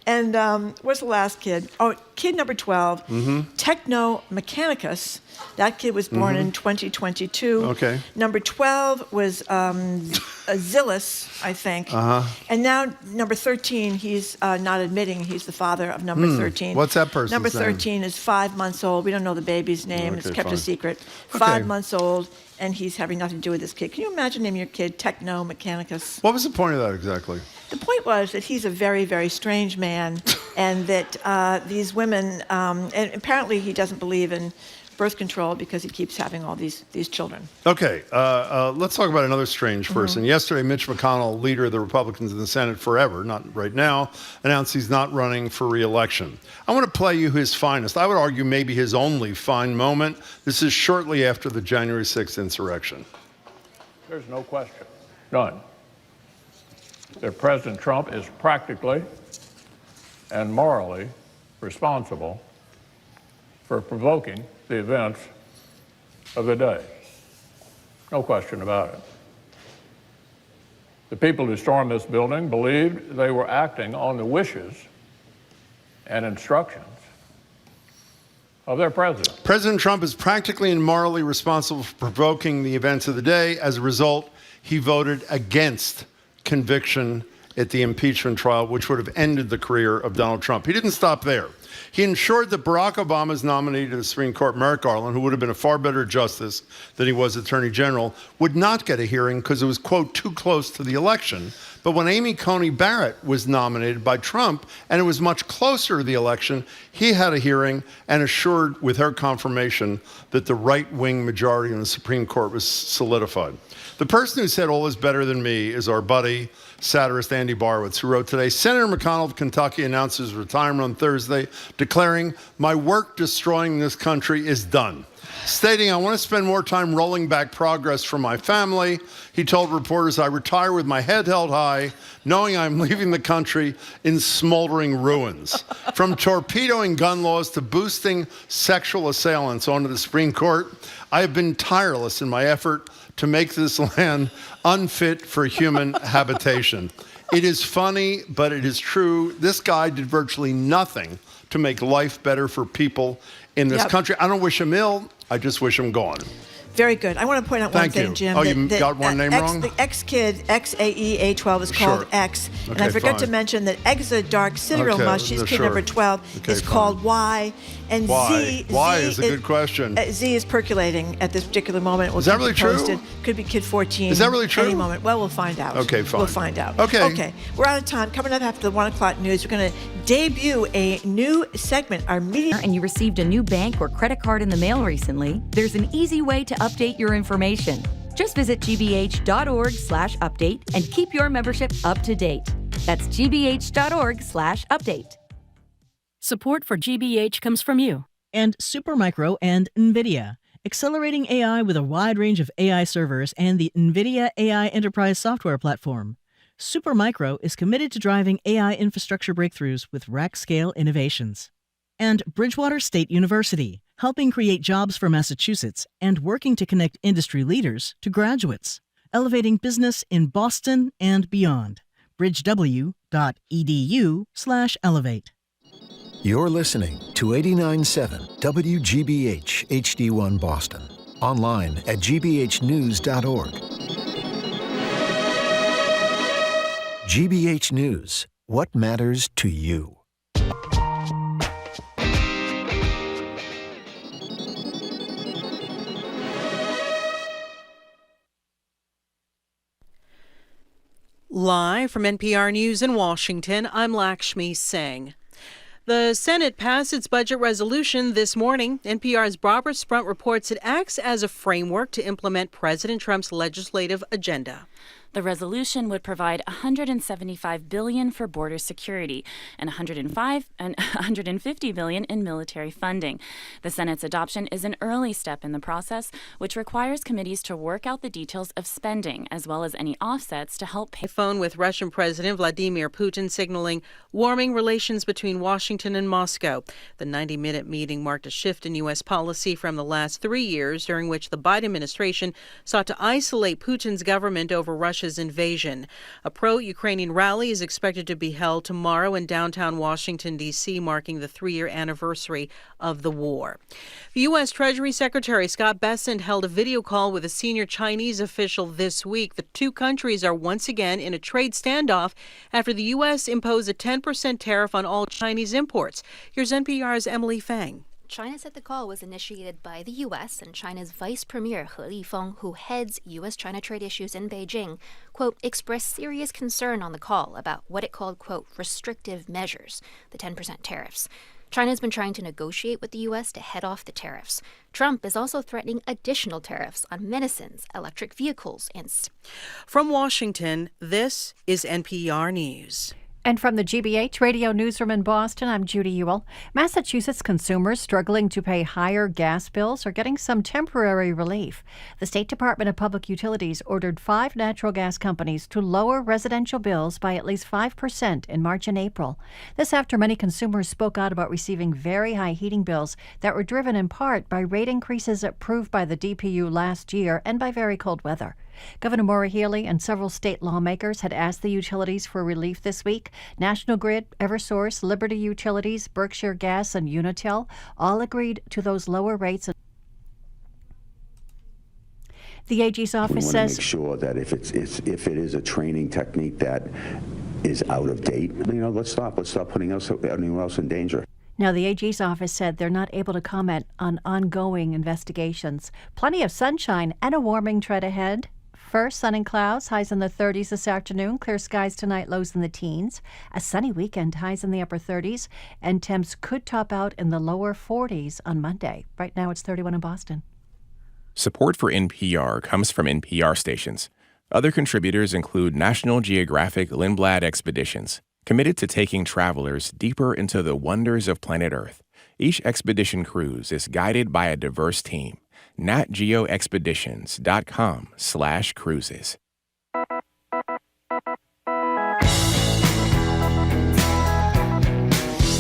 and what's the last kid? Oh, kid number 12, Techno Mechanicus. That kid was born in 2022. Okay. Number 12 was Zillus, I think. And now number 13, he's not admitting he's the father of number 13. What's that person's Number name? 13 is 5 months old. We don't know the baby's name. It's kept a secret. 5 months old, and he's having nothing to do with this kid. Can you imagine naming your kid Techno Mechanicus? What was the point of that exactly? The point was that he's a very, very strange man, and that these women, and apparently he doesn't believe in birth control because he keeps having all these children. Okay, let's talk about another strange person. Yesterday, Mitch McConnell, leader of the Republicans in the Senate forever, not right now, announced he's not running for re-election. I want to play you his finest, I would argue maybe his only fine moment. This is shortly after the January 6th insurrection. There's no question, none, that President Trump is practically and morally responsible for provoking the events of the day. No question about it. The people who stormed this building believed they were acting on the wishes and instructions of their president. President Trump is practically and morally responsible for provoking the events of the day. As a result, he voted against conviction at the impeachment trial, which would have ended the career of Donald Trump. He didn't stop there. He ensured that Barack Obama's nominee to the Supreme Court, Merrick Garland, who would have been a far better justice than he was Attorney General, would not get a hearing because it was, quote, too close to the election. But when Amy Coney Barrett was nominated by Trump, and it was much closer to the election, he had a hearing and assured with her confirmation that the right-wing majority in the Supreme Court was solidified. The person who said all is better than me is our buddy, satirist Andy Barwitz, who wrote today, Senator McConnell of Kentucky announces his retirement on Thursday, declaring, "My work destroying this country is done." Stating, "I want to spend more time rolling back progress for my family." He told reporters, "I retire with my head held high, knowing I'm leaving the country in smoldering ruins." From torpedoing gun laws to boosting sexual assailants onto the Supreme Court, I have been tireless in my effort to make this land unfit for human habitation. It is funny, but it is true. This guy did virtually nothing to make life better for people in this country. I don't wish him ill. I just wish him gone. Very good. I want to point out one thing, Jim. Oh, you got one name wrong? The X-Kid, XAE-A12, is called X. And I forgot to mention that Exa Dark Sidereal Musk, she's kid number 12, is called Y. And Y. Y is a good question. Z is percolating at this particular moment. Is that really true? Could be kid 14. Is that really true? Any moment. Well, we'll find out. Okay, fine. We'll find out. Okay. We're out of time. Coming up after the 1 o'clock news, we're going to debut a new segment, our media. And you received a new bank or credit card in the mail recently, there's an easy way to update your information. Just visit gbh.org/update and keep your membership up to date. That's gbh.org/update. Support for GBH comes from you. And Supermicro and NVIDIA, accelerating AI with a wide range of AI servers and the NVIDIA AI Enterprise software platform. Supermicro is committed to driving AI infrastructure breakthroughs with rack-scale innovations. And Bridgewater State University, helping create jobs for Massachusetts and working to connect industry leaders to graduates, elevating business in Boston and beyond. bridgew.edu/elevate. You're listening to 89.7 WGBH HD1 Boston. Online at gbhnews.org. GBH News. What matters to you? Live from NPR News in Washington, I'm Lakshmi Singh. The Senate passed its budget resolution this morning. NPR's Barbara Sprunt reports it acts as a framework to implement President Trump's legislative agenda. The resolution would provide $175 billion for border security and $150 billion in military funding. The Senate's adoption is an early step in the process, which requires committees to work out the details of spending, as well as any offsets to help pay. Phone with Russian President Vladimir Putin signaling warming relations between Washington and Moscow. The 90-minute meeting marked a shift in U.S. policy from the last 3 years, during which the Biden administration sought to isolate Putin's government over Russia's invasion. A pro-Ukrainian rally is expected to be held tomorrow in downtown Washington, D.C., marking the 3-year anniversary of the war. The U.S. Treasury Secretary Scott Bessent held a video call with a senior Chinese official this week. The two countries are once again in a trade standoff after the U.S. imposed a 10% tariff on all Chinese imports. Here's NPR's Emily Fang. China said the call was initiated by the U.S. and China's Vice Premier He Lifeng, who heads U.S.-China trade issues in Beijing, quote, expressed serious concern on the call about what it called, quote, restrictive measures, the 10% tariffs. China's been trying to negotiate with the U.S. to head off the tariffs. Trump is also threatening additional tariffs on medicines, electric vehicles, and... From Washington, this is NPR News. And from the GBH Radio Newsroom in Boston, I'm Judy Ewell. Massachusetts consumers struggling to pay higher gas bills are getting some temporary relief. The State Department of Public Utilities ordered 5 natural gas companies to lower residential bills by at least 5% in March and April. This after many consumers spoke out about receiving very high heating bills that were driven in part by rate increases approved by the DPU last year and by very cold weather. Governor Maura Healey and several state lawmakers had asked the utilities for relief this week. National Grid, Eversource, Liberty Utilities, Berkshire Gas, and Unitil all agreed to those lower rates. The AG's office says... We want to make sure that if it is a training technique that is out of date, let's stop. Let's stop putting anyone else in danger. Now, the AG's office said they're not able to comment on ongoing investigations. Plenty of sunshine and a warming tread ahead. First, sun and clouds, highs in the 30s this afternoon. Clear skies tonight, lows in the teens. A sunny weekend, highs in the upper 30s. And temps could top out in the lower 40s on Monday. Right now, it's 31 in Boston. Support for NPR comes from NPR stations. Other contributors include National Geographic Lindblad Expeditions, committed to taking travelers deeper into the wonders of planet Earth. Each expedition cruise is guided by a diverse team. natgeoexpeditions.com/cruises.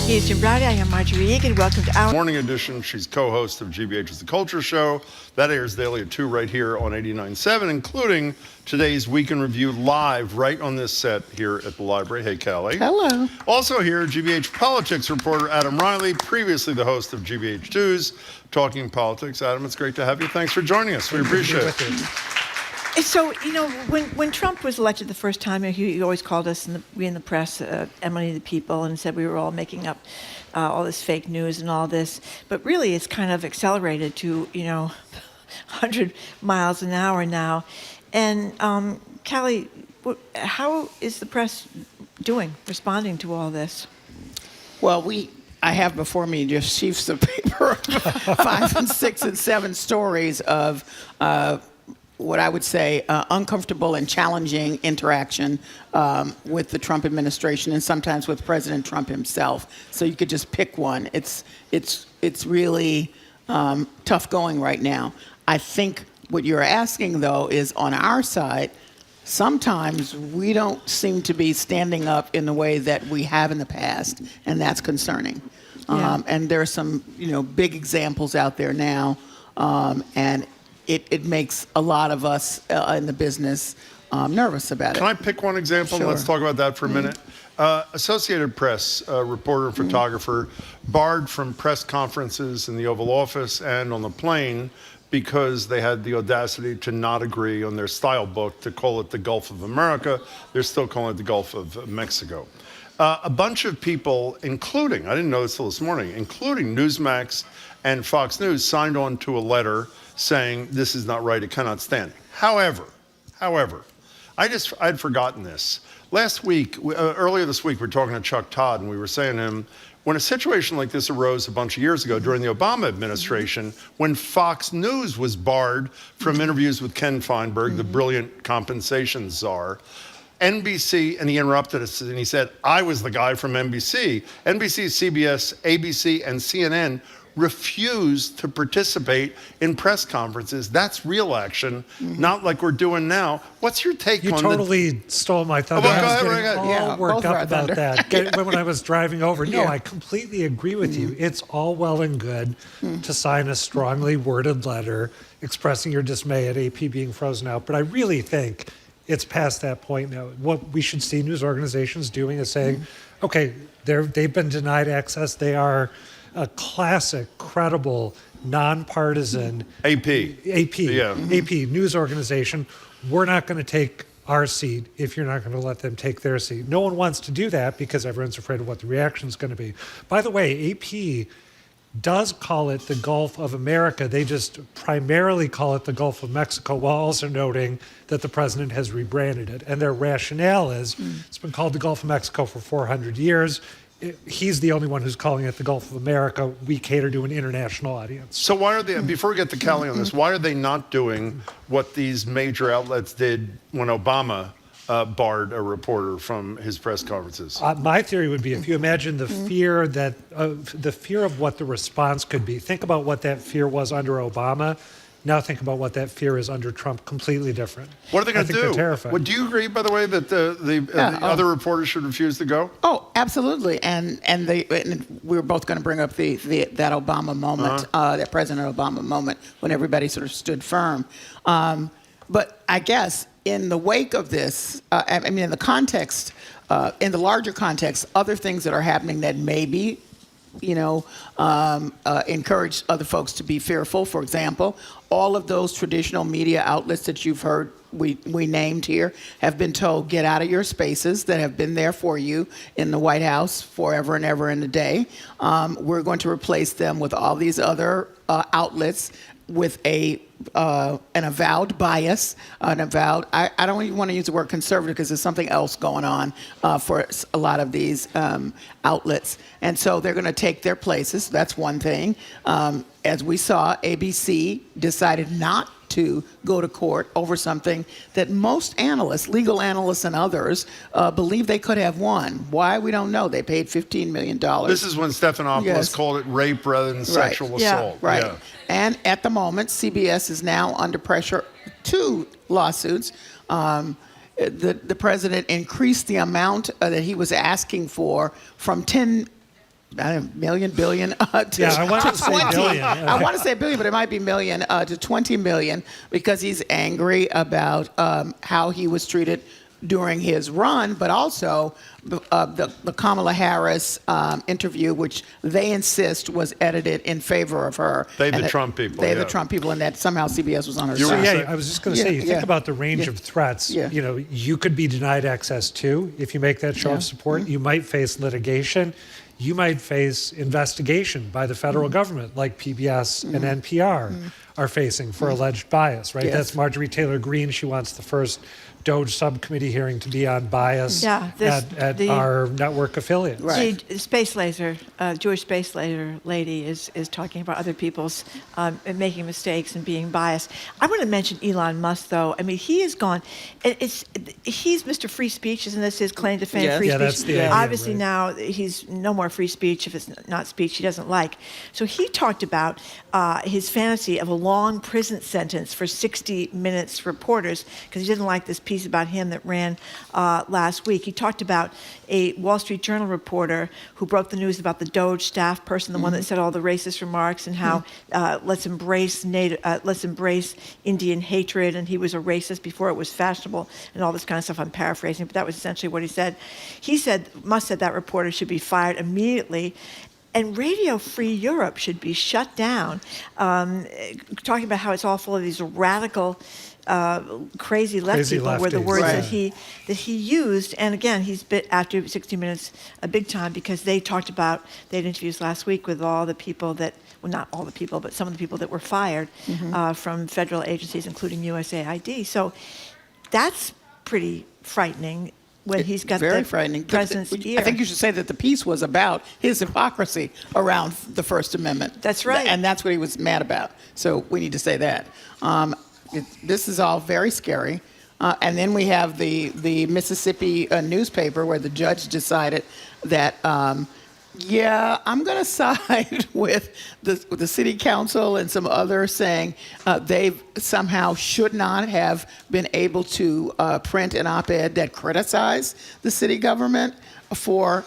He's Jim Browdy. I am Marjorie Egan. Welcome to our morning edition. She's co-host of GBH's The Culture Show. That airs daily at 2 right here on 89.7, including today's Week in Review live right on this set here at the library. Hey, Callie. Hello. Also here, GBH politics reporter Adam Riley, previously the host of GBH News, Talking Politics. Adam, it's great to have you. Thanks for joining us. We appreciate it. So, when Trump was elected the first time, he always called us, we in the press, Emily the People, and said we were all making up all this fake news and all this. But really, it's kind of accelerated to, 100 miles an hour now. And, Callie, how is the press responding to all this? Well, I have before me just sheafs of paper, 5 and 6 and 7 stories of what I would say uncomfortable and challenging interaction with the Trump administration and sometimes with President Trump himself. So you could just pick one. It's really tough going right now. I think what you're asking, though, is on our side, sometimes we don't seem to be standing up in the way that we have in the past, and that's concerning. Yeah. And there are some, big examples out there now, and it makes a lot of us in the business nervous about it. Can I pick one example? Sure. Let's talk about that for a minute. Associated Press reporter and photographer barred from press conferences in the Oval Office and on the plane because they had the audacity to not agree on their style book to call it the Gulf of America. They're still calling it the Gulf of Mexico. A bunch of people, including, I didn't know this till this morning, including Newsmax and Fox News, signed on to a letter saying this is not right, it cannot stand. However, I'd forgotten this. Last week, earlier this week, we were talking to Chuck Todd, and we were saying to him, when a situation like this arose a bunch of years ago during the Obama administration, when Fox News was barred from interviews with Ken Feinberg, the brilliant compensation czar, NBC, and he interrupted us, and he said, I was the guy from NBC. NBC, CBS, ABC, and CNN refused to participate in press conferences. That's real action, not like we're doing now. What's your take on You totally stole my thunder. I was getting all worked up about that when I was driving over. No, I completely agree with you. It's all well and good to sign a strongly worded letter expressing your dismay at AP being frozen out, but I really think it's past that point now. What we should see news organizations doing is saying, okay, they've been denied access. They are a classic, credible, nonpartisan AP news organization. We're not going to take our seat if you're not going to let them take their seat. No one wants to do that because everyone's afraid of what the reaction is going to be. By the way, AP does call it the Gulf of America. They just primarily call it the Gulf of Mexico, while also noting that the president has rebranded it. And their rationale is it's been called the Gulf of Mexico for 400 years. He's the only one who's calling it the Gulf of America. We cater to an international audience. So why are they, before we get to Kelly on this, why are they not doing what these major outlets did when Obama barred a reporter from his press conferences? My theory would be, if you imagine the fear of what the response could be, think about what that fear was under Obama. Now think about what that fear is under Trump. Completely different. What are they going to do? They're terrified. Well, do you agree, by the way, that the other reporters should refuse to go? Oh, absolutely. And we were both going to bring up that Obama moment, that President Obama moment, when everybody sort of stood firm. But I guess in the wake of this, in the context, in the larger context, other things that are happening that maybe encourage other folks to be fearful. For example, all of those traditional media outlets that you've heard we named here have been told, get out of your spaces that have been there for you in the White House forever and ever and a day. We're going to replace them with all these other outlets with an avowed bias, I don't even want to use the word conservative because there's something else going on for a lot of these outlets. And so they're going to take their places. That's one thing. As we saw, ABC decided not to go to court over something that most analysts, legal analysts and others, believe they could have won. Why? We don't know. They paid $15 million. This is when Stephanopoulos called it rape rather than sexual assault. Right. Yeah. And at the moment, CBS is now under pressure, 2 lawsuits. The president increased the amount that he was asking for from 10 billion to I want to say 20. billion. I want to say billion, but it might be million to 20 million because he's angry about how he was treated during his run, but also the Kamala Harris interview, which they insist was edited in favor of her. The Trump people. The Trump people, and that somehow CBS was on her side. Yeah, I was just going to say, think about the range of threats. You could be denied access too if you make that show of support. You might face litigation. You might face investigation by the federal government, like PBS and NPR are facing for alleged bias, right? That's Marjorie Taylor Greene. She wants the first DOGE subcommittee hearing to be on bias at our network affiliates. Right. The space laser, Jewish space laser lady is talking about other people's making mistakes and being biased. I want to mention Elon Musk, though. I mean, he is gone. He's Mr. Free Speech, isn't this his claim to fame? Free speech. That's the idea, Obviously now he's no more free speech if it's not speech he doesn't like. So he talked about his fantasy of a long prison sentence for 60 Minutes reporters because he didn't like this piece about him that ran last week. He talked about a Wall Street Journal reporter who broke the news about the DOGE staff person, the one that said all the racist remarks and how let's embrace Indian hatred, and he was a racist before it was fashionable and all this kind of stuff. I'm paraphrasing, but that was essentially what he said. He said, Musk said that reporter should be fired immediately. And Radio Free Europe should be shut down, talking about how it's all full of these radical, crazy left people were the words that he used. And again, he's bit after 60 Minutes a big time because they talked about, they had interviews last week with all the people that, well, not all the people, but some of the people that were fired from federal agencies, including USAID. So that's pretty frightening. When he's got very the frightening. president's ear. I think you should say that the piece was about his hypocrisy around the First Amendment. That's right. And that's what he was mad about. So we need to say that. This is all very scary. And then we have the Mississippi newspaper where the judge decided that, I'm going to side with the city council and some others saying they somehow should not have been able to print an op-ed that criticized the city government for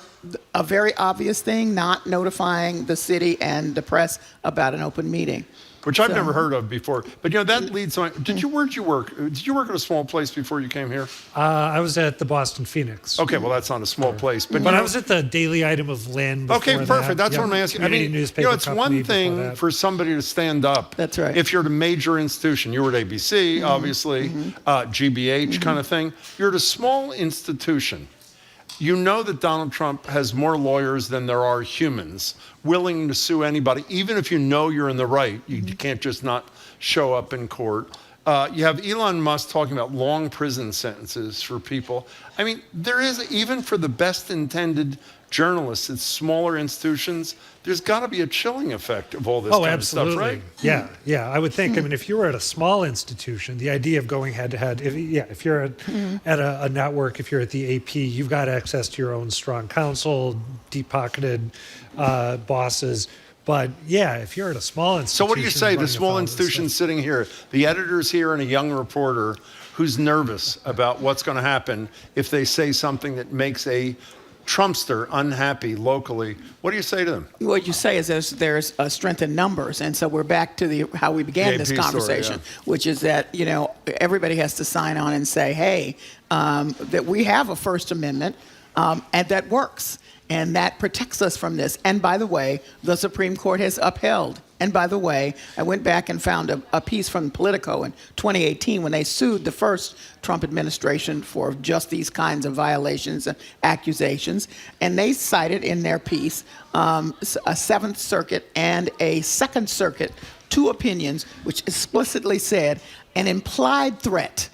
a very obvious thing, not notifying the city and the press about an open meeting. Which I've never heard of before. But, that leads on. Did you work at a small place before you came here? I was at the Boston Phoenix. Okay, well, that's not a small place. But I was at the Daily Item of Lynn before Okay, perfect. That's what I'm asking. I mean, it's one thing for somebody to stand up. That's right. If you're at a major institution, you were at ABC, obviously, GBH kind of thing. You're at a small institution. You know that Donald Trump has more lawyers than there are humans willing to sue anybody, even if you know you're in the right. You can't just not show up in court. You have Elon Musk talking about long prison sentences for people. I mean, there is, even for the best intended journalists at smaller institutions, there's got to be a chilling effect of all this kind of stuff, right? Yeah, I would think. I mean, if you were at a small institution, the idea of going head to head, if you're at a network, if you're at the AP, you've got access to your own strong counsel, deep-pocketed bosses. But if you're at a small institution. So what do you say, the small institution sitting here, the editor's here and a young reporter who's nervous about what's going to happen if they say something that makes a Trumpster unhappy locally? What do you say to them? What you say is there's a strength in numbers. And so we're back to how we began this conversation, which is that, everybody has to sign on and say, hey, that we have a First Amendment and that works. And that protects us from this. And by the way, the Supreme Court has upheld. And by the way, I went back and found a piece from Politico in 2018 when they sued the first Trump administration for just these kinds of violations and accusations. And they cited in their piece a Seventh Circuit and a Second Circuit, two opinions, which explicitly said an implied threat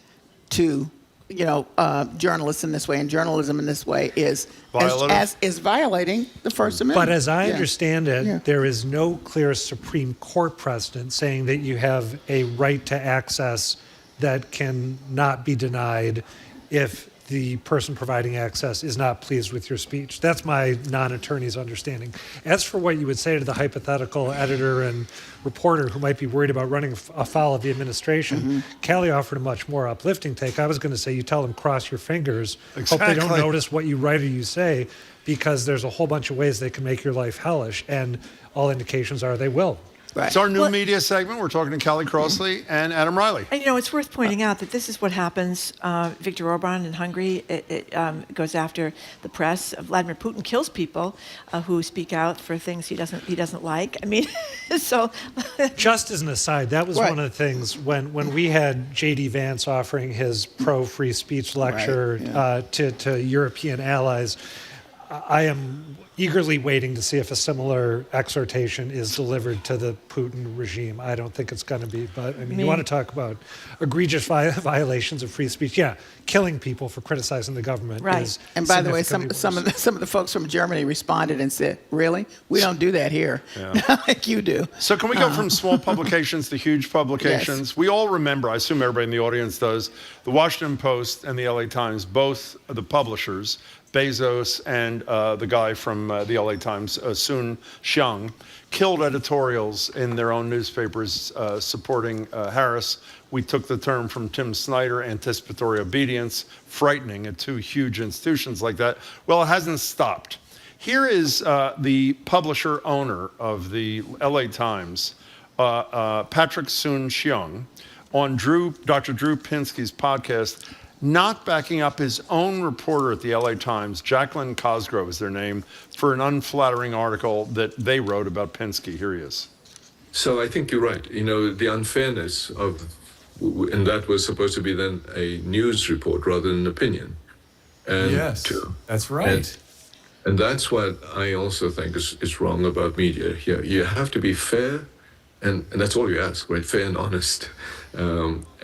to journalists in this way and journalism in this way is violating the First Amendment. But as I understand it, there is no clear Supreme Court precedent saying that you have a right to access that can not be denied if the person providing access is not pleased with your speech. That's my non-attorney's understanding. As for what you would say to the hypothetical editor and reporter who might be worried about running afoul of the administration, Callie offered a much more uplifting take. I was going to say, you tell them cross your fingers, hope they don't notice what you write or you say, because there's a whole bunch of ways they can make your life hellish, and all indications are they will. Right. It's our new media segment. We're talking to Callie Crossley and Adam Riley. And it's worth pointing out that this is what happens. Viktor Orban in Hungary, it goes after the press. Vladimir Putin kills people who speak out for things he doesn't like. I mean, so. Just as an aside, that was one of the things when we had J.D. Vance offering his pro-free speech lecture to European allies. I am eagerly waiting to see if a similar exhortation is delivered to the Putin regime. I don't think it's going to be, but I mean, you want to talk about egregious violations of free speech? Yeah, killing people for criticizing the government. Right. And by the way, some of the folks from Germany responded and said, "Really? We don't do that here, like you do." So can we go from small publications to huge publications? Yes. We all remember, I assume everybody in the audience does, the Washington Post and the LA Times, both the publishers, Bezos and the guy from the LA Times, Sun Xiang, killed editorials in their own newspapers supporting Harris. We took the term from Tim Snyder, anticipatory obedience, frightening at two huge institutions like that. Well, it hasn't stopped. Here is the publisher owner of the LA Times, Patrick Sun Xiang, on Dr. Drew Pinsky's podcast, not backing up his own reporter at the LA Times, Jacqueline Cosgrove is their name, for an unflattering article that they wrote about Pinsky. Here he is. So I think you're right. You know, the unfairness of, and that was supposed to be then a news report rather than an opinion. And yes, that's right. And that's what I also think is wrong about media here. You have to be fair, and that's all you ask, right? Fair and honest,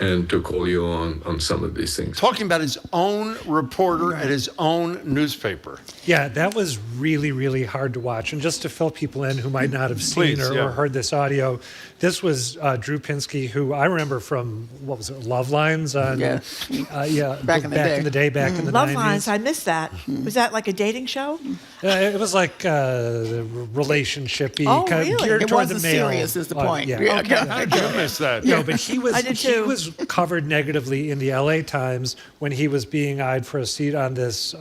and to call you on some of these things. Talking about his own reporter at his own newspaper. Yeah, that was really, really hard to watch. And just to fill people in who might not have seen or heard this audio, this was Drew Pinsky, who I remember from, what was it, Love Lines? On, back in the day, back in the 90s. Love Lines, I missed that. Was that like a dating show? It was like relationship-y. Oh, kind really? Of geared It toward the wasn't male. serious is the point. Yeah. Okay. I missed that. No, but he was I did too. he was covered negatively in the LA Times when he was being eyed for a seat on this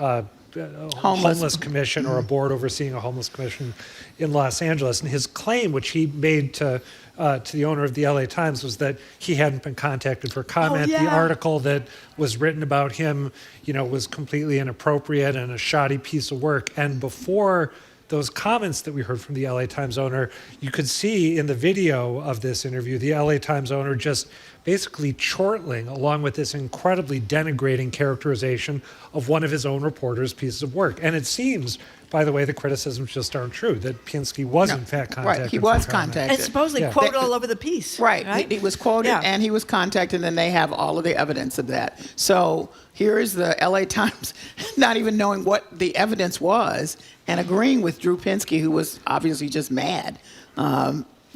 homeless commission or a board overseeing a homeless commission in Los Angeles. And his claim, which he made to the owner of the LA Times, was that he hadn't been contacted for comment. The article that was written about him, was completely inappropriate and a shoddy piece of work. And before those comments that we heard from the LA Times owner, you could see in the video of this interview, the LA Times owner just basically chortling along with this incredibly denigrating characterization of one of his own reporter's pieces of work. And it seems, by the way, the criticisms just aren't true, that Pinsky was in fact contacted. Right, he was contacted. And supposedly quoted all over the piece. Right? He was quoted and he was contacted, and they have all of the evidence of that. So here is the LA Times not even knowing what the evidence was and agreeing with Drew Pinsky, who was obviously just mad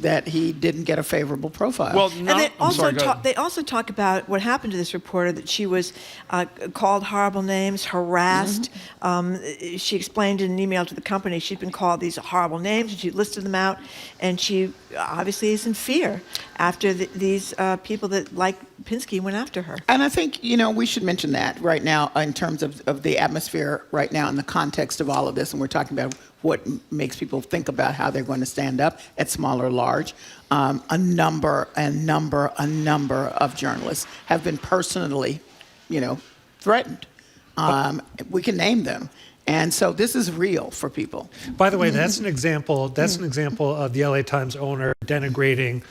that he didn't get a favorable profile. Well, and they also talk about what happened to this reporter, that she was called horrible names, harassed. She explained in an email to the company she'd been called these horrible names, and she listed them out, and she obviously is in fear after these people that like Pinsky went after her. And I think, we should mention that right now in terms of the atmosphere right now in the context of all of this, and we're talking about what makes people think about how they're going to stand up at small or large. A number of journalists have been personally, threatened. We can name them. And so this is real for people. By the way, that's an example. That's an example of the LA Times owner denigrating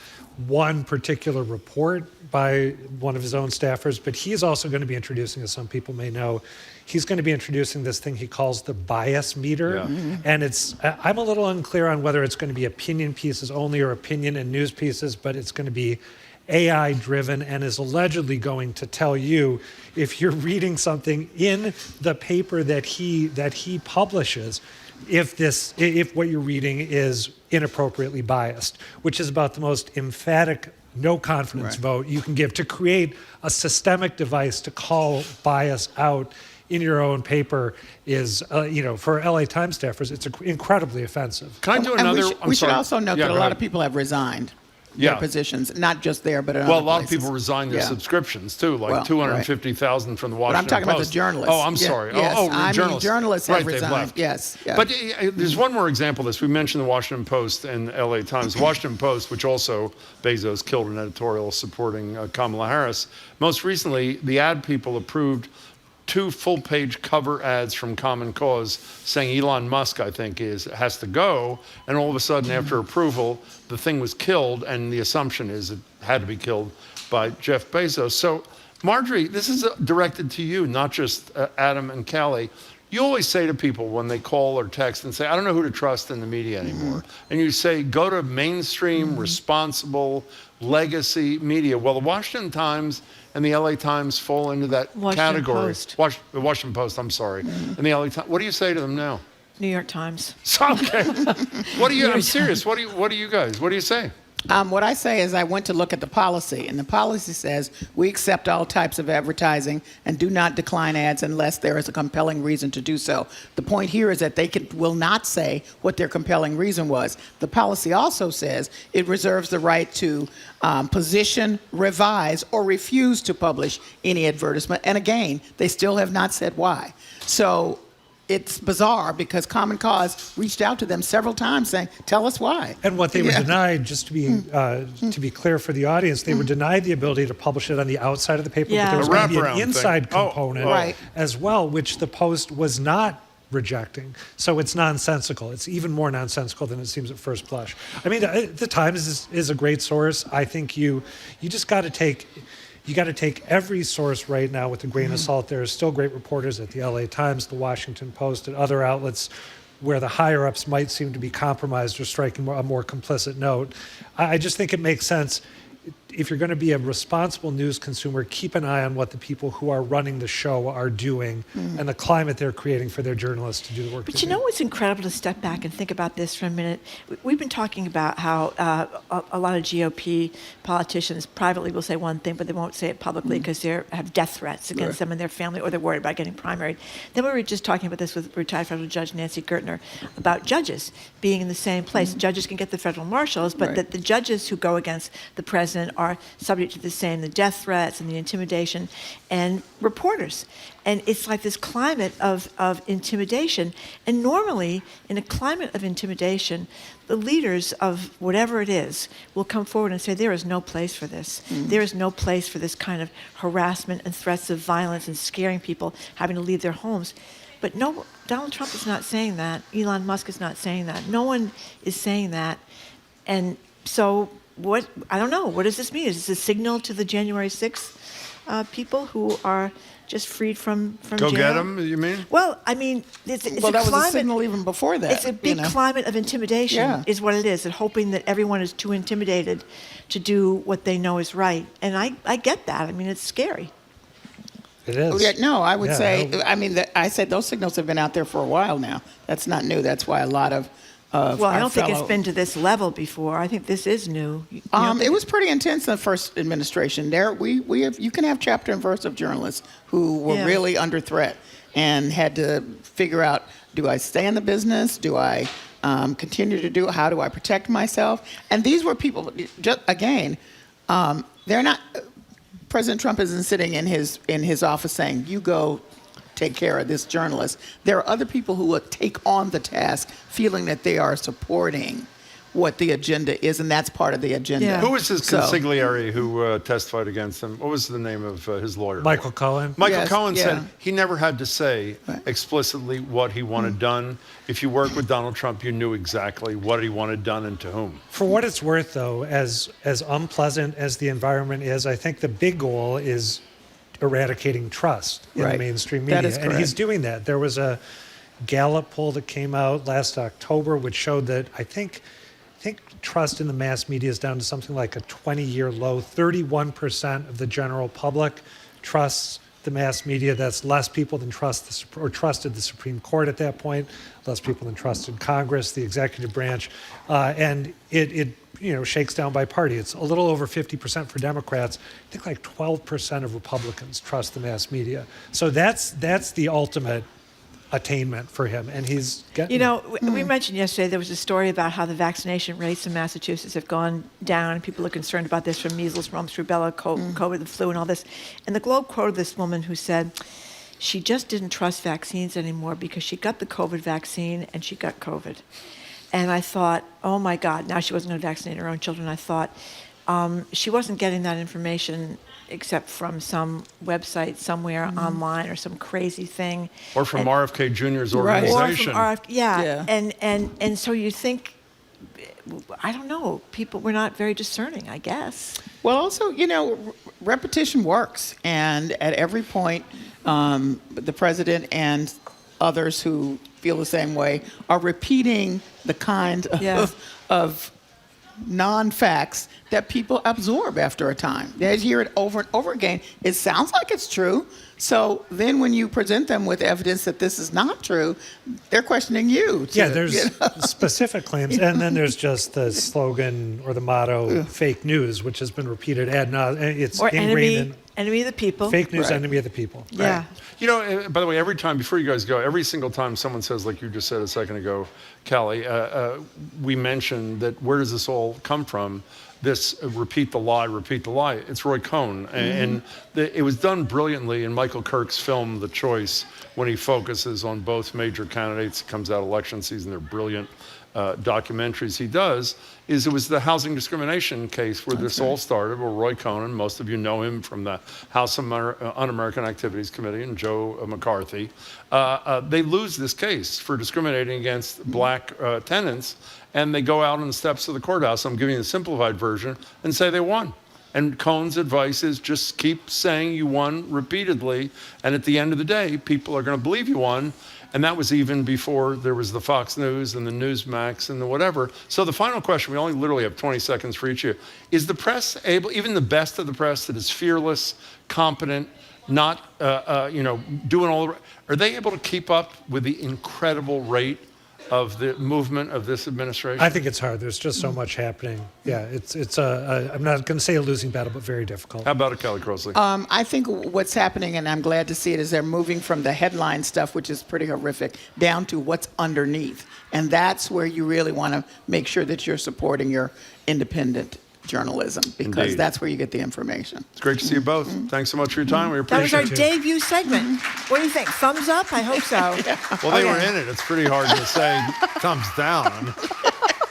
one particular report by one of his own staffers, but he's also going to be introducing, as some people may know, he's going to be introducing this thing he calls the bias meter. And I'm a little unclear on whether it's going to be opinion pieces only or opinion and news pieces, but it's going to be AI driven and is allegedly going to tell you if you're reading something in the paper that he publishes, if what you're reading is inappropriately biased, which is about the most emphatic no confidence vote you can give to create a systemic device to call bias out in your own paper is, for LA Times staffers, it's incredibly offensive. Can I do another? We should also note that a lot of people have resigned their positions, not just there, but in other a lot places. of people resigned their subscriptions too, like 250,000 from the Washington Post. But I'm talking about the journalists. Oh, I'm sorry. Yes, journalists have resigned. Left. Yes. But there's one more example of this. We mentioned the Washington Post and LA Times. The Washington Post, which also Bezos killed an editorial supporting Kamala Harris. Most recently, the ad people approved 2 full-page cover ads from Common Cause saying Elon Musk, I think, has to go. And all of a sudden, after approval, the thing was killed, and the assumption is it had to be killed by Jeff Bezos. So, Marjorie, this is directed to you, not just Adam and Callie. You always say to people when they call or text and say, I don't know who to trust in the media anymore. And you say, go to mainstream, responsible, legacy media. Well, the Washington Times and the LA Times fall into that category. The Washington Post, I'm sorry. And the LA Times. What do you say to them now? New York Times. Okay. I'm serious. What do you guys? What do you say? What I say is I went to look at the policy, and the policy says we accept all types of advertising and do not decline ads unless there is a compelling reason to do so. The point here is that they will not say what their compelling reason was. The policy also says it reserves the right to position, revise, or refuse to publish any advertisement. And again, they still have not said why. So it's bizarre because Common Cause reached out to them several times saying, tell us why. And what they were denied, just to be clear for the audience, they were denied the ability to publish it on the outside of the paper, but there was going to be an inside component as well, which the Post was not rejecting. So it's nonsensical. It's even more nonsensical than it seems at first blush. I mean, the Times is a great source. I think you just got to take... You got to take every source right now with a grain of salt. There are still great reporters at the LA Times, the Washington Post, and other outlets where the higher-ups might seem to be compromised or striking a more complicit note. I just think it makes sense. If you're going to be a responsible news consumer, keep an eye on what the people who are running the show are doing and the climate they're creating for their journalists to do the work. But you know what's incredible to step back and think about this for a minute? We've been talking about how a lot of GOP politicians privately will say one thing, but they won't say it publicly because they have death threats against them and their family, or they're worried about getting primaried. Then we were just talking about this with retired Federal Judge Nancy Gertner about judges being in the same place. Judges can get the federal marshals, but that the judges who go against the president are subject to the death threats and the intimidation, and reporters. And it's like this climate of intimidation. And normally, in a climate of intimidation, the leaders of whatever it is will come forward and say, there is no place for this. There is no place for this kind of harassment and threats of violence and scaring people, having to leave their homes. But no, Donald Trump is not saying that. Elon Musk is not saying that. No one is saying that. And so I don't know, what does this mean? Is this a signal to the January 6th people who are just freed from jail? Go get them, you mean? Well, I mean, it's that a climate, was a signal even before that. It's a big climate of intimidation is what it is, and hoping that everyone is too intimidated to do what they know is right. And I get that. I mean, it's scary. It is. No, I would say, I said those signals have been out there for a while now. That's not new. That's why a lot of well, I don't think it's been to this level before. I think this is new. It was pretty intense in the first administration. You can have chapter and verse of journalists who were really under threat and had to figure out, do I stay in the business? Do I continue to do it? How do I protect myself? And these were people, they're not, President Trump isn't sitting in his office saying, you go take care of this journalist. There are other people who will take on the task feeling that they are supporting what the agenda is, and that's part of the agenda. Yeah. Who was his consigliere who testified against him? What was the name of his lawyer? Michael Cohen. Michael Cohen said he never had to say explicitly what he wanted done. If you worked with Donald Trump, you knew exactly what he wanted done and to whom. For what it's worth, though, as unpleasant as the environment is, I think the big goal is eradicating trust in the mainstream media. That is correct. And he's doing that. There was a Gallup poll that came out last October which showed that I think trust in the mass media is down to something like a 20-year low. 31% of the general public trusts the mass media. That's less people than trusted the Supreme Court at that point, less people than trusted Congress, the executive branch, and it shakes down by party. It's a little over 50% for Democrats. I think like 12% of Republicans trust the mass media. So that's the ultimate attainment for him, and he's getting we mentioned yesterday there was a story about how the vaccination rates in Massachusetts have gone down, and people are concerned about this from measles, mumps, rubella, COVID, the flu, and all this. And the Globe quoted this woman who said she just didn't trust vaccines anymore because she got the COVID vaccine and she got COVID. And I thought, oh my God, now she wasn't going to vaccinate her own children. I thought she wasn't getting that information except from some website somewhere online or some crazy thing. Or from RFK Jr.'s organization. Or from and so you think, I don't know, people were not very discerning, I guess. Well, also, repetition works. And at every point, the president and others who feel the same way are repeating the kind of non-facts that people absorb after a time. They hear it over and over again. It sounds like it's true. So then when you present them with evidence that this is not true, they're questioning you. There's specific claims. And then there's just the slogan or the motto, fake news, which has been repeated ad nauseum. It's enemy of the people. Fake news, enemy of the people. Yeah. Right. You know, by the way, every time, before you guys go, every single time someone says, like you just said a second ago, Callie, we mentioned that where does this all come from? This repeat the lie. It's Roy Cohn. And it was done brilliantly in Michael Kirk's film, The Choice, when he focuses on both major candidates. It comes out election season. They're brilliant documentaries he does. It was the housing discrimination case where this all started, where Roy Cohn, most of you know him from the House Un-American Activities Committee and Joe McCarthy. They lose this case for discriminating against black tenants, and they go out on the steps of the courthouse, I'm giving you the simplified version, and say they won. And Cohn's advice is just keep saying you won repeatedly, and at the end of the day, people are going to believe you won. And that was even before there was the Fox News and the Newsmax and the whatever. So the final question, we only literally have 20 seconds for each of you. Is the press able, even the best of the press that is fearless, competent, not doing all the, are they able to keep up with the incredible rate of the movement of this administration? I think it's hard. There's just so much happening. Yeah, it's I'm not going to say a losing battle, but very difficult. How about it, Kelly Crossley? I think what's happening, and I'm glad to see it, is they're moving from the headline stuff, which is pretty horrific, down to what's underneath. And that's where you really want to make sure that you're supporting your independent journalism, because that's where you get the information. It's great to see you both. Thanks so much for your time. We appreciate it. That was our debut segment. What do you think? Thumbs up? I hope so. Well, they were in it. It's pretty hard to say thumbs down.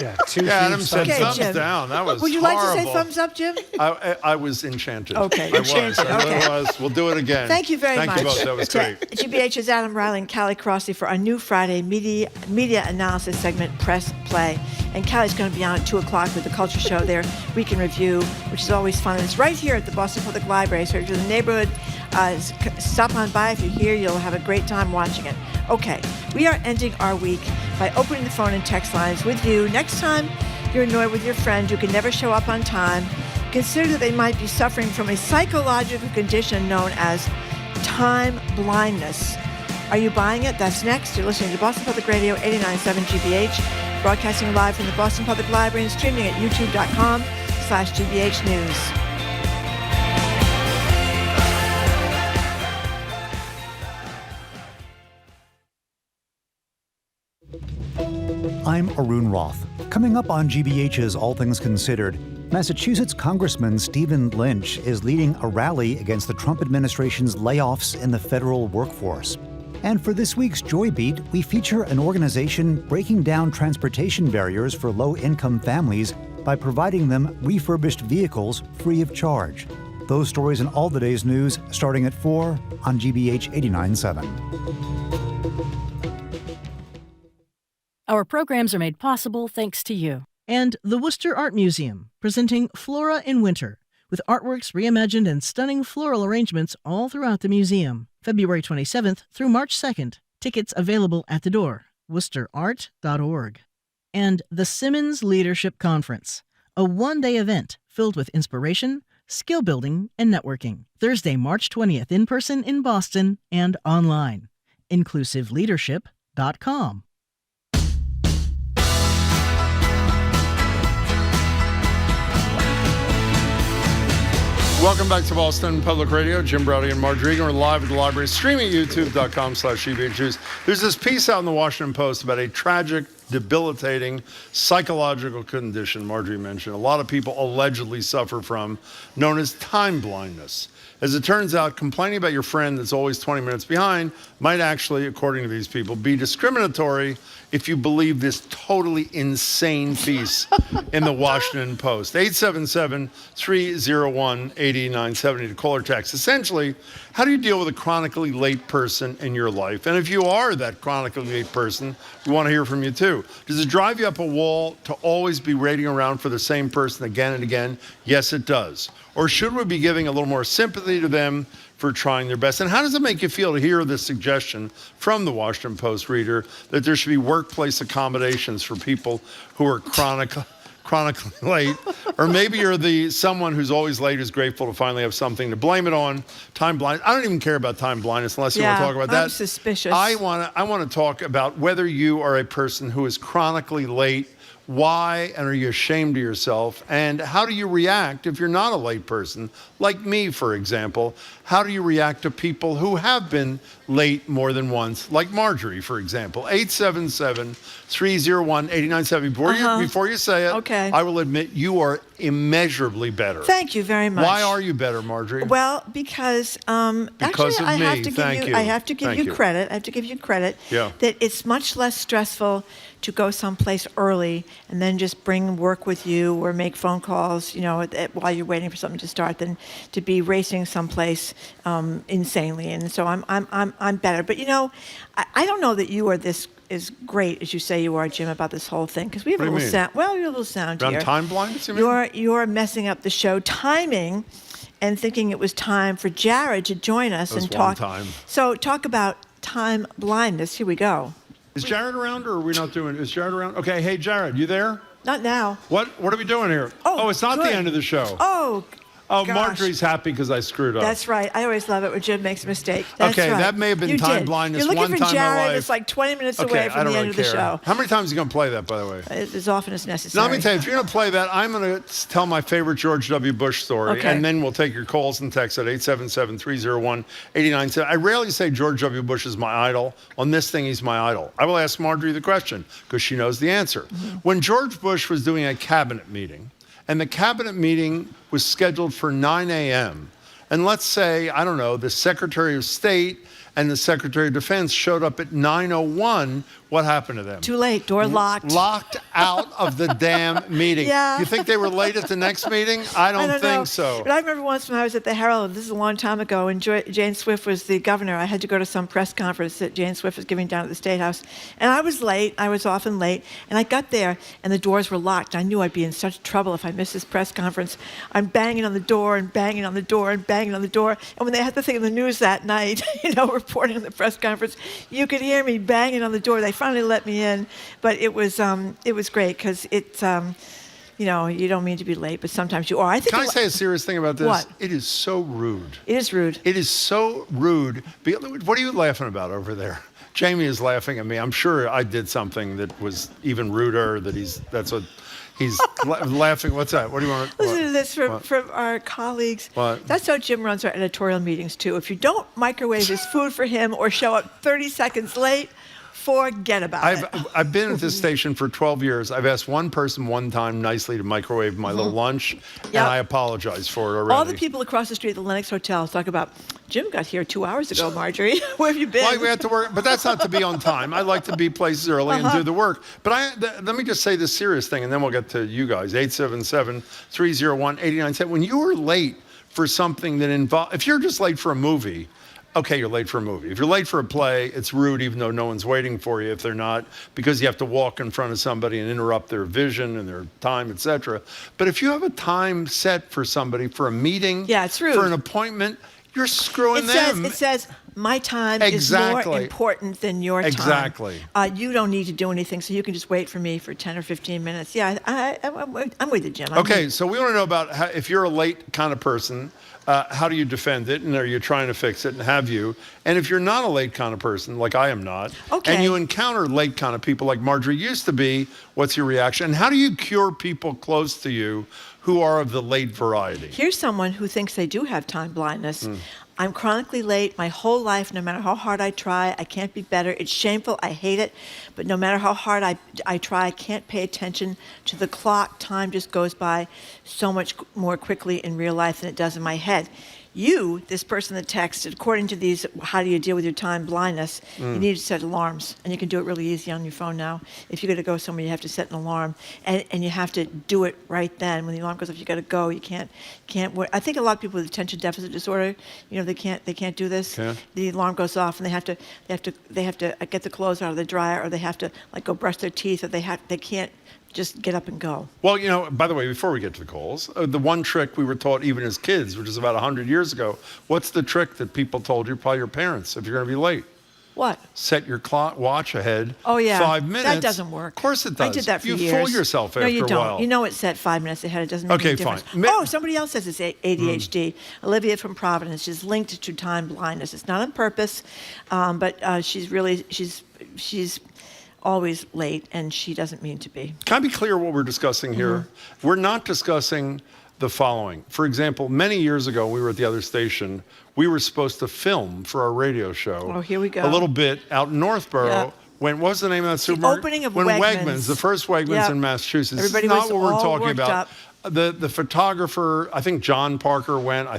Adam said thumbs down. That was Would you horrible. like to say thumbs up, Jim? I was enchanted. Okay. I was. We'll do it again. Thank you very much. Thank you both. That was great. GBH's Adam Riley and Callie Crossley for our new Friday media analysis segment, Press Play. And Callie's going to be on at 2 o'clock with the Culture Show, their Week in Review, which is always fun. And it's right here at the Boston Public Library. So if you're in the neighborhood, stop on by. If you're here, you'll have a great time watching it. Okay, we are ending our week by opening the phone and text lines with you. Next time you're annoyed with your friend who can never show up on time, consider that they might be suffering from a psychological condition known as time blindness. Are you buying it? That's next. You're listening to Boston Public Radio 89.7 GBH, broadcasting live from the Boston Public Library and streaming at youtube.com/GBH News. I'm Arun Roth. Coming up on GBH's All Things Considered, Massachusetts Congressman Stephen Lynch is leading a rally against the Trump administration's layoffs in the federal workforce. And for this week's Joy Beat, we feature an organization breaking down transportation barriers for low-income families by providing them refurbished vehicles free of charge. Those stories and all the day's news starting at 4 on GBH 89.7. Our programs are made possible thanks to you. And the Worcester Art Museum, presenting Flora in Winter, with artworks reimagined and stunning floral arrangements all throughout the museum. February 27th through March 2nd. Tickets available at the door, worcesterart.org. And the Simmons Leadership Conference, a one-day event filled with inspiration, skill building, and networking. Thursday, March 20th, in person in Boston and online. inclusiveleadership.com. Welcome back to Boston Public Radio. Jim Browdy and Marjorie Egan. We're live at the library, streaming at youtube.com/GBH. There's this piece out in the Washington Post about a tragic, debilitating psychological condition Marjorie mentioned. A lot of people allegedly suffer from, known as time blindness. As it turns out, complaining about your friend that's always 20 minutes behind might actually, according to these people, be discriminatory if you believe this totally insane piece in the Washington Post. 877-301-8970 to call or text. Essentially, how do you deal with a chronically late person in your life? And if you are that chronically late person, we want to hear from you too. Does it drive you up a wall to always be waiting around for the same person again and again? Yes, it does. Or should we be giving a little more sympathy to them for trying their best? And how does it make you feel to hear this suggestion from the Washington Post reader that there should be workplace accommodations for people who are chronically chronically late, or maybe you're someone who's always late, who's grateful to finally have something to blame it on. Time blind. I don't even care about time blindness unless you want to talk about that. I'm suspicious. I want to talk about whether you are a person who is chronically late. Why, and are you ashamed of yourself? And how do you react if you're not a late person? Like me, for example. How do you react to people who have been late more than once? Like Marjorie, for example. 877-301-8970. Before you say it, I will admit you are immeasurably better. Thank you very much. Why are you better, Marjorie? Well, because actually, I have to give you credit. I have to give you credit that it's much less stressful to go someplace early and then just bring work with you or make phone calls, while you're waiting for something to start, than to be racing someplace insanely. And so I'm better. But I don't know that you are this as great as you say you are, Jim, about this whole thing, because we have a little sound. Well, you have a little sound here. Time blindness, you mean? You're messing up the show timing and thinking it was time for Jared to join us and talk. So talk about time blindness. Here we go. Is Jared around, or are we not doing? Is Jared around? Okay, hey Jared, you there? Not now. What are we doing here? Oh, it's not the end of the show. Oh, gosh. Marjorie's happy because I screwed up. That's right. I always love it when Jim makes a mistake. That's right. That may have been time blindness one time in my life. You're looking for Jared. It's like 20 minutes away from the end of the show. How many times are you going to play that, by the way? As often as necessary. Now, let me tell you, if you're going to play that, I'm going to tell my favorite George W. Bush story, and then we'll take your calls and texts at 877-301-8970. I rarely say George W. Bush is my idol. On this thing, he's my idol. I will ask Marjorie the question because she knows the answer. When George Bush was doing a cabinet meeting, and the cabinet meeting was scheduled for 9 a.m. And let's say, I don't know, the Secretary of State and the Secretary of Defense showed up at 9:01. What happened to them? Too late. Door locked. Locked out of the damn meeting. Yeah. You think they were late at the next meeting? I don't think so. But I remember once when I was at the Herald, this is a long time ago, and Jane Swift was the governor. I had to go to some press conference that Jane Swift was giving down at the State House. And I was late. I was often late. And I got there, and the doors were locked. I knew I'd be in such trouble if I missed this press conference. I'm banging on the door and banging on the door and banging on the door. And when they had the thing in the news that night, reporting on the press conference, you could hear me banging on the door. They finally let me in, but it was great because it's you don't mean to be late, but sometimes you are. Can I say a serious thing about this? What? It is so rude. It is rude. It is so rude. What are you laughing about over there? Jamie is laughing at me. I'm sure I did something that was even ruder. That's what he's laughing. What's that? What do you want to listen to this from our colleagues? What? That's how Jim runs our editorial meetings too. If you don't microwave his food for him or show up 30 seconds late, forget about it. I've been at this station for 12 years. I've asked one person one time nicely to microwave my little lunch, and I apologize for it already. All the people across the street at the Lenox Hotel talk about, Jim got here 2 hours ago, Marjorie. Where have you been? Well, we had to work, but that's not to be on time. I like to be places early and do the work. But let me just say this serious thing, and then we'll get to you guys. 877-301-8970. When you were late for something that involved, if you're just late for a movie, okay, you're late for a movie. If you're late for a play, it's rude even though no one's waiting for you if they're not, because you have to walk in front of somebody and interrupt their vision and their time, etc. But if you have a time set for somebody, for a meeting, it's rude. For an appointment, you're screwing them. It says, my time is more important than your time. Exactly. You don't need to do anything, so you can just wait for me for 10 or 15 minutes. Yeah, I'm with you, Jim. So we want to know about how, if you're a late kind of person, how do you defend it, and are you trying to fix it, and have you? And if you're not a late kind of person, like I am not, and you encounter late kind of people like Marjorie used to be, what's your reaction? And how do you cure people close to you who are of the late variety? Here's someone who thinks they do have time blindness. I'm chronically late my whole life. No matter how hard I try, I can't be better. It's shameful. I hate it. But no matter how hard I try, I can't pay attention to the clock. Time just goes by so much more quickly in real life than it does in my head. You, this person that texted, according to these, how do you deal with your time blindness, you need to set alarms. And you can do it really easy on your phone now. If you're going to go somewhere, you have to set an alarm. And you have to do it right then. When the alarm goes off, you got to go. You can't wait. I think a lot of people with attention deficit disorder, they can't do this. The alarm goes off and they have to get the clothes out of the dryer, or they have to go brush their teeth, or they can't just get up and go. Well, by the way, before we get to the calls, the one trick we were taught even as kids, which is about 100 years ago, what's the trick that people told you, probably your parents, if you're going to be late? What? Set your watch ahead. Oh, yeah. 5 minutes. That doesn't work. Of course it does. I did that for you years. fool yourself after no, you a don't. while. You know it's set 5 minutes ahead. It doesn't make any difference. Fine. Oh, somebody else says it's ADHD. Olivia from Providence. She's linked to time blindness. It's not on purpose, but she's always late, and she doesn't mean to be. Can I be clear what we're discussing here? We're not discussing the following. For example, many years ago, we were at the other station. We were supposed to film for our radio show. Oh, here we go. A little bit out in Northborough. Yeah. What was the name of that supermarket? Opening of when Wegmans. The first Wegmans in Massachusetts. Everybody this is was not what we're all talking worked about. up. The photographer, I think John Parker went,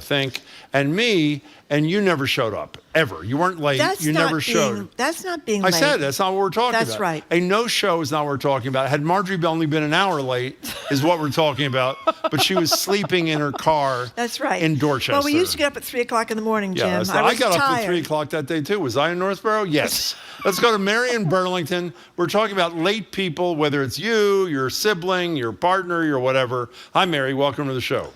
and me, and you never showed up, ever. You weren't late. You never showed. That's not being I late. said that's not what we're talking about. That's right. A no-show is not what we're talking about. Had Marjorie only been an hour late is what we're talking about, but she was sleeping in her car. That's right. In Dorchester. Well, we used to get up at 3 o'clock in the morning, Jim. Yeah, I got tired. up at 3 o'clock that day, too. Was I in Northborough? Yes. Let's go to Mary in Burlington. We're talking about late people, whether it's you, your sibling, your partner, your whatever. Hi, Mary. Welcome to the show.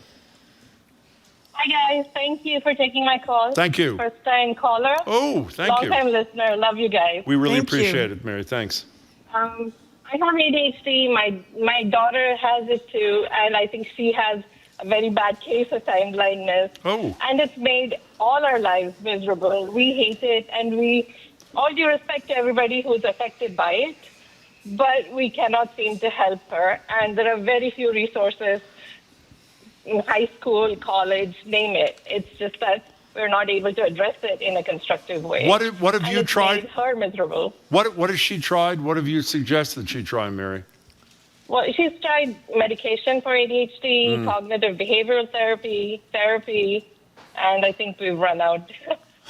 Hi, guys. Thank you for taking my call. Thank you. First-time caller. Oh, thank you. Long-time listener. Love you guys. We really appreciate it, Mary. Thanks. I have ADHD. My daughter has it, too, and I think she has a very bad case of time blindness. Oh. And it's made all our lives miserable. We hate it, and all due respect to everybody who's affected by it, but we cannot seem to help her. And there are very few resources in high school, college, name it. It's just that we're not able to address it in a constructive way. What have you tried? Made her miserable. What has she tried? What have you suggested she try, Mary? Well, she's tried medication for ADHD, cognitive behavioral therapy, and I think we've run out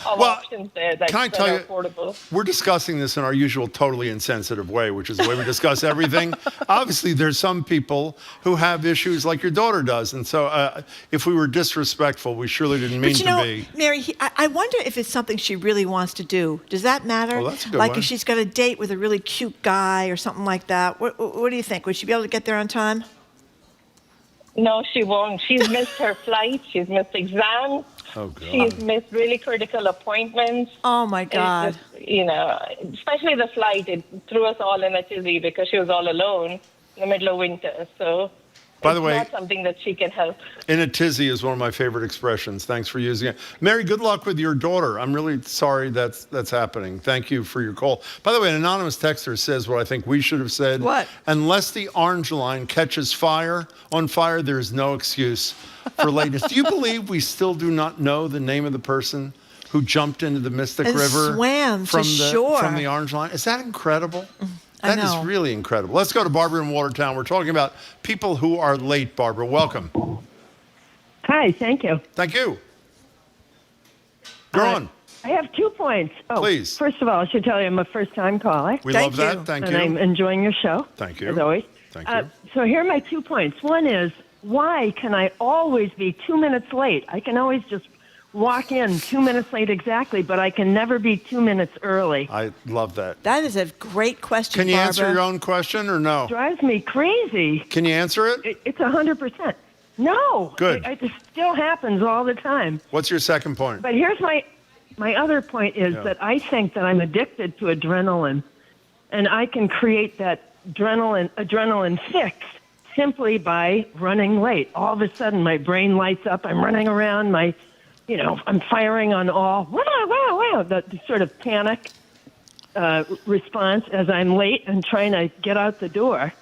of options there that can I tell are you, affordable. We're discussing this in our usual totally insensitive way, which is the way we discuss everything. Obviously, there's some people who have issues like your daughter does. And so if we were disrespectful, we surely didn't mean to be. Mary, I wonder if it's something she really wants to do. Does that matter? Well, that's a good like one. if she's got a date with a really cute guy or something like that. What do you think? Would she be able to get there on time? No, she won't. She's missed her flight. She's missed exams. Oh, God. She's missed really critical appointments. Oh, my God. It's just, especially the flight, it threw us all in a tizzy because she was all alone in the middle of winter. So By the way, not something that she can help. In a tizzy is one of my favorite expressions. Thanks for using it. Mary, good luck with your daughter. I'm really sorry that's happening. Thank you for your call. By the way, an anonymous texter says what I think we should have said. What? Unless the orange line catches on fire, there's no excuse for lateness. Do you believe we still do not know the name of the person who jumped into the Mystic River swam to shore from the orange line? Is that incredible? I That is really incredible. Let's go to Barbara in Watertown. We're talking about people who are late, Barbara. Welcome. Hi, thank you. Thank you. You're on. I have 2 points. Oh, please. First of all, I should tell you I'm a first-time caller. We love that. Thank you. And I'm enjoying your show. Thank you. As always. Thank you. So here are my 2 points. One is, why can I always be 2 minutes late? I can always just walk in 2 minutes late exactly, but I can never be 2 minutes early. I love that. That is a great question, Can you Barbara. answer your own question or no? Drives me crazy. Can you answer it? It's 100%. No. Good. It still happens all the time. What's your second point? But here's my other point is that I think that I'm addicted to adrenaline, and I can create that adrenaline fix simply by running late. All of a sudden, my brain lights up. I'm running around. I'm firing on all. Wow! The sort of panic response as I'm late and trying to get out the door.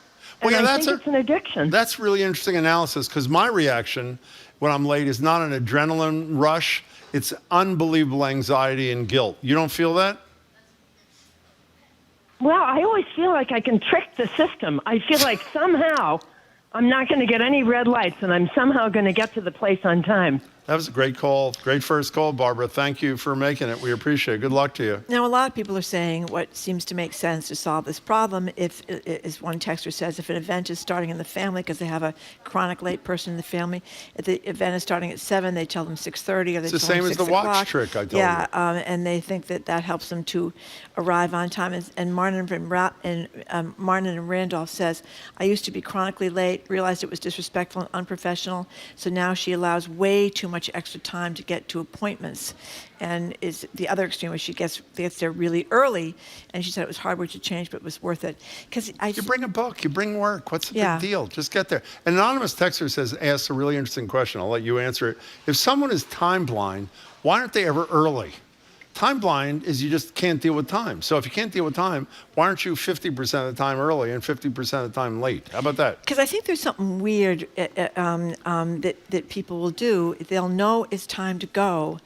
And I think it's an addiction. That's really interesting analysis because my reaction when I'm late is not an adrenaline rush. It's unbelievable anxiety and guilt. You don't feel that? Well, I always feel like I can trick the system. I feel like somehow I'm not going to get any red lights and I'm somehow going to get to the place on time. That was a great call. Great first call, Barbara. Thank you for making it. We appreciate it. Good luck to you. Now, a lot of people are saying what seems to make sense to solve this problem, as one texter says, if an event is starting in the family because they have a chronic late person in the family, if the event is starting at 7, they tell them 6:30 or they It's the tell them same as 6 the watch o'clock. trick I told you. Yeah, and they think that helps them to arrive on time. And Martin and Randolph says, I used to be chronically late. realized it was disrespectful and unprofessional, so now she allows way too much extra time to get to appointments. And is the other extreme where she gets there really early, and she said it was hard work to change, but it was worth it. Because you bring a book, you bring work. What's the big deal? Just get there. An anonymous texter asks a really interesting question. I'll let you answer it. If someone is time blind, why aren't they ever early? Time blind is you just can't deal with time. So if you can't deal with time, why aren't you 50% of the time early and 50% of the time late? How about that? Because I think there's something weird that people will do. They'll know it's time to go,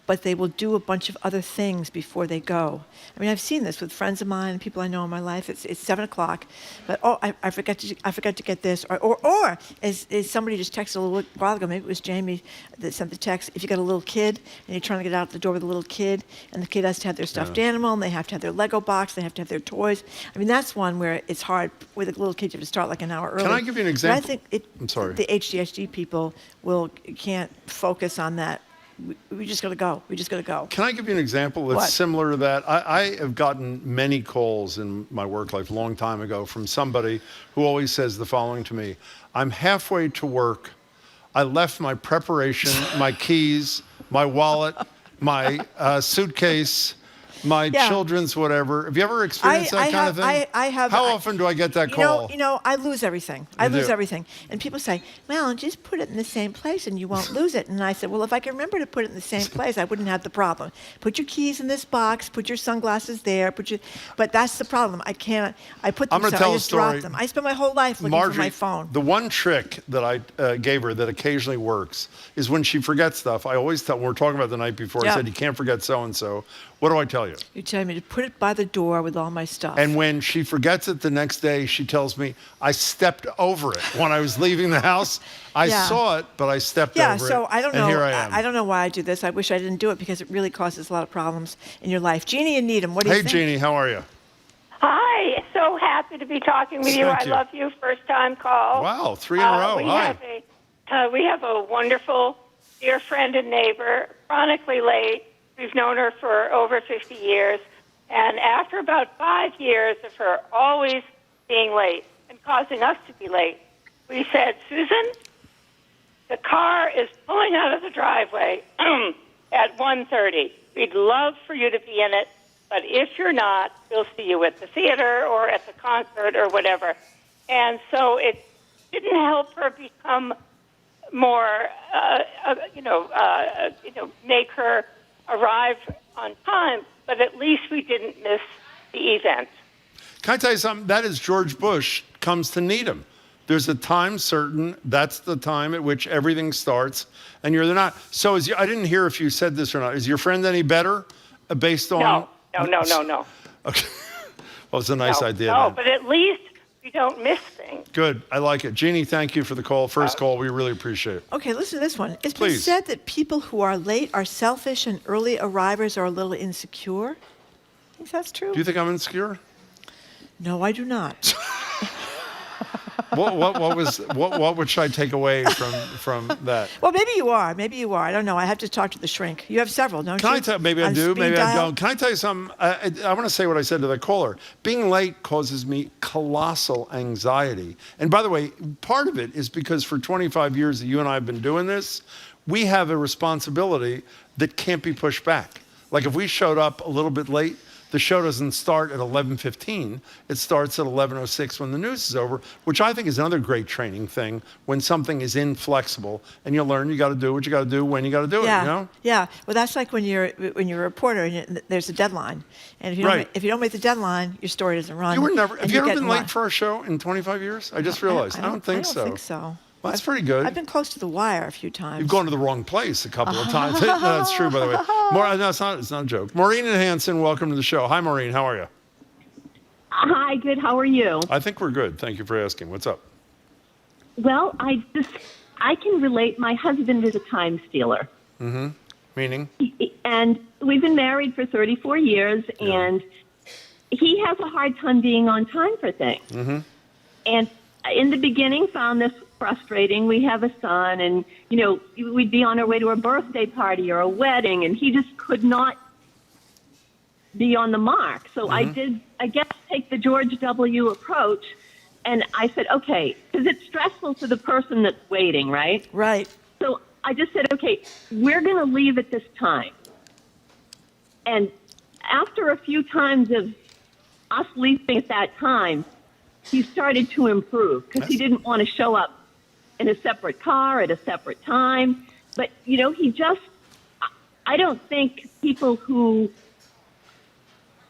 but they will do a bunch of other things before they go. I mean, I've seen this with friends of mine and people I know in my life. It's 7 o'clock, but I forgot to get this, or as somebody just texted a little while ago, maybe it was Jamie that sent the text. If you got a little kid and you're trying to get out the door with a little kid, and the kid has to have their stuffed animal, and they have to have their Lego box, they have to have their toys. I mean, that's one where it's hard. With a little kid, you have to start like an hour early. Can I give you an example? But I think I'm sorry. The HDHD people can't focus on that. We just got to go. We just got to go. Can I give you an example that's similar to that? I have gotten many calls in my work life a long time ago from somebody who always says the following to me: I'm halfway to work. I left my preparation, my keys, my wallet, my suitcase, my children's whatever. Have you ever experienced that kind of thing? I have. How often do I get that call? I lose everything. I lose everything. And people say, well, just put it in the same place and you won't lose it. And I said, well, if I can remember to put it in the same place, I wouldn't have the problem. Put your keys in this box, put your sunglasses there, but that's the problem. I can't, I put them somewhere, I just drop them. I spend my whole life looking for my phone. The one trick that I gave her that occasionally works is when she forgets stuff, I always tell, when we're talking about the night before, I said, you can't forget so-and-so. What do I tell you? You tell me to put it by the door with all my stuff. And when she forgets it the next day, she tells me, I stepped over it. When I was leaving the house, I saw it, but I stepped over it. Yeah, so I don't know. And here I am. I don't know why I do this. I wish I didn't do it because it really causes a lot of problems in your life. Jeannie and Needham, what do you think? Hey, Jeannie, how are you? Hi, so happy to be talking with you. I love you. First time call. Wow, 3 in a row. Hi. We have a wonderful dear friend and neighbor, chronically late. We've known her for over 50 years. And after about 5 years of her always being late and causing us to be late, we said, Susan, the car is pulling out of the driveway at 1:30. We'd love for you to be in it, but if you're not, we'll see you at the theater or at the concert or whatever. And so it didn't help her become more, make her arrive on time, but at least we didn't miss the event. Can I tell you something? That is George Bush comes to Needham. There's a time certain. That's the time at which everything starts, and you're not. So I didn't hear if you said this or not. Is your friend any better based on? No. Okay. Well, it's a nice idea. No, but at least we don't miss things. Good. I like it. Jeannie, thank you for the call. First call. We really appreciate it. Okay, listen to this one. It's been said that people who are late are selfish and early arrivers are a little insecure. Think that's true? Do you think I'm insecure? No, I do not. What should I take away from that? Well, maybe you are. I don't know. I have to talk to the shrink. You have several, don't you? Maybe I do. Maybe I don't. Can I tell you something? I want to say what I said to the caller. Being late causes me colossal anxiety. And by the way, part of it is because for 25 years that you and I have been doing this, we have a responsibility that can't be pushed back. Like if we showed up a little bit late, the show doesn't start at 11:15. It starts at 11:06 when the news is over, which I think is another great training thing. When something is inflexible, and you learn you got to do what you got to do when you got to do it. You know? Yeah. Well, that's like when you're a reporter and there's a deadline, and if you don't make the deadline, your story doesn't run. Have you ever been late for a show in 25 years? I just realized. I don't think so. I don't think so. Well, that's pretty good. I've been close to the wire a few times. You've gone to the wrong place a couple of times. No, that's true, by the way. No, it's not a joke. Maureen and Hanson, welcome to the show. Hi, Maureen. How are you? Hi, good. How are you? I think we're good. Thank you for asking. What's up? Well, I can relate. My husband is a time stealer. Mm-hmm. Meaning? And we've been married for 34 years, and he has a hard time being on time for things. Mm-hmm. And in the beginning, found this frustrating. We have a son, and we'd be on our way to a birthday party or a wedding, and he just could not be on the mark. So I guess, take the George W. approach And I said, okay, because it's stressful to the person that's waiting, right? Right. So I just said, okay, we're going to leave at this time. And after a few times of us leaving at that time, he started to improve because he didn't want to show up in a separate car at a separate time. But, you know, I don't think people who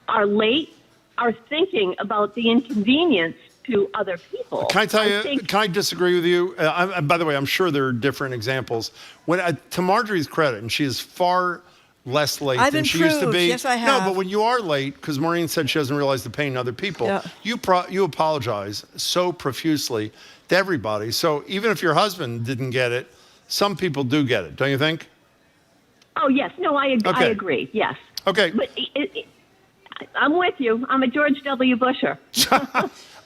are late are thinking about the inconvenience to other people. Can I tell you, can I disagree with you? By the way, I'm sure there are different examples. To Marjorie's credit, and she is far less late than she used to be. Yes, I have. No, but when you are late, because Maureen said she doesn't realize the pain in other people, you apologize so profusely to everybody. So even if your husband didn't get it, some people do get it, don't you think? Oh, yes. No, I agree. Yes. Okay. But I'm with you. I'm a George W. Busher.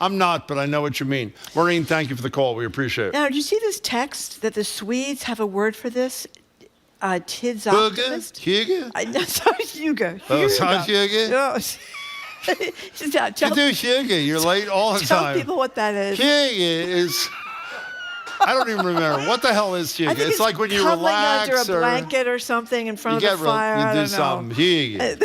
I'm not, but I know what you mean. Maureen, thank you for the call. We appreciate it. Now, did you see this text that the Swedes have a word for this? Tids optimist? Hygge? Sorry, Hugo. Oh, sorry, Hygge? No. You do Hygge. You're late all the time. Tell people what that is. Hygge is... I don't even remember. What the hell is Hygge? It's like when you relax under a blanket or something in front of the fire. You I do don't something. Hygge.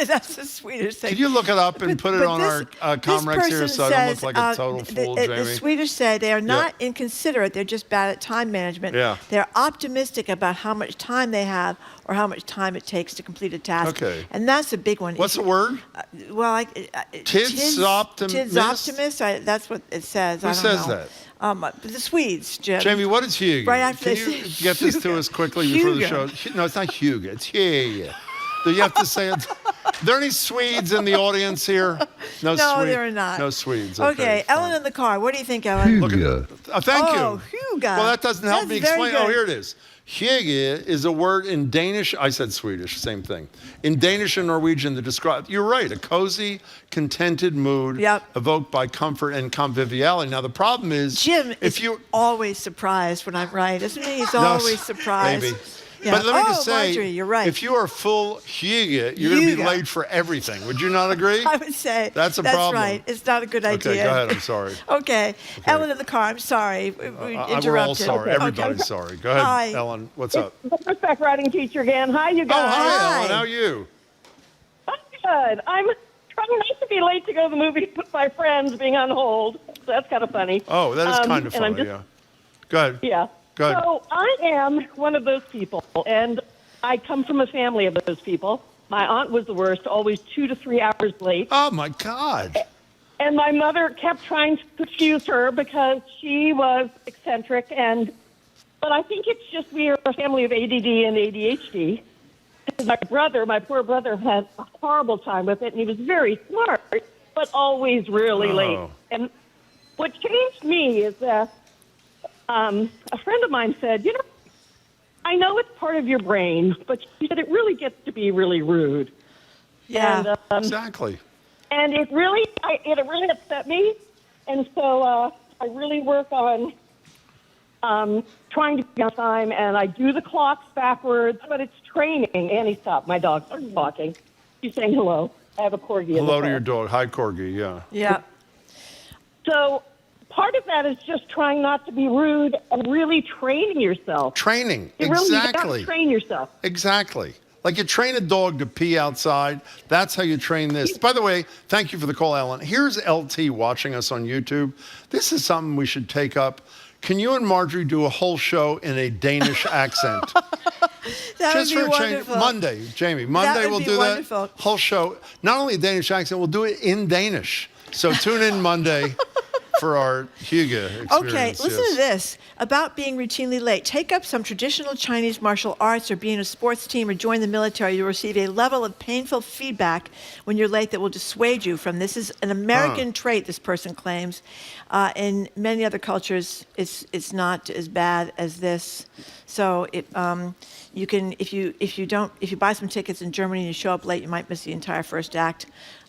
That's the Swedish thing. Can you look it up and put it on our Comrex here so I don't look like a total fool, Jamie? The Swedish say they are not inconsiderate. They're just bad at time management. Yeah. They're optimistic about how much time they have or how much time it takes to complete a task. Okay. And that's a big one. What's the word? Tids optimist? Tids optimist. That's what it says. Who says that? The Swedes, Jim. Jamie, what is Hygge? Right after Can you get this to us quickly before the show? No, it's not Hygge. It's Hygge. Do you have to say it? Are there any Swedes in the audience here? No, there are not. No Swedes. Okay, Ellen in the car. What do you think, Ellen? Hygge. Thank you. Oh, Hygge. Well, that doesn't help me explain. Good. Oh, here it is. Hygge is a word in Danish. I said Swedish, same thing. In Danish and Norwegian to describe, you're right, a cozy, contented mood evoked by comfort and conviviality. Now, the problem is... Jim is always surprised when I'm right, isn't he? He's always surprised. Maybe. Yeah. But let me just say, Marjorie, you're right. If you are full Hygge, you're going to be late for everything. Would you not agree? I would say that's problem. That's right. It's not a good idea. Okay, go ahead. I'm sorry. Okay. Ellen in the car. I'm sorry. We interrupted. We're all sorry. Everybody's sorry. Go ahead, Hi. Ellen. What's up? The horseback riding teacher again. Hi, you guys. Oh, hi, Ellen. How are you? I'm good. I'm trying not to be late to go to the movies with my friends being on hold. So that's kind of funny. Oh, that is kind of funny, yeah. Go ahead. Yeah. Go ahead. So I am one of those people, and I come from a family of those people. My aunt was the worst, always 2 to 3 hours late. Oh, my God. And my mother kept trying to excuse her because she was eccentric. But I think it's just we are a family of ADD and ADHD. My poor brother, had a horrible time with it, and he was very smart, but always really late. And what changed me is that a friend of mine said, I know it's part of your brain, but she said it really gets to be really rude. Yeah, and, exactly. And it really upset me. And so I really work on trying to be on time, and I do the clocks backwards, but it's training. Annie, stop. My dog starts talking. She's saying hello. I have a corgi. Hello to your dog. Hi, corgi. Yeah. Yeah. So part of that is just trying not to be rude and really training yourself. Training, exactly. You really got to train yourself. Exactly. Like you train a dog to pee outside. That's how you train this. By the way, thank you for the call, Ellen. Here's LT watching us on YouTube. This is something we should take up. Can you and Marjorie do a whole show in a Danish accent? That would be wonderful. Monday, Jamie. Monday we'll do that whole show. Not only a Danish accent, we'll do it in Danish. So tune in Monday for our Hygge experience. Okay, listen to this. About being routinely late. Take up some traditional Chinese martial arts or be in a sports team or join the military. You'll receive a level of painful feedback when you're late that will dissuade you from this. Is an American trait, this person claims. In many other cultures, it's not as bad as this. So you can, if you buy some tickets in Germany and you show up late, you might miss the entire first act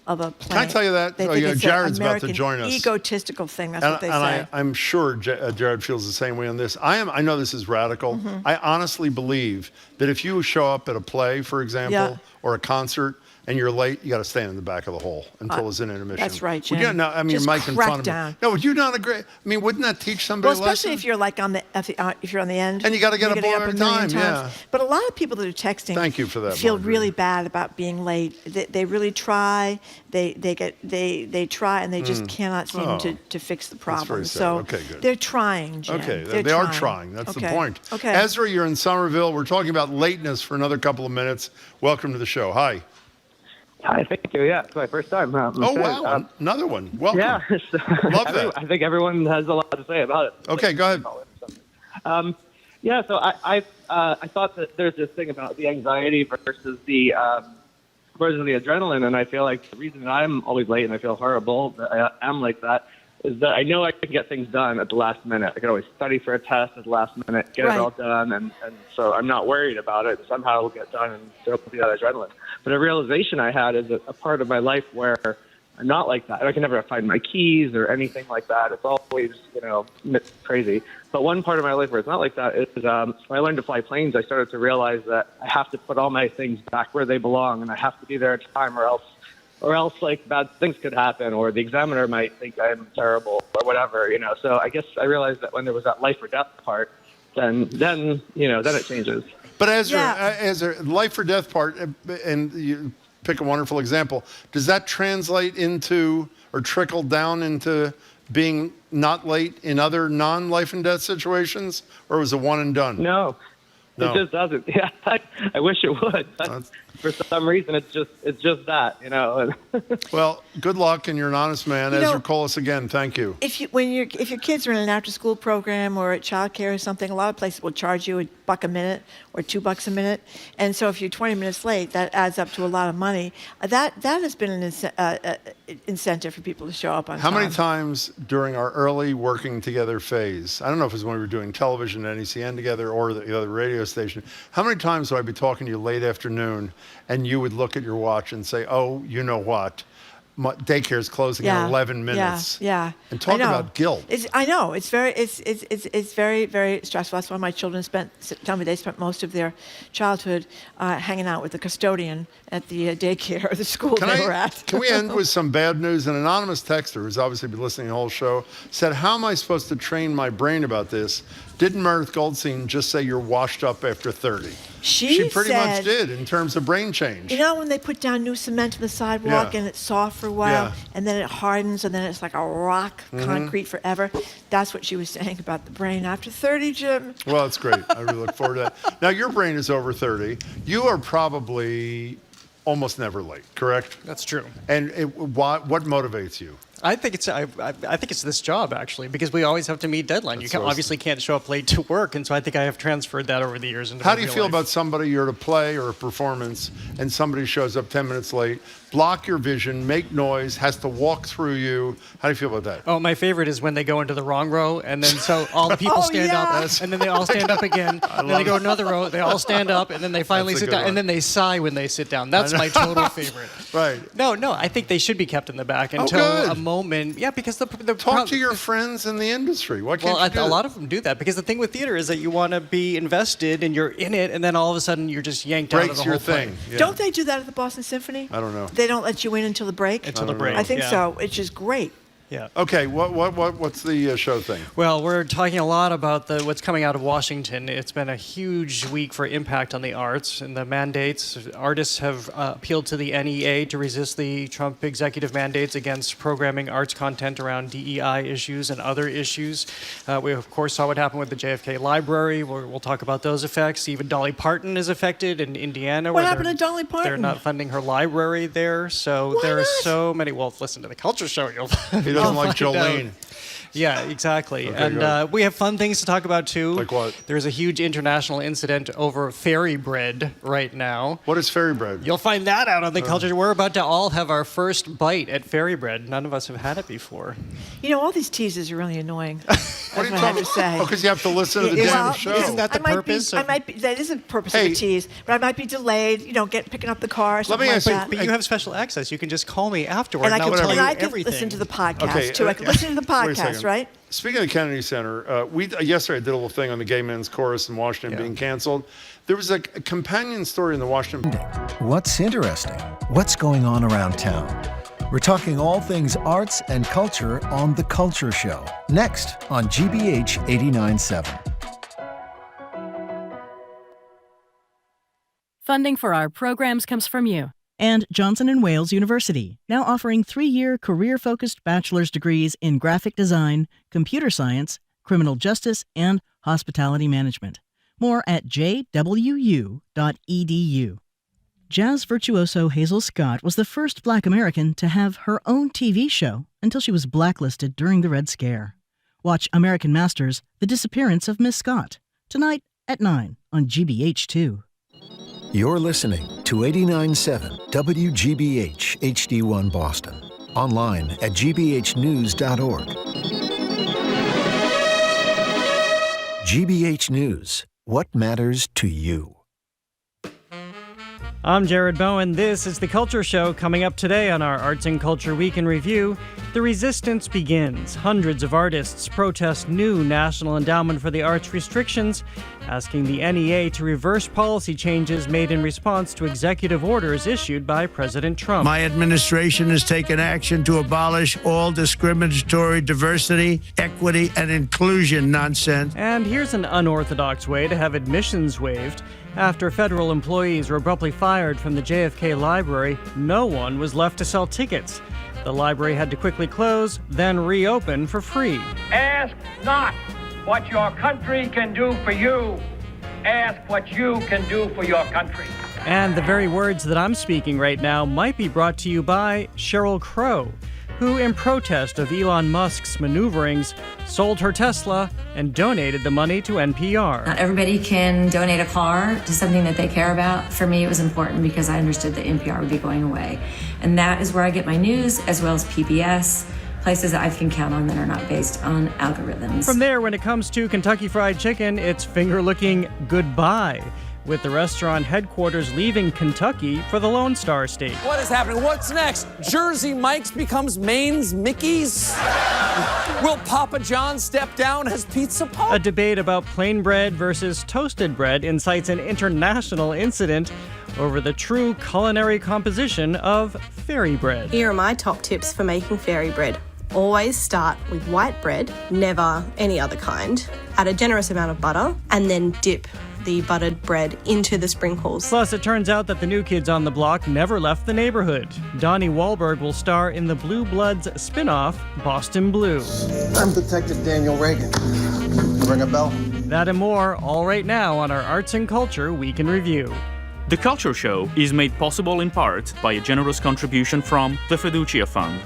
of a play. Can I tell you that? They think it's Jared's an about to join us. Egotistical thing. That's what they say. I'm sure Jared feels the same way on this. I know this is radical. I honestly believe that if you show up at a play, for example, or a concert, and you're late, you got to stand in the back of the hole until it's an intermission. That's right, Jim. Would you, no, I mean, Just your mic in front of down. me. No, would you not agree? I mean, wouldn't that teach somebody Well, a lesson? especially if you're like if you're on the end. And you gotta get up all a the million time, yeah. times. But a lot of people that are texting Thank you for that, feel Marjorie. really bad about being late. They really try. They try and they just cannot seem to fix the problem. very sad. So Okay, good. they're trying, Jim. Okay, They're they are trying. That's the point. Okay. Ezra, you're in Somerville. We're talking about lateness for another couple of minutes. Welcome to the show. Hi. Hi, thank you. Yeah, it's my first time. Wow, another one. Welcome. Yeah, Love that. I think everyone has a lot to say about it. Okay, go ahead. Yeah, so I thought that there's this thing about the anxiety versus the adrenaline, and I feel like the reason that I'm always late and I feel horrible that I am like that is that I know I can get things done at the last minute. I can always study for a test at the last minute, get it all done, and so I'm not worried about it. Somehow it'll get done and still be that adrenaline. But a realization I had is a part of my life where I'm not like that. I can never find my keys or anything like that. It's always, crazy. But one part of my life where it's not like that is when I learned to fly planes, I started to realize that I have to put all my things back where they belong, and I have to be there at time, or else like bad things could happen, or the examiner might think I'm terrible or whatever, So I guess I realized that when there was that life or death part, then it changes. But as a life or death part, and you pick a wonderful example, does that translate into or trickle down into being not late in other non-life and death situations, or was it one and done? No. It just doesn't. Yeah, I wish it would. For some reason, it's just that, Well, good luck, and you're an honest man. Ezra, call us again. Thank you. If your kids are in an after-school program or at childcare or something, a lot of places will charge you $1 a minute or $2 a minute, and so if you're 20 minutes late, that adds up to a lot of money. That has been an incentive for people to show up on time. How many times during our early working together phase, I don't know if it was when we were doing television at NECN together or the other radio station, how many times would I be talking to you late afternoon and you would look at your watch and say, oh, you know what? Daycare's closing in 11 minutes. Yeah. And talk about guilt. I know. It's very, very stressful. That's why my children tell me they spent most of their childhood hanging out with the custodian at the daycare or the school they were at. Can we end with some bad news? An anonymous texter who's obviously been listening to the whole show said, how am I supposed to train my brain about this? Didn't Meredith Goldstein just say you're washed up after 30? She pretty much did in terms of brain change. When they put down new cement on the sidewalk and it's soft for a while and then it hardens and then it's like a rock concrete forever. That's what she was saying about the brain after 30, Jim. Well, that's great. I really look forward to that. Now, your brain is over 30. You are probably almost never late, correct? That's true. And what motivates you? I think it's this job, actually, because we always have to meet deadline. You obviously can't show up late to work, and so I think I have transferred that over the years into How my do you real feel life. about somebody you're at a play or a performance and somebody shows up 10 minutes late, block your vision, make noise, has to walk through you? How do you feel about that? Oh, my favorite is when they go into the wrong row, and then so all the people stand up, and then they all stand up again, and then they go another row, they all stand up, and then they finally sit down, and then they sigh when they sit down. That's my total favorite. Right. No, I think they should be kept in the back until a moment. Yeah, because the talk to your friends in the industry. Why can't you do a lot of them do that, because the thing with theater is that you want to be invested and you're in it, and then all of a sudden you're just yanked out of the whole thing. Yeah. Don't they do that at the Boston Symphony? I don't know. They don't let you in until the break? Until the break. I think so. It's just great. Yeah. Okay. What's the show thing? Well, we're talking a lot about what's coming out of Washington. It's been a huge week for impact on the arts and the mandates. Artists have appealed to the NEA to resist the Trump executive mandates against programming arts content around DEI issues and other issues. We of course saw what happened with the JFK Library. We'll talk about those effects. Even Dolly Parton is affected in Indiana. What happened to Dolly Parton? They're not funding her library there. So there are so many. Well, listen to the Culture Show. He doesn't like Jolene. Yeah, exactly. Okay, and we have fun things to talk about, too. Like what? There's a huge international incident over fairy bread right now. What is fairy bread? You'll find that out on the Culture. We're about to all have our first bite at fairy bread. None of us have had it before. All these teasers are really annoying. What are you I have to say. Oh, because you have to listen to the damn show. Isn't that the purpose? That is the purpose of the tease, but I might be delayed, picking up the car or something like that. But you have special access. You can just call me afterward, and I can tell you everything. everything. Listen to the podcast, too. I can listen to the podcast, right? Speaking of the Kennedy Center, we yesterday I did a little thing on the gay men's chorus in Washington being canceled. There was a companion story in the Washington. What's interesting? What's going on around town? We're talking all things arts and culture on The Culture Show, next on GBH 89.7. Funding for our programs comes from you. And Johnson & Wales University, now offering 3-year career-focused bachelor's degrees in graphic design, computer science, criminal justice, and hospitality management. More at jwu.edu. Jazz virtuoso Hazel Scott was the first Black American to have her own TV show until she was blacklisted during the Red Scare. Watch American Masters, The Disappearance of Miss Scott, tonight at 9 on GBH2. You're listening to 89.7 WGBH HD1 Boston. Online at gbhnews.org. GBH News. What matters to you? I'm Jared Bowen. This is The Culture Show. Coming up today on our Arts and Culture Week in Review, the resistance begins. Hundreds of artists protest new National Endowment for the Arts restrictions, asking the NEA to reverse policy changes made in response to executive orders issued by President Trump. My administration has taken action to abolish all discriminatory diversity, equity, and inclusion nonsense. And here's an unorthodox way to have admissions waived. After federal employees were abruptly fired from the JFK Library, no one was left to sell tickets. The library had to quickly close, then reopen for free. Ask not what your country can do for you. Ask what you can do for your country. And the very words that I'm speaking right now might be brought to you by Sheryl Crow, who, in protest of Elon Musk's maneuverings, sold her Tesla and donated the money to NPR. Not everybody can donate a car to something that they care about. For me, it was important because I understood that NPR would be going away. And that is where I get my news, as well as PBS, places that I can count on that are not based on algorithms. From there, when it comes to Kentucky Fried Chicken, it's finger-licking goodbye, with the restaurant headquarters leaving Kentucky for the Lone Star State. What is happening? What's next? Jersey Mike's becomes Maine's Mickey's? Will Papa John step down as Pizza Pop? A debate about plain bread versus toasted bread incites an international incident over the true culinary composition of fairy bread. Here are my top tips for making fairy bread. Always start with white bread, never any other kind. Add a generous amount of butter and then dip the buttered bread into the sprinkles. Plus, it turns out that the new kids on the block never left the neighborhood. Donnie Wahlberg will star in the Blue Bloods spin-off, Boston Blue. I'm Detective Daniel Reagan. Ring a bell? That and more, all right now on our Arts and Culture Week in Review. The Culture Show is made possible in part by a generous contribution from the Fiducia Fund.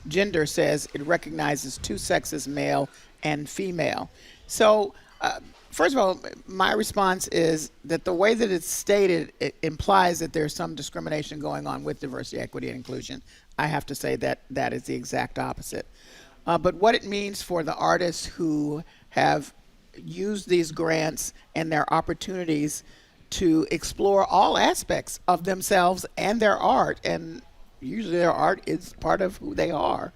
Gender says it recognizes two sexes, male and female. So, first of all, my response is that the way that it's stated, it implies that there's some discrimination going on with diversity, equity, and inclusion. I have to say that that is the exact opposite. But what it means for the artists who have used these grants and their opportunities to explore all aspects of themselves and their art, and usually their art is part of who they are.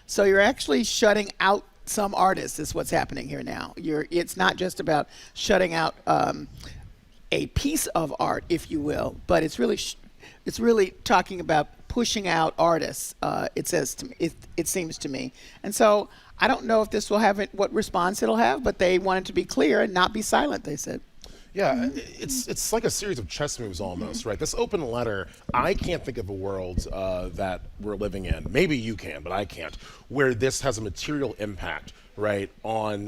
So you're actually shutting out some artists is what's happening here now. It's not just about shutting out a piece of art, if you will, but it's really talking about pushing out artists. It seems to me, and so I don't know if this will have what response it'll have, but they wanted to be clear and not be silent. They said. Yeah, it's like a series of chess moves almost, right? This open letter, I can't think of a world that we're living in, maybe you can, but I can't, where this has a material impact, right, on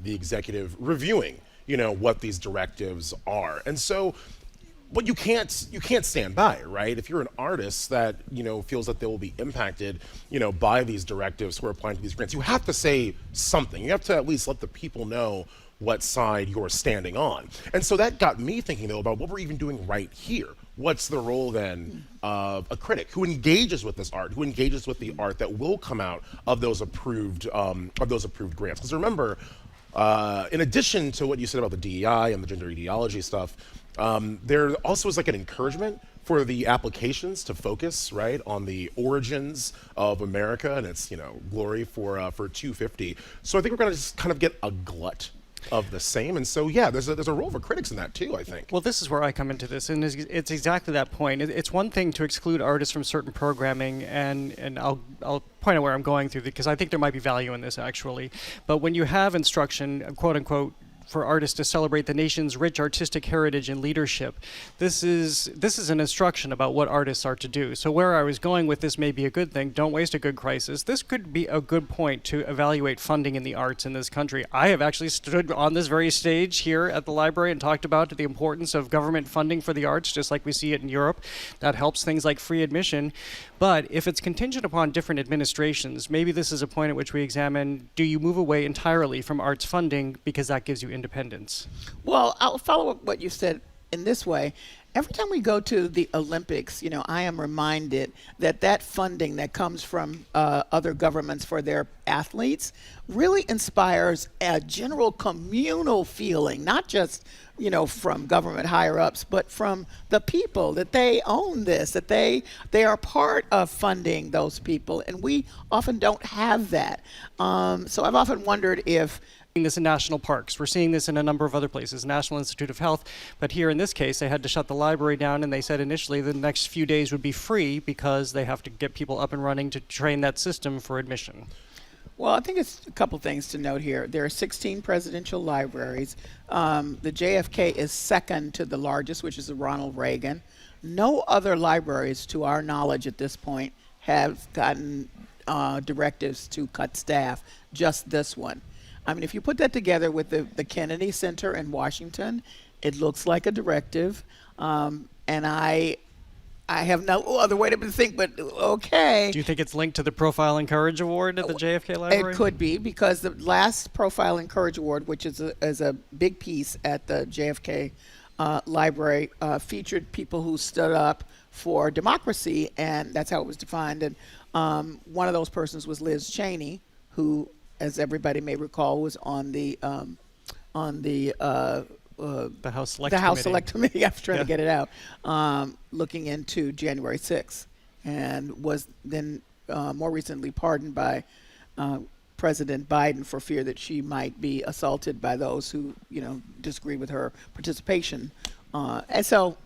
the executive reviewing, what these directives are. And so, but you can't stand by, right? If you're an artist that, feels that they will be impacted, by these directives who are applying to these grants, you have to say something. You have to at least let the people know what side you're standing on. And so that got me thinking, though, about what we're even doing right here. What's the role, then, of a critic who engages with this art, who engages with the art that will come out of those approved grants? Because remember, in addition to what you said about the DEI and the gender ideology stuff, there also is like an encouragement for the applications to focus, right, on the origins of America and its, glory for 250. So I think we're going to just kind of get a glut of the same. And so, yeah, there's a role for critics in that too, I think. Well, this is where I come into this, and it's exactly that point. It's one thing to exclude artists from certain programming, and I'll point out where I'm going through, because I think there might be value in this, actually. But when you have instruction, quote unquote, for artists to celebrate the nation's rich artistic heritage and leadership. This is an instruction about what artists are to do. So where I was going with this may be a good thing. Don't waste a good crisis. This could be a good point to evaluate funding in the arts in this country. I have actually stood on this very stage here at the library and talked about the importance of government funding for the arts, just like we see it in Europe. That helps things like free admission. But if it's contingent upon different administrations, maybe this is a point at which we examine, do you move away entirely from arts funding because that gives you independence? Well, I'll follow up what you said in this way. Every time we go to the Olympics, I am reminded that funding that comes from other governments for their athletes really inspires a general communal feeling, not just from government higher ups, but from the people, that they own this, that they are part of funding those people, and we often don't have that. So I've often wondered if this in national parks. We're seeing this in a number of other places, National Institute of Health, but here in this case they had to shut the library down, and they said initially the next few days would be free because they have to get people up and running to train that system for admission. Well, I think it's a couple things to note here. There are 16 presidential libraries. The JFK is second to the largest, which is the Ronald Reagan. No other libraries, to our knowledge at this point, have gotten directives to cut staff, just this one. I mean, if you put that together with the Kennedy Center in Washington, it looks like a directive. And I have no other way to think, but okay. Do you think it's linked to the Profile and Courage Award at the JFK Library? It could be, because the last Profile and Courage Award, which is a big piece at the JFK Library, featured people who stood up for democracy, and that's how it was defined. And one of those persons was Liz Cheney, who, as everybody may recall, was on the House Select the House Select Committee. I was trying to get it out, looking into January 6th, and was then more recently pardoned by President Biden for fear that she might be assaulted by those who disagree with her participation, and so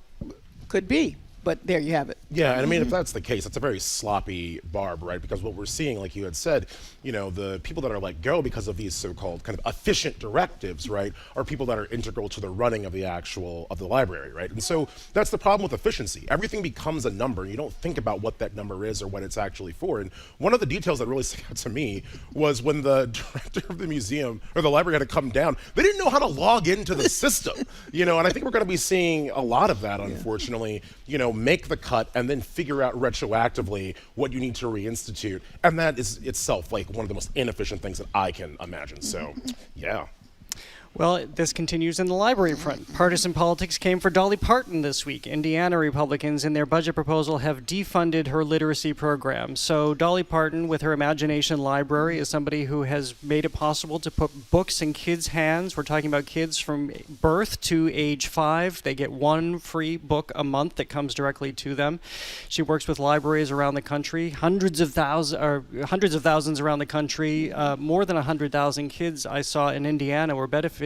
could be. But there you have it. Yeah, and I mean, if that's the case, that's a very sloppy barb, right? Because what we're seeing, like you had said, the people that are let go because of these so-called kind of efficient directives, right, are people that are integral to the running of the library, right? And so that's the problem with efficiency. Everything becomes a number, and you don't think about what that number is or what it's actually for. And one of the details that really stuck out to me was when the director of the museum or the library had to come down, they didn't know how to log into the system, and I think we're going to be seeing a lot of that, unfortunately, make the cut and then figure out retroactively what you need to reinstitute. And that is itself like one of the most inefficient things that I can imagine. So, yeah. Well, this continues in the library front. Partisan politics came for Dolly Parton this week. Indiana Republicans, in their budget proposal, have defunded her literacy program. So Dolly Parton, with her Imagination Library, is somebody who has made it possible to put books in kids' hands. We're talking about kids from birth to age 5. They get one free book a month that comes directly to them. She works with libraries around the country, hundreds of thousands around the country. More than 100,000 kids I saw in Indiana were benefiting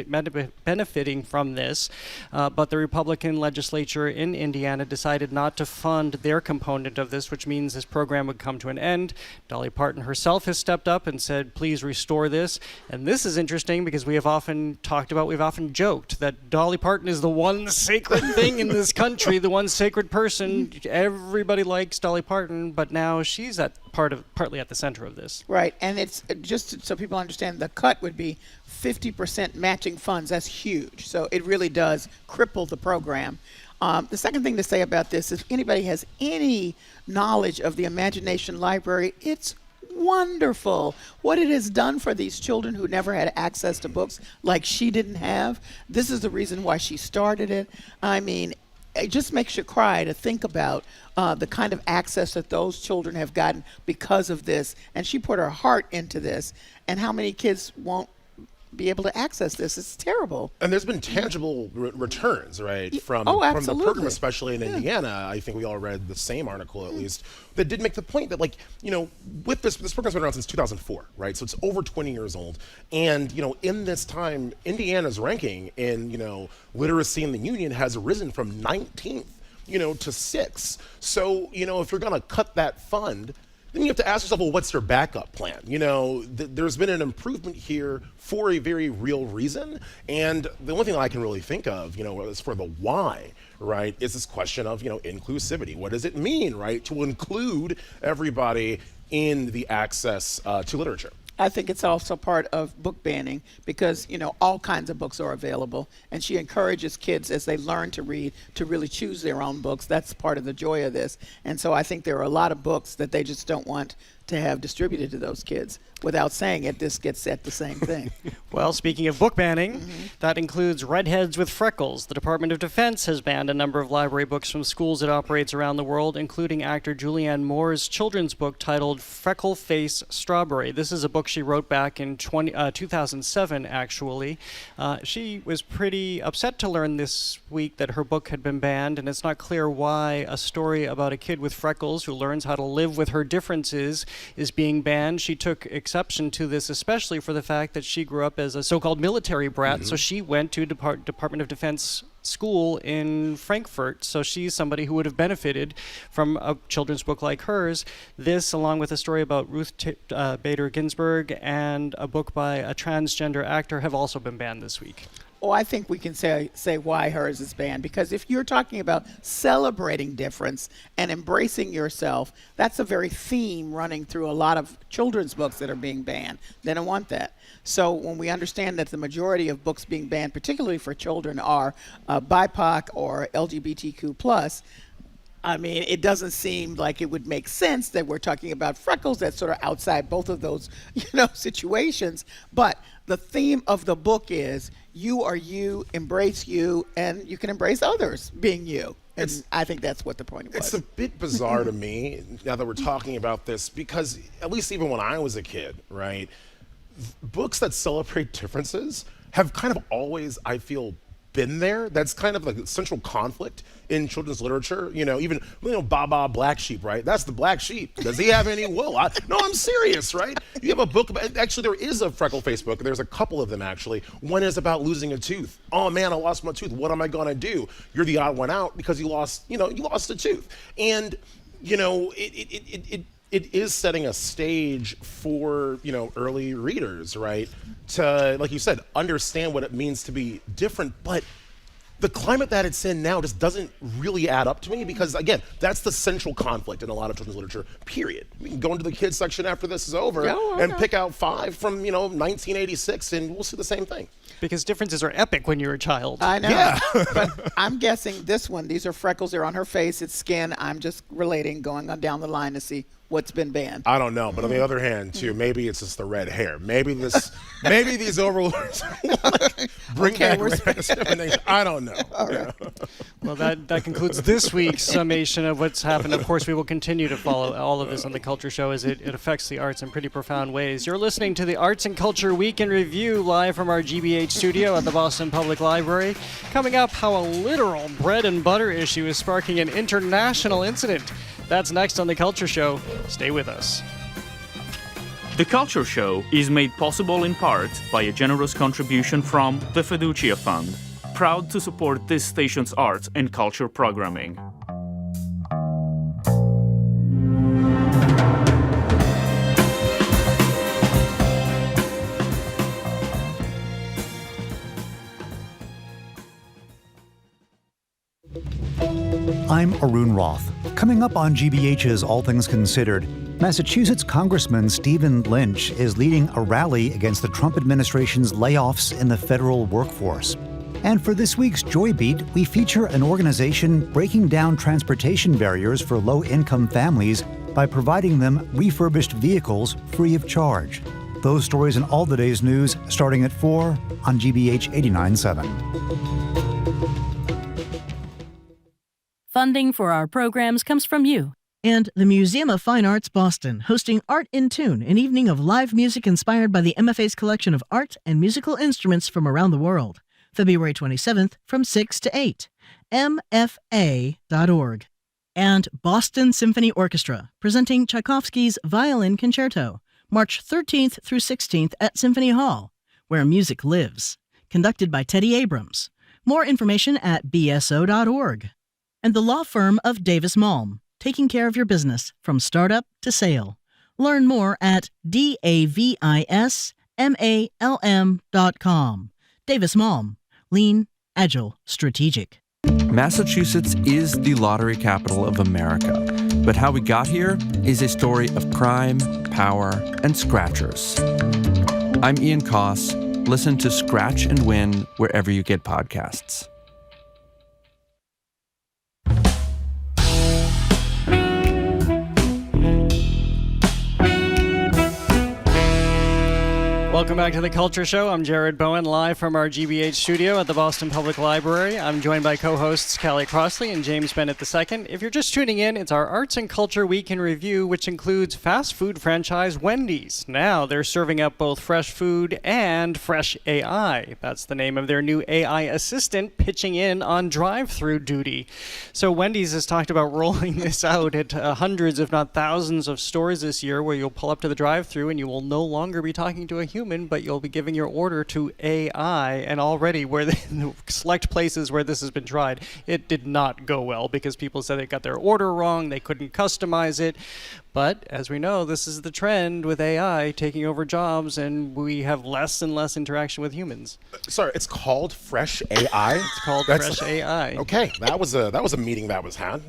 from this, but the Republican legislature in Indiana decided not to fund their component of this, which means this program would come to an end. Dolly Parton herself has stepped up and said, please restore this. And this is interesting because we've often joked that Dolly Parton is the one sacred thing in this country, the one sacred person. Everybody likes Dolly Parton, but now she's partly at the center of this. Right, and it's just so people understand, the cut would be 50% matching funds. That's huge. So it really does cripple the program. The second thing to say about this, if anybody has any knowledge of the Imagination Library, it's wonderful what it has done for these children who never had access to books like she didn't have. This is the reason why she started it. I mean, it just makes you cry to think about the kind of access that those children have gotten because of this. And she put her heart into this. And how many kids won't be able to access this. It's terrible. And there's been tangible returns, right, from the program, especially in Indiana. I think we all read the same article, at least, that did make the point that, like, you know, with this program's been around since 2004, right? So it's over 20 years old. And, you know, in this time, Indiana's ranking in, you know, literacy in the union has risen from 19th, you know, to 6th. So, you know, if you're going to cut that fund, then you have to ask yourself, well, what's their backup plan? You know, there's been an improvement here for a very real reason. And the only thing that I can really think of, you know, is for the why, right, is this question of, you know, inclusivity. What does it mean, right, to include everybody in the access to literature? I think it's also part of book banning because, you know, all kinds of books are available. And she encourages kids as they learn to read to really choose their own books. That's part of the joy of this. And so I think there are a lot of books that they just don't want to have distributed to those kids. Without saying it, this gets at the same thing. Well, speaking of book banning, that includes Redheads with Freckles. The Department of Defense has banned a number of library books from schools it operates around the world, including actor Julianne Moore's children's book titled Freckle Face Strawberry. This is a book she wrote back in 2007, actually. She was pretty upset to learn this week that her book had been banned, and it's not clear why a story about a kid with freckles who learns how to live with her differences is being banned. She took exception to this, especially for the fact that she grew up as a so-called military brat. So she went to Department of Defense school in Frankfurt. So she's somebody who would have benefited from a children's book like hers. This, along with a story about Ruth Bader Ginsburg and a book by a transgender actor, have also been banned this week. Oh, I think we can say why hers is banned, because if you're talking about celebrating difference and embracing yourself, that's a very theme running through a lot of children's books that are being banned. They don't want that. So when we understand that the majority of books being banned, particularly for children, are BIPOC or LGBTQ+, I mean, it doesn't seem like it would make sense that we're talking about freckles that's sort of outside both of those, you know, situations. But the theme of the book is you are you, embrace you, and you can embrace others being you. And I think that's what the point was. It's a bit bizarre to me now that we're talking about this, because at least even when I was a kid, right, books that celebrate differences have kind of always, I feel, been there. That's kind of like a central conflict in children's literature. You know, even, you know, Baba Black Sheep, right? That's the black sheep. Does he have any wool? No, I'm serious, right? You have a book about, actually there is a freckle face book. There's a couple of them actually. One is about losing a tooth. Oh man, I lost my tooth. What am I gonna do? You're the odd one out because you lost a tooth. And, you know, it is setting a stage for, you know, early readers, right? To, like you said, understand what it means to be different. But the climate that it's in now just doesn't really add up to me, because, again, that's the central conflict in a lot of children's literature, period. We can go into the kids section after this is over and pick out 5 from, you know, 1986, and we'll see the same thing. Because differences are epic when you're a child. I know. Yeah. But I'm guessing this one, these are freckles. They're on her face. It's skin. I'm just relating, going on down the line to see what's been banned. I don't know, but on the other hand, too, maybe it's just the red hair. Maybe these overlords bring back discrimination. I don't know. Right. Well, that concludes this week's summation of what's happened. Of course, we will continue to follow all of this on The Culture Show as it affects the arts in pretty profound ways. You're listening to the Arts and Culture Week in Review, live from our GBH studio at the Boston Public Library. Coming up, how a literal bread and butter issue is sparking an international incident. That's next on The Culture Show. Stay with us. The Culture Show is made possible in part by a generous contribution from the Fiducia Fund, proud to support this station's arts and culture programming. I'm Arun Roth. Coming up on GBH's All Things Considered, Massachusetts Congressman Stephen Lynch is leading a rally against the Trump administration's layoffs in the federal workforce. And for this week's Joy Beat, we feature an organization breaking down transportation barriers for low-income families by providing them refurbished vehicles free of charge. Those stories and all the day's news starting at 4 on GBH 89.7. Funding for our programs comes from you And the Museum of Fine Arts Boston, hosting Art in Tune, an evening of live music inspired by the MFA's collection of art and musical instruments from around the world. February 27th from 6 to 8. MFA.org. And Boston Symphony Orchestra, presenting Tchaikovsky's Violin Concerto, March 13th through 16th at Symphony Hall, where music lives. Conducted by Teddy Abrams. More information at bso.org. And the law firm of Davis Malm, taking care of your business from startup to sale. Learn more at davismalm.com. Davis Malm. Lean, agile, strategic. Massachusetts is the lottery capital of America, but how we got here is a story of crime, power, and scratchers. I'm Ian Koss. Listen to Scratch and Win wherever you get podcasts. Welcome back to The Culture Show. I'm Jared Bowen, live from our GBH studio at the Boston Public Library. I'm joined by co-hosts Callie Crossley and James Bennett II. If you're just tuning in, it's our Arts and Culture Week in Review, which includes fast food franchise Wendy's. Now they're serving up both fresh food and fresh AI. That's the name of their new AI assistant pitching in on drive-through duty. So Wendy's has talked about rolling this out at hundreds, if not thousands, of stores this year, where you'll pull up to the drive-through and you will no longer be talking to a human, but you'll be giving your order to AI. And already, where the select places where this has been tried, it did not go well because people said they got their order wrong, they couldn't customize it. But as we know, this is the trend with AI taking over jobs, and we have less and less interaction with humans. Sorry, it's called Fresh AI? It's called Fresh AI. Okay, that was a meeting that was had.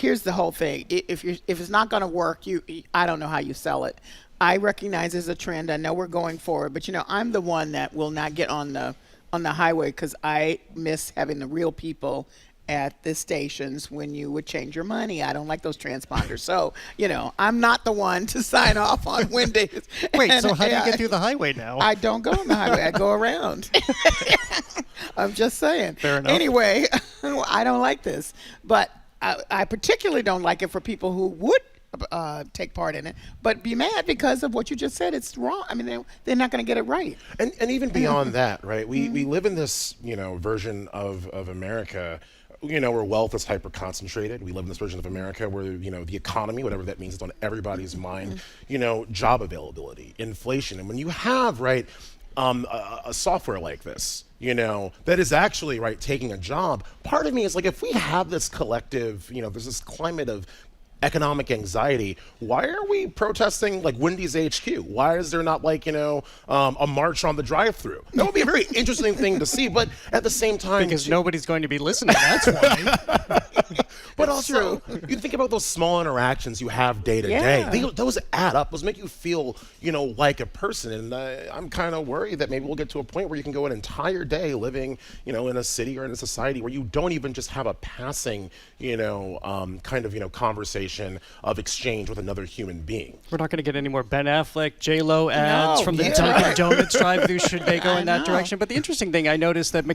Here's the whole thing. If it's not going to work, I don't know how you sell it. I recognize it's a trend. I know we're going forward, but I'm the one that will not get on the highway because I miss having the real people at the stations when you would change your money. I don't like those transponders. So, I'm not the one to sign off on Wendy's. Wait, so how do you get through the highway now? I don't go on the highway. I go around. I'm just saying. Fair enough. Anyway, I don't like this. But I particularly don't like it for people who would take part in it, but be mad because of what you just said. It's wrong. I mean, they're not going to get it right. And even beyond that, right? We live in this, version of America, where wealth is hyper concentrated. We live in this version of America where, the economy, whatever that means, is on everybody's mind. Job availability, inflation. And when you have, right, a software like this, that is actually, right, taking a job, part of me is like, if we have this collective, there's this climate of economic anxiety, why are we protesting like Wendy's HQ? Why is there not like, a march on the drive-through? That would be a very interesting thing to see, but at the same time... Because nobody's going to be listening, that's why. But also, you think about those small interactions you have day to day. Those add up. Those make you feel, like a person. And I'm kind of worried that maybe we'll get to a point where you can go an entire day living, in a city or in a society where you don't even just have a passing, conversation of exchange with another human being. We're not going to get any more Ben Affleck, J-Lo ads from the Dunkin' Donuts drive-thru should they go in that direction. But the interesting thing, I noticed that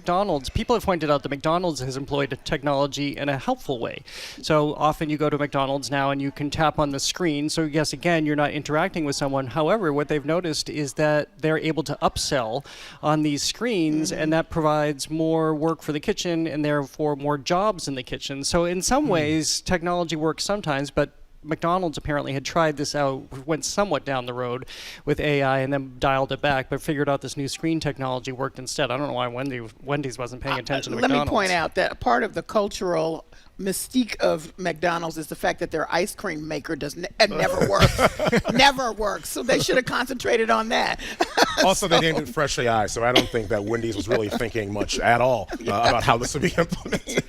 people have pointed out that McDonald's has employed technology in a helpful way. So often you go to McDonald's now and you can tap on the screen. So yes, again, you're not interacting with someone. However, what they've noticed is that they're able to upsell on these screens, and that provides more work for the kitchen and therefore more jobs in the kitchen. So in some ways, technology works sometimes, but McDonald's apparently had tried this out, went somewhat down the road with AI and then dialed it back, but figured out this new screen technology worked instead. I don't know why Wendy's wasn't paying attention to McDonald's. Let me point out that part of the cultural mystique of McDonald's is the fact that their ice cream maker never works. Never works. So they should have concentrated on that. Also, they named it Fresh AI, so I don't think that Wendy's was really thinking much at all about how this would be implemented.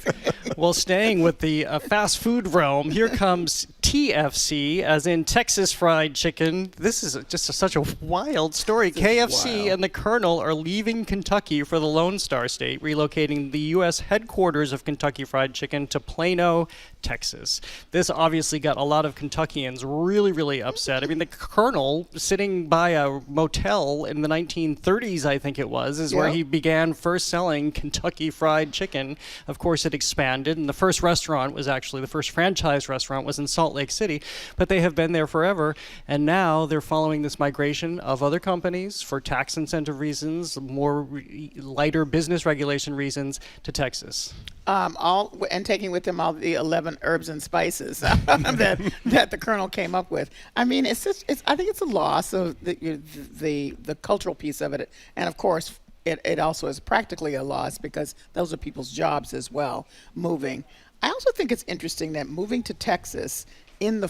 Well, staying with the fast food realm, here comes TFC, as in Texas Fried Chicken. This is just such a wild story. KFC and the Colonel are leaving Kentucky for the Lone Star State, relocating the U.S. headquarters of Kentucky Fried Chicken to Plano, Texas. This obviously got a lot of Kentuckians really, really upset. I mean, the Colonel, sitting by a motel in the 1930s, I think it was, is where he began first selling Kentucky Fried Chicken. Of course, it expanded, and the first franchise restaurant was in Salt Lake City, but they have been there forever, and now they're following this migration of other companies for tax incentive reasons, lighter business regulation reasons, to Texas. And taking with them all the 11 herbs and spices that the Colonel came up with. I mean, I think it's a loss of the cultural piece of it, and of course, it also is practically a loss because those are people's jobs as well, moving. I also think it's interesting that moving to Texas in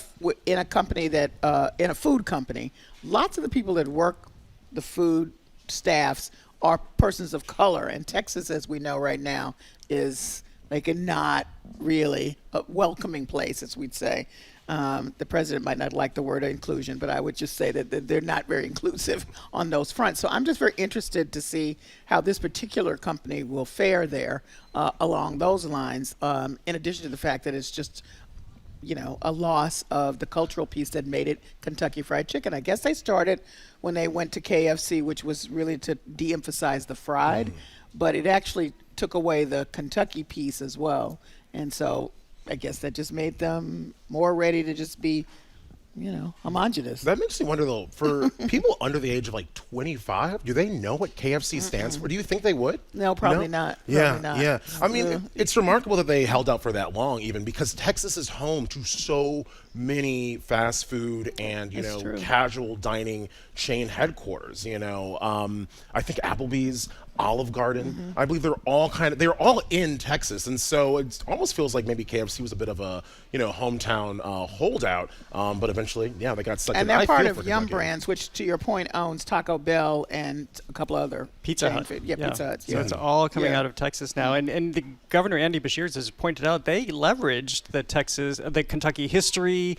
a company that in a food company, lots of the people that work the food staffs are persons of color, and Texas, as we know right now, is like a not really a welcoming place, as we'd say. The president might not like the word inclusion, but I would just say that they're not very inclusive on those fronts. So I'm just very interested to see how this particular company will fare there along those lines, in addition to the fact that it's just, a loss of the cultural piece that made it Kentucky Fried Chicken. I guess they started when they went to KFC, which was really to de-emphasize the fried, but it actually took away the Kentucky piece as well. And so I guess that just made them more ready to just be, homogenous. That makes me wonder, though, for people under the age of 25, do they know what KFC stands for? Do you think they would? No, probably not. Yeah, yeah. I mean, it's remarkable that they held out for that long, even because Texas is home to so many fast food and casual dining chain headquarters. I think Applebee's, Olive Garden, I believe they're all in Texas, and so it almost feels like maybe KFC was a bit of a hometown holdout, but eventually they got stuck. And they're part of Yum Brands, which to your point owns Taco Bell and a couple other Pizza Hut. Pizza Hut. So it's all coming out of Texas now, and the Governor Andy Beshears has pointed out they leveraged the Kentucky history,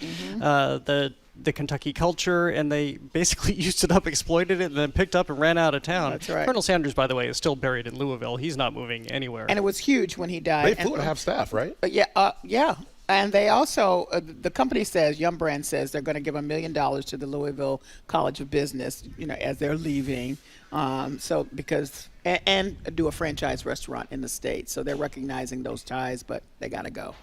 the Kentucky culture, and they basically used it up, exploited it, and then picked up and ran out of town. That's right. Colonel Sanders, by the way, is still buried in Louisville. He's not moving anywhere. And it was huge when he died. They flew to have staff, right? Yeah. And they also, the company says, Yum Brand says, they're going to give $1 million to the Louisville College of Business, as they're leaving. And do a franchise restaurant in the state. So they're recognizing those ties, but they got to go.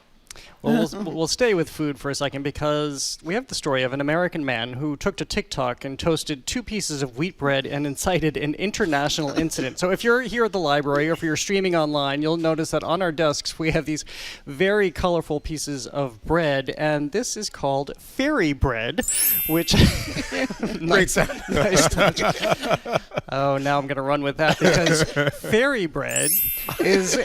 Well, we'll stay with food for a second because we have the story of an American man who took to TikTok and toasted 2 pieces of wheat bread and incited an international incident. So if you're here at the library or if you're streaming online, you'll notice that on our desks we have these very colorful pieces of bread, and this is called fairy bread, which great sound. Nice touch. Oh, now I'm going to run with that because fairy bread is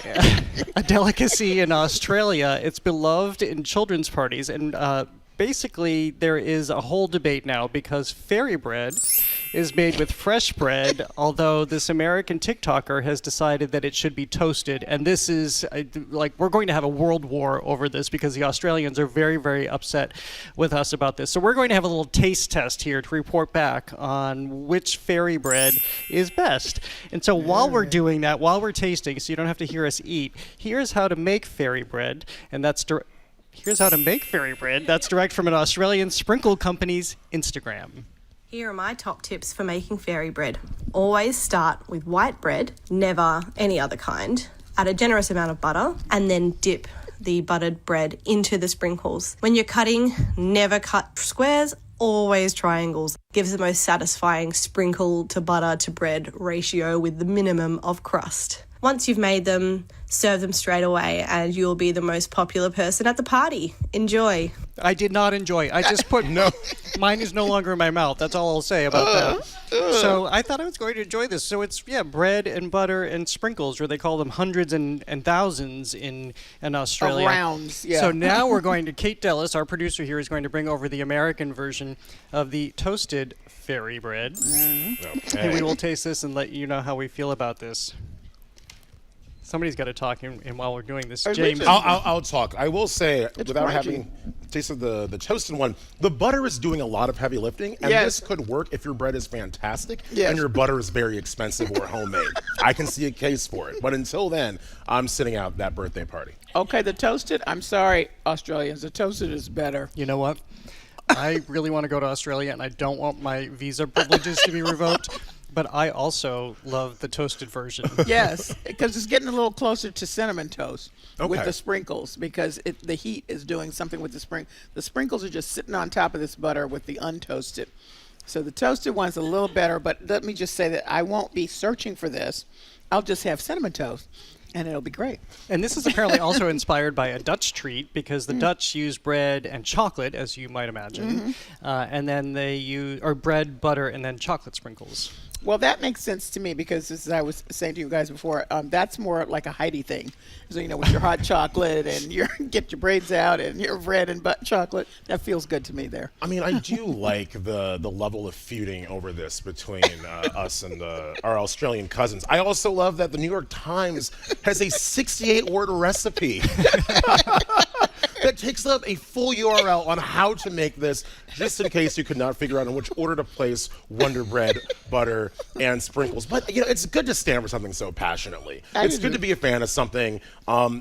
a delicacy in Australia. It's beloved in children's parties, and basically there is a whole debate now because fairy bread is made with fresh bread, although this American TikToker has decided that it should be toasted, and this is we're going to have a world war over this because the Australians are very, very upset with us about this. So we're going to have a little taste test here to report back on which fairy bread is best. And so while we're doing that, while we're tasting, so you don't have to hear us eat, here's how to make fairy bread, and here's how to make fairy bread. That's direct from an Australian sprinkle company's Instagram. Here are my top tips for making fairy bread. Always start with white bread, never any other kind. Add a generous amount of butter and then dip the buttered bread into the sprinkles. When you're cutting, never cut squares, always triangles. Gives the most satisfying sprinkle to butter to bread ratio with the minimum of crust. Once you've made them, serve them straight away and you'll be the most popular person at the party. Enjoy. I did not enjoy. I just put mine is no longer in my mouth. That's all I'll say about that. So I thought I was going to enjoy this. So it's bread and butter and sprinkles, or they call them hundreds and thousands in Australia. Of rounds, yeah. So now we're going to, Kate Dellis, our producer here, is going to bring over the American version of the toasted fairy bread. Okay. And we will taste this and let you know how we feel about this. Somebody's got to talk in while we're doing this. James. I'll talk. I will say, without having tasted the toasted one. The butter is doing a lot of heavy lifting, and this could work if your bread is fantastic and your butter is very expensive or homemade. I can see a case for it. But until then, I'm sitting out that birthday party. Okay, the toasted, I'm sorry, Australians, the toasted is better. You know what? I really want to go to Australia, and I don't want my visa privileges to be revoked. But I also love the toasted version. Yes, because it's getting a little closer to cinnamon toast with the sprinkles, because the heat is doing something with the sprinkles. The sprinkles are just sitting on top of this butter with the untoasted. So the toasted one's a little better, but let me just say that I won't be searching for this. I'll just have cinnamon toast, and it'll be great. And this is apparently also inspired by a Dutch treat, because the Dutch use bread and chocolate, as you might imagine, and then they use bread, butter, and then chocolate sprinkles. Well, that makes sense to me, because as I was saying to you guys before, that's more like a Heidi thing. So, with your hot chocolate and your get your braids out and your bread and chocolate, that feels good to me there. I mean, I do like the level of feuding over this between us and our Australian cousins. I also love that the New York Times has a 68-word recipe that takes up a full URL on how to make this, just in case you could not figure out in which order to place Wonder Bread, butter, and sprinkles. But, it's good to stand for something so passionately. It's good to be a fan of something.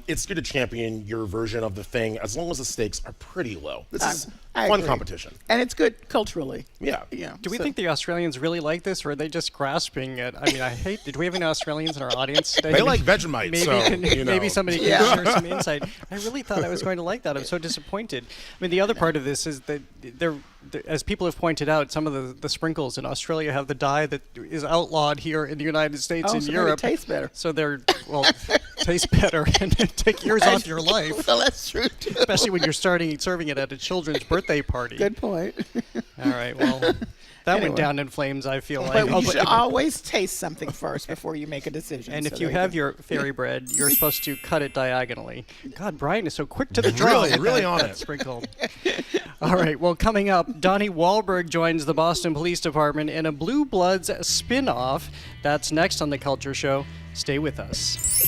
It's good to champion your version of the thing, as long as the stakes are pretty low. This is fun competition. And it's good culturally. Yeah. Do we think the Australians really like this, or are they just grasping it? I mean, do we have any Australians in our audience today? They like Vegemite, maybe somebody can share some insight. I really thought I was going to like that. I'm so disappointed. I mean, the other part of this is that as people have pointed out, some of the sprinkles in Australia have the dye that is outlawed here in the United States and Europe. They taste better. So taste better and take years off your life. Well, that's true, too. Especially when you're serving it at a children's birthday party. Good point. All right, well, that went down in flames, I feel like. But you should always taste something first before you make a decision. And if you have your fairy bread, you're supposed to cut it diagonally. God, Brian is so quick to the draw. Really on it. Sprinkle. All right, well, coming up, Donnie Wahlberg joins the Boston Police Department in a Blue Bloods spin-off. That's next on The Culture Show. Stay with us.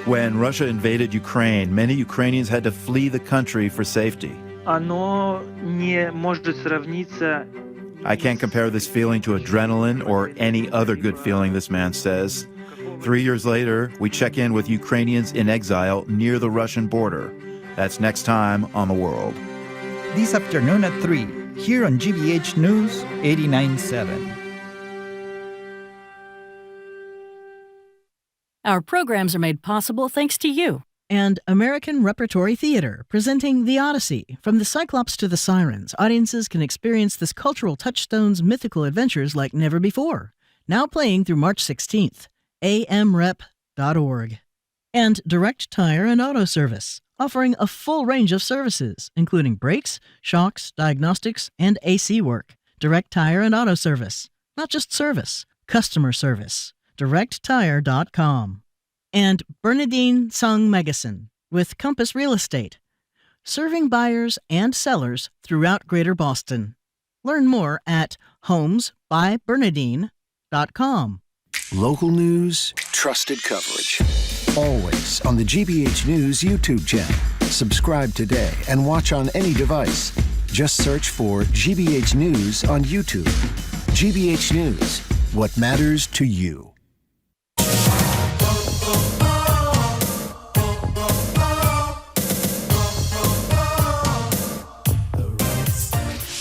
When Russia invaded Ukraine, many Ukrainians had to flee the country for safety. Оно не может сравниться. I can't compare this feeling to adrenaline or any other good feeling, this man says. 3 years later, we check in with Ukrainians in exile near the Russian border. That's next time on The World. This afternoon at 3, here on GBH News 89.7. Our programs are made possible thanks to you. And American Repertory Theater, presenting The Odyssey. From the Cyclops to the Sirens, audiences can experience this cultural touchstone's mythical adventures like never before. Now playing through March 16th. amrep.org. And Direct Tire and Auto Service, offering a full range of services, including brakes, shocks, diagnostics, and AC work. Direct Tire and Auto Service. Not just service, customer service. DirectTire.com. And Bernadine Sung Megason with Compass Real Estate, serving buyers and sellers throughout Greater Boston. Learn more at homesbybernadine.com. Local news, trusted coverage. Always on the GBH News YouTube channel. Subscribe today and watch on any device. Just search for GBH News on YouTube. GBH News, what matters to you.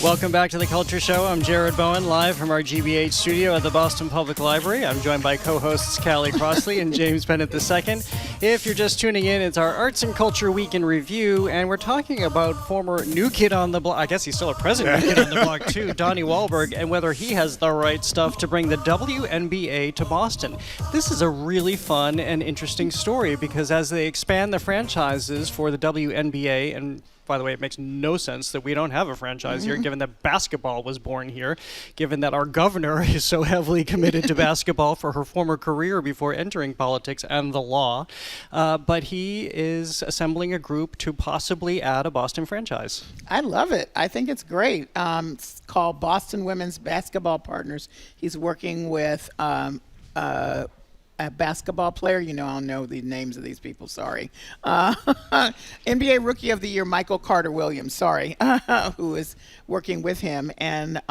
Welcome back to The Culture Show. I'm Jared Bowen, live from our GBH studio at the Boston Public Library. I'm joined by co-hosts Callie Crossley and James Bennett II. If you're just tuning in, it's our Arts and Culture Week in Review, and we're talking about former New Kid on the Block, I guess he's still a president New Kid on the Block too, Donnie Wahlberg, and whether he has the right stuff to bring the WNBA to Boston. This is a really fun and interesting story because as they expand the franchises for the WNBA, and by the way, it makes no sense that we don't have a franchise here, given that basketball was born here, given that our governor is so heavily committed to basketball for her former career before entering politics and the law. But he is assembling a group to possibly add a Boston franchise. I love it. I think it's great. It's called Boston Women's Basketball Partners. He's working with a basketball player. I don't know the names of these people, sorry. NBA Rookie of the Year, Michael Carter-Williams, who is working with him. And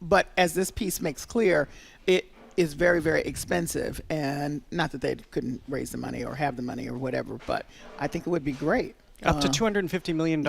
but as this piece makes clear, it is very, very expensive. And not that they couldn't raise the money or have the money or whatever, but I think it would be great. Up to $250 million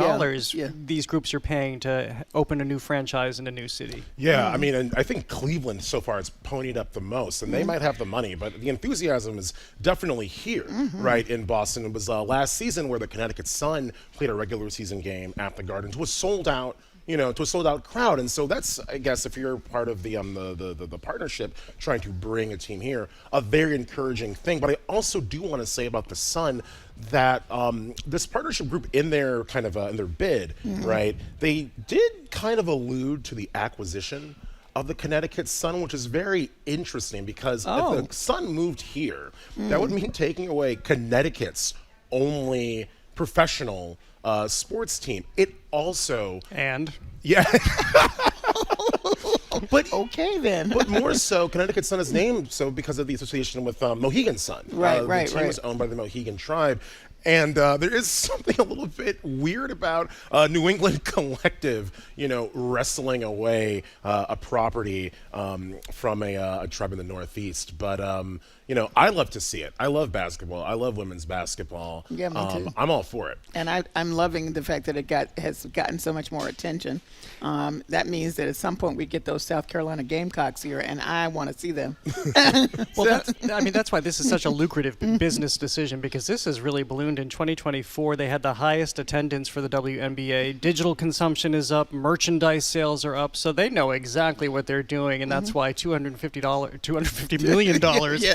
these groups are paying to open a new franchise in a new city. Yeah, I mean, and I think Cleveland so far has ponied up the most, and they might have the money, but the enthusiasm is definitely here, right, in Boston. It was last season where the Connecticut Sun played a regular season game at the Garden to a sold out, to a sold out crowd. And so that's, I guess, if you're part of the partnership trying to bring a team here, a very encouraging thing. But I also do want to say about the Sun that this partnership group in their kind of in their bid, right, they did kind of allude to the acquisition of the Connecticut Sun, which is very interesting because if the Sun moved here, that would mean taking away Connecticut's only professional sports team. It also But okay then. But more so, Connecticut Sun is named so because of the association with Mohegan Sun. The team is owned by the Mohegan tribe. And there is something a little bit weird about New England Collective, wrestling away a property from a tribe in the Northeast. But, I love to see it. I love basketball. I love women's basketball. Yeah, me too. I'm all for it. And I'm loving the fact that it has gotten so much more attention. That means that at some point we get those South Carolina Gamecocks here, and I want to see them. Well, that's why this is such a lucrative business decision, because this has really ballooned. In 2024, they had the highest attendance for the WNBA. Digital consumption is up, merchandise sales are up, so they know exactly what they're doing, and that's why $250 million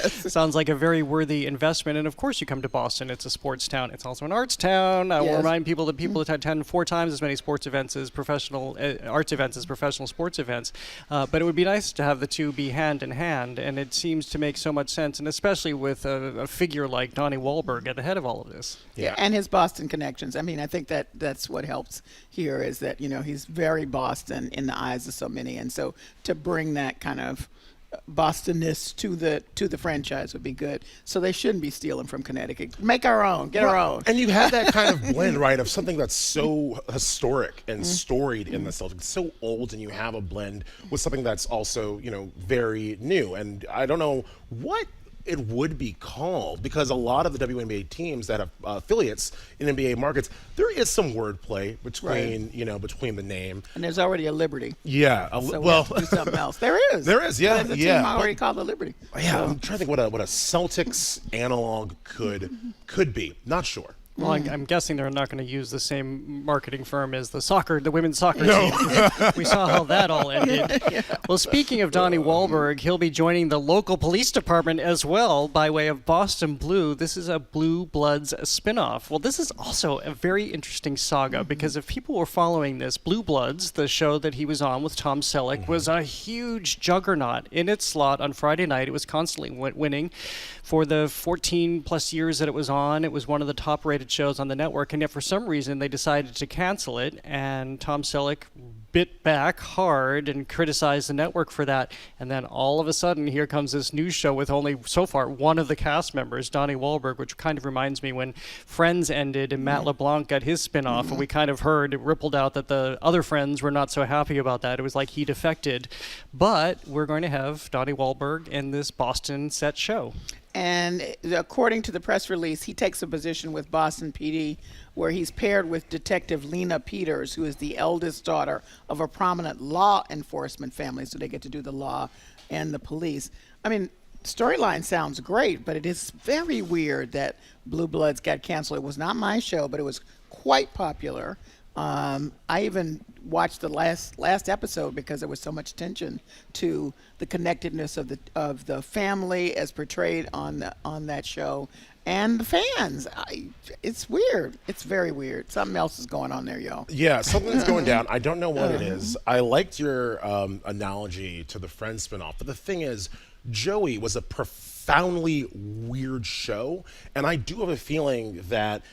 sounds like a very worthy investment. And of course, you come to Boston; it's a sports town. It's also an arts town. I will remind people that people attend 4 times as many sports events as professional arts events as professional sports events. But it would be nice to have the two be hand in hand, and it seems to make so much sense, and especially with a figure like Donnie Wahlberg at the head of all of this. Yeah, and his Boston connections. I mean, I think that's what helps here is that, he's very Boston in the eyes of so many. And so to bring that kind of Bostonness to the franchise would be good. So they shouldn't be stealing from Connecticut. Make our own. Get our own. And you have that kind of blend, right, of something that's so historic and storied in the Celtics, so old, and you have a blend with something that's also, very new. And I don't know what it would be called, because a lot of the WNBA teams that have affiliates in NBA markets, there is some wordplay between between the name. And there's already a Liberty. Yeah, so we have to do something else. There is. There is. Yeah, there's a team already called the Liberty. Yeah, I'm trying to think what a Celtics analog could be. Not sure. Well, I'm guessing they're not going to use the same marketing firm as the women's soccer team. We saw how that all ended. Well, speaking of Donnie Wahlberg, he'll be joining the local police department as well by way of Boston Blue. This is a Blue Bloods spinoff. Well, this is also a very interesting saga because if people were following this, Blue Bloods, the show that he was on with Tom Selleck, was a huge juggernaut in its slot on Friday night. It was constantly winning. For the 14 plus years that it was on, it was one of the top rated shows on the network, and yet for some reason they decided to cancel it, and Tom Selleck bit back hard and criticized the network for that. And then all of a sudden, here comes this new show with only, so far, one of the cast members, Donnie Wahlberg, which kind of reminds me when Friends ended and Matt LeBlanc got his spinoff, and we kind of heard, it rippled out that the other Friends were not so happy about that. It was like he defected. But we're going to have Donnie Wahlberg in this Boston set show. And according to the press release, he takes a position with Boston PD where he's paired with Detective Lena Peters, who is the eldest daughter of a prominent law enforcement family. So they get to do the law and the police. I mean, storyline sounds great, but it is very weird that Blue Bloods got canceled. It was not my show, but it was quite popular. I even watched the last episode because there was so much attention to the connectedness of the family as portrayed on that show and the fans. It's weird. It's very weird. Something else is going on there, y'all. Yeah, something's going down. I don't know what it is. I liked your analogy to the Friends spinoff, but the thing is, Joey was a profoundly weird show, and I do have a feeling that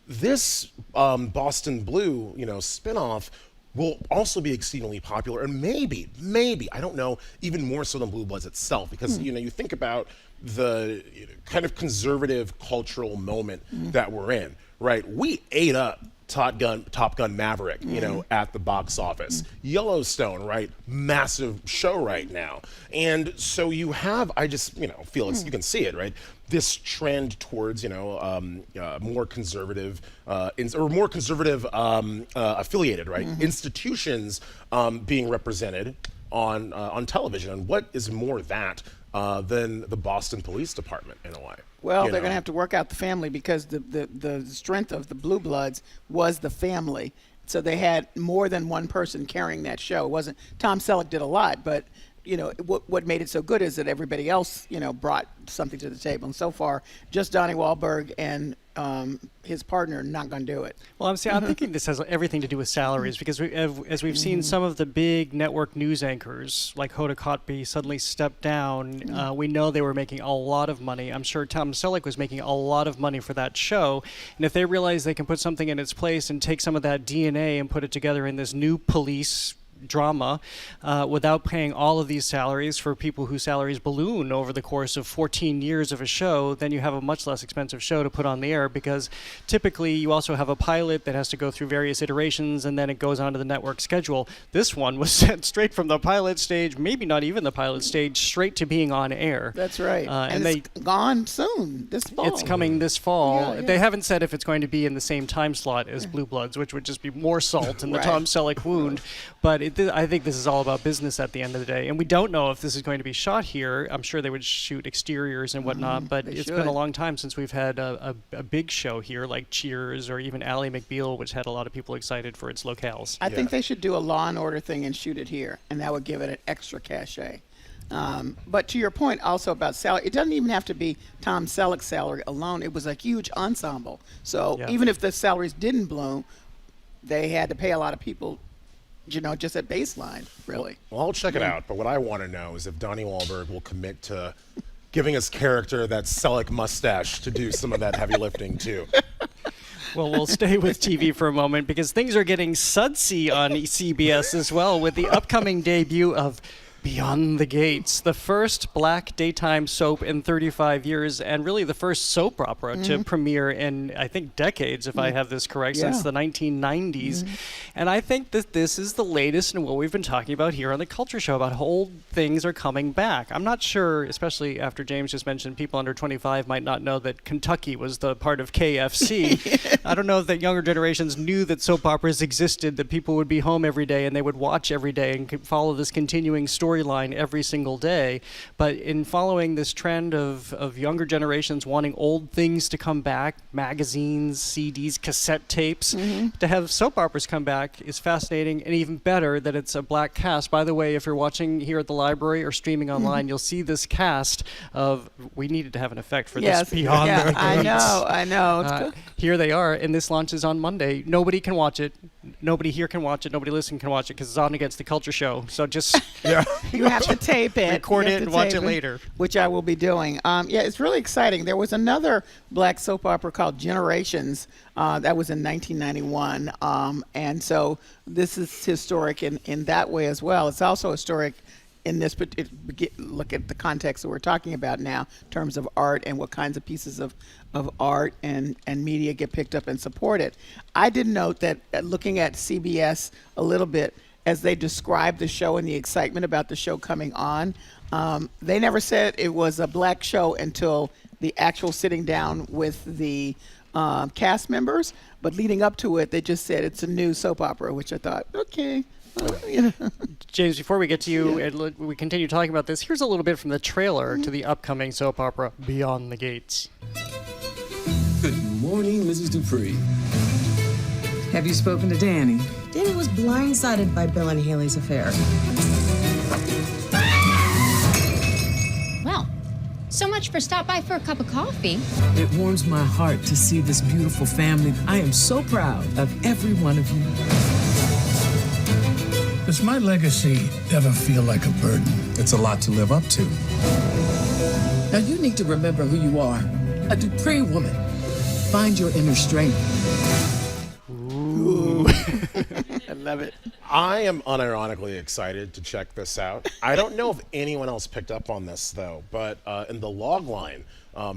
this Boston Blue, spinoff will also be exceedingly popular, and maybe, I don't know, even more so than Blue Bloods itself, because you think about the kind of conservative cultural moment that we're in, right? We ate up Top Gun Maverick, at the box office. Yellowstone, right? Massive show right now. And so you have, I just, feel you can see it, right? This trend towards, more conservative, affiliated, right? Institutions being represented on television. And what is more that than the Boston Police Department in a way? Well, they're going to have to work out the family because the strength of the Blue Bloods was the family. So they had more than one person carrying that show. It wasn't, Tom Selleck did a lot, but what made it so good is that everybody else, brought something to the table. And so far, just Donnie Wahlberg and his partner not going to do it. Well, I'm thinking this has everything to do with salaries because as we've seen some of the big network news anchors like Hoda Kotb suddenly step down. We know they were making a lot of money. I'm sure Tom Selleck was making a lot of money for that show. And if they realize they can put something in its place and take some of that DNA and put it together in this new police drama without paying all of these salaries for people whose salaries balloon over the course of 14 years of a show, then you have a much less expensive show to put on the air because typically you also have a pilot that has to go through various iterations and then it goes onto the network schedule. This one was sent straight from the pilot stage, maybe not even the pilot stage, straight to being on air. That's right. And it's gone soon, this fall. It's coming this fall. Yeah. They haven't said if it's going to be in the same time slot as Blue Bloods, which would just be more salt in the Tom Selleck wound. But I think this is all about business at the end of the day. And we don't know if this is going to be shot here. I'm sure they would shoot exteriors and whatnot, but it's been a long time since we've had a big show here like Cheers or even Ally McBeal, which had a lot of people excited for its locales. I think they should do a Law & Order thing and shoot it here, and that would give it an extra cachet. But to your point also about salary, it doesn't even have to be Tom Selleck's salary alone. It was a huge ensemble. So even if the salaries didn't bloom, they had to pay a lot of people just at baseline, really. Well, I'll check it out, but what I want to know is if Donnie Wahlberg will commit to giving his character that Selleck mustache to do some of that heavy lifting, too. Well, we'll stay with TV for a moment because things are getting sudsy on CBS as well with the upcoming debut of Beyond the Gates, the first black daytime soap in 35 years, and really the first soap opera to premiere in, I think, decades, if I have this correct, since the 1990s. And I think that this is the latest in what we've been talking about here on the Culture Show, about old things are coming back. I'm not sure, especially after James just mentioned people under 25 might not know that Kentucky was the part of KFC. I don't know if that younger generations knew that soap operas existed, that people would be home every day and they would watch every day and follow this continuing storyline every single day. But in following this trend of younger generations wanting old things to come back, magazines, CDs, cassette tapes, to have soap operas come back is fascinating, and even better that it's a black cast. By the way, if you're watching here at the library or streaming online, you'll see this cast of, we needed to have an effect for this Beyond the Gates. I know. Here they are, and this launches on Monday. Nobody can watch it. Nobody here can watch it. Nobody listening can watch it because it's on against the Culture Show. So just you have to tape it, record it, and watch it later, which I will be doing. It's really exciting. There was another black soap opera called Generations that was in 1991, and so this is historic in that way as well. It's also historic in this, look at the context that we're talking about now in terms of art and what kinds of pieces of art and media get picked up and supported. I did note that looking at CBS a little bit as they described the show and the excitement about the show coming on, they never said it was a black show until the actual sitting down with the cast members. But leading up to it, they just said it's a new soap opera, which I thought, okay, James, before we get to you and we continue talking about this, here's a little bit from the trailer to the upcoming soap opera Beyond the Gates. Good morning, Mrs. Dupree. Have you spoken to Danny? Danny was blindsided by Bill and Haley's affair. Well, so much for stop by for a cup of coffee. It warms my heart to see this beautiful family. I am so proud of every one of you. Does my legacy ever feel like a burden? It's a lot to live up to. Now you need to remember who you are. A Dupree woman. Find your inner strength. Ooh. I love it. I am unironically excited to check this out. I don't know if anyone else picked up on this, though, but in the log line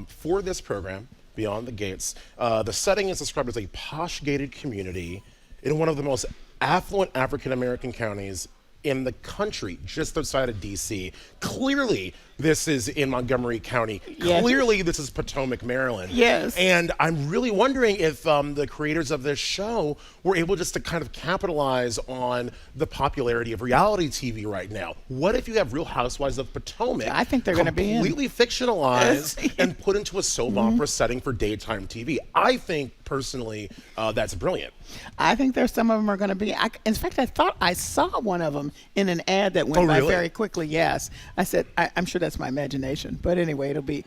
for this program, Beyond the Gates, the setting is described as a posh gated community in one of the most affluent African-American counties in the country, just outside of D.C. Clearly, this is in Montgomery County. Yes. Clearly, this is Potomac, Maryland. Yes. And I'm really wondering if the creators of this show were able just to kind of capitalize on the popularity of reality TV right now. What if you have Real Housewives of Potomac? I think they're going to be in. Completely fictionalized and put into a soap opera setting for daytime TV. I think, personally, that's brilliant. I think there's some of them are going to be. In fact, I thought I saw one of them in an ad that went by very quickly. Yes, I said I'm sure that's my imagination, but anyway, it'll be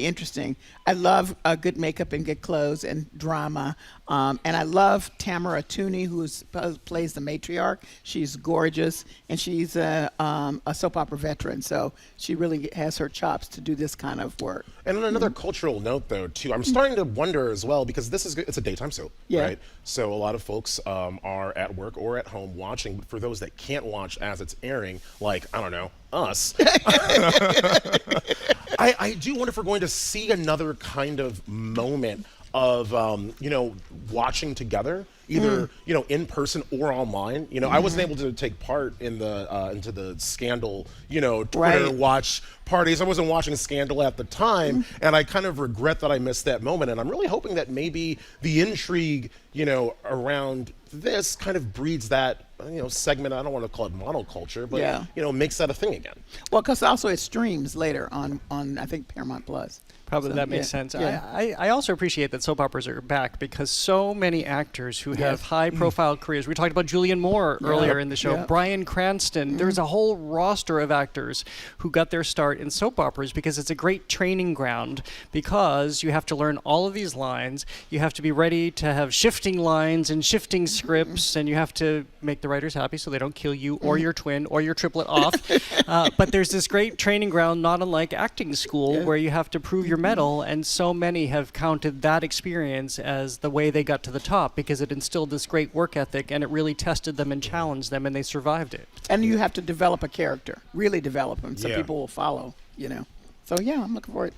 interesting. I love good makeup and good clothes and drama, and I love Tamara Tooney, who plays the matriarch. She's gorgeous, and she's a soap opera veteran, so she really has her chops to do this kind of work. And on another cultural note, though, too, I'm starting to wonder as well, because it's a daytime soap, right? So a lot of folks are at work or at home watching, but for those that can't watch as it's airing, like, I don't know, us, I do wonder if we're going to see another kind of moment of, watching together, either, in person or online. I wasn't able to take part in into the Scandal, Twitter watch parties. I wasn't watching Scandal at the time, and I kind of regret that I missed that moment. And I'm really hoping that maybe the intrigue, around this kind of breeds that, segment. I don't want to call it monoculture, but, makes that a thing again. Well, because also it streams later on I think, Paramount Plus. Probably that makes sense. Yeah. I also appreciate that soap operas are back because so many actors who have high-profile careers. We talked about Julianne Moore earlier in the show. Bryan Cranston. There's a whole roster of actors who got their start in soap operas because it's a great training ground because you have to learn all of these lines. You have to be ready to have shifting lines and shifting scripts, and you have to make the writers happy so they don't kill you or your twin or your triplet off. But there's this great training ground, not unlike acting school, where you have to prove your medal, and so many have counted that experience as the way they got to the top because it instilled this great work ethic and it really tested them and challenged them and they survived it. And you have to develop a character, really develop them, so people will follow, So I'm looking for it.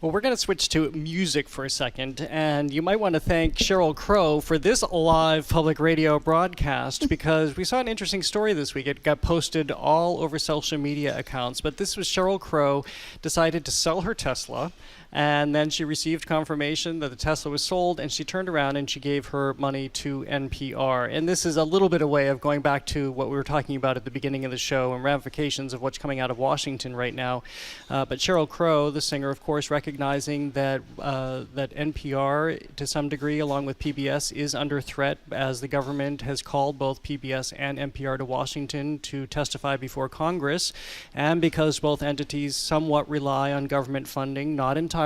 Well, we're going to switch to music for a second, and you might want to thank Sheryl Crow for this live public radio broadcast because we saw an interesting story this week. It got posted all over social media accounts, but this was Sheryl Crow decided to sell her Tesla, and then she received confirmation that the Tesla was sold, and she turned around and she gave her money to NPR. And this is a little bit a way of going back to what we were talking about at the beginning of the show and ramifications of what's coming out of Washington right now. But Sheryl Crow, the singer, of course, recognizing that that NPR, to some degree, along with PBS, is under threat as the government has called both PBS and NPR to Washington to testify before Congress, and because both entities somewhat rely on government funding, not entirely.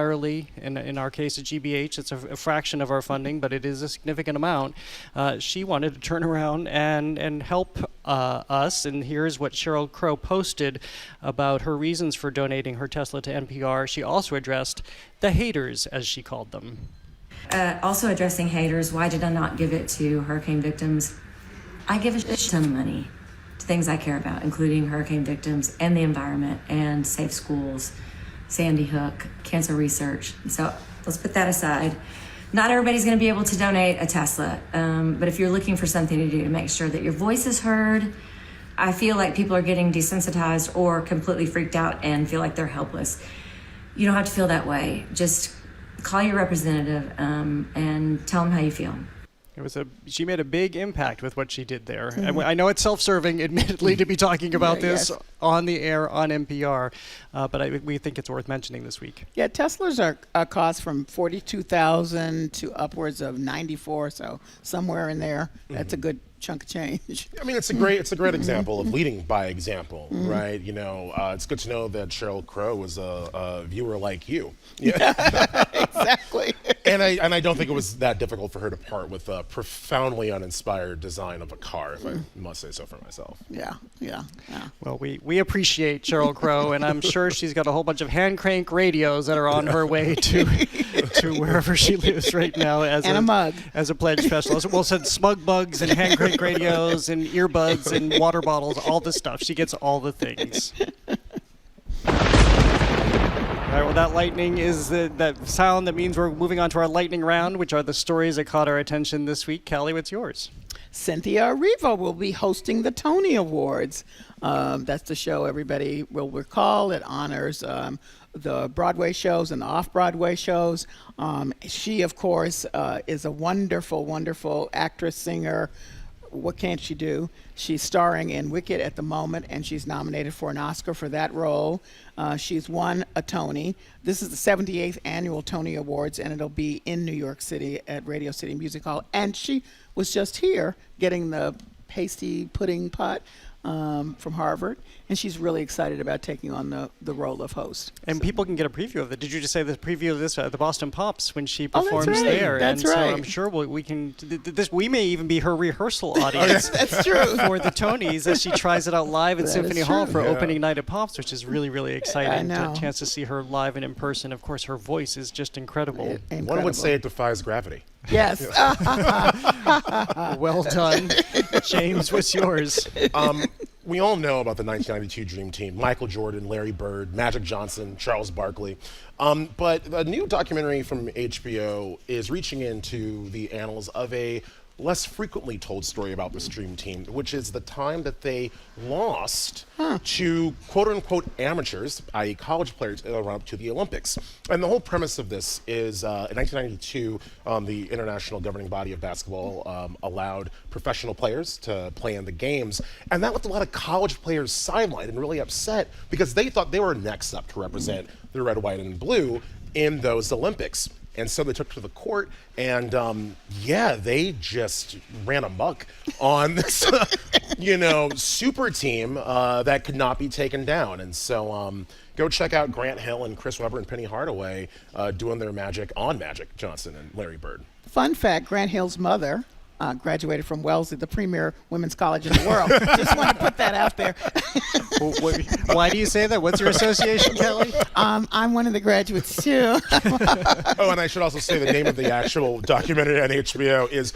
In our case at GBH, it's a fraction of our funding, but it is a significant amount. She wanted to turn around and help us, and here's what Sheryl Crow posted about her reasons for donating her Tesla to NPR. She also addressed the haters, as she called them. Also addressing haters, why did I not give it to hurricane victims? I give a ton of money to things I care about, including hurricane victims and the environment and safe schools, Sandy Hook, cancer research. So let's put that aside. Not everybody's going to be able to donate a Tesla, but if you're looking for something to do to make sure that your voice is heard, I feel like people are getting desensitized or completely freaked out and feel like they're helpless. You don't have to feel that way. Just call your representative and tell them how you feel. She made a big impact with what she did there. And I know it's self-serving, admittedly, to be talking about this on the air on NPR, but we think it's worth mentioning this week. Yeah, Teslas are cost from $42,000 to upwards of $94,000, so somewhere in there. That's a good chunk of change. I mean, it's a great example of leading by example, right? You know, it's good to know that Sheryl Crow was a viewer like you. Yeah, exactly. And I don't think it was that difficult for her to part with a profoundly uninspired design of a car, if I must say so for myself. Yeah. Well, we appreciate Sheryl Crow, and I'm sure she's got a whole bunch of hand crank radios that are on her way to wherever she lives right now as a mug. As a pledge specialist. We'll send smug bugs and hand crank radios and earbuds and water bottles, all the stuff. She gets all the things. All right, well, that lightning is that sound that means we're moving on to our lightning round, which are the stories that caught our attention this week. Callie, what's yours? Cynthia Erivo will be hosting the Tony Awards. That's the show everybody will recall. It honors the Broadway shows and the off-Broadway shows. She, of course, is a wonderful, wonderful actress, singer. What can't she do? She's starring in Wicked at the moment, and she's nominated for an Oscar for that role. She's won a Tony. This is the 78th annual Tony Awards, and it'll be in New York City at Radio City Music Hall. And she was just here getting the pasty pudding pot from Harvard, and she's really excited about taking on the role of host. And people can get a preview of it. Did you just say the preview of this at the Boston Pops when she performs there? That's right. right. So I'm sure we can. We may even be her rehearsal audience. That's true. For the Tonys as she tries it out live at Symphony Hall for Yeah. opening night at Pops, which is really, really exciting. I know. A chance to see her live and in person. Of course, her voice is just incredible. One would say it defies gravity. Yes. Well done. James, what's yours? We all know about the 1992 Dream Team: Michael Jordan, Larry Bird, Magic Johnson, Charles Barkley. But a new documentary from HBO is reaching into the annals of a less frequently told story about this Dream Team, which is the time that they lost to quote-unquote amateurs, i.e. college players, run up to the Olympics. And the whole premise of this is in 1992, the International Governing Body of Basketball allowed professional players to play in the games, and that left a lot of college players sidelined and really upset because they thought they were next up to represent the red, white, and blue in those Olympics. And so they took to the court, and they just ran amok on this, super team that could not be taken down. And so go check out Grant Hill and Chris Webber and Penny Hardaway doing their magic on Magic Johnson and Larry Bird. Fun fact, Grant Hill's mother graduated from Wellesley, the premier women's college in the world. Just want to put that out there. Why do you say that? What's your association, Kelly? I'm one of the graduates, too. Oh, and I should also say the name of the actual documentary on HBO is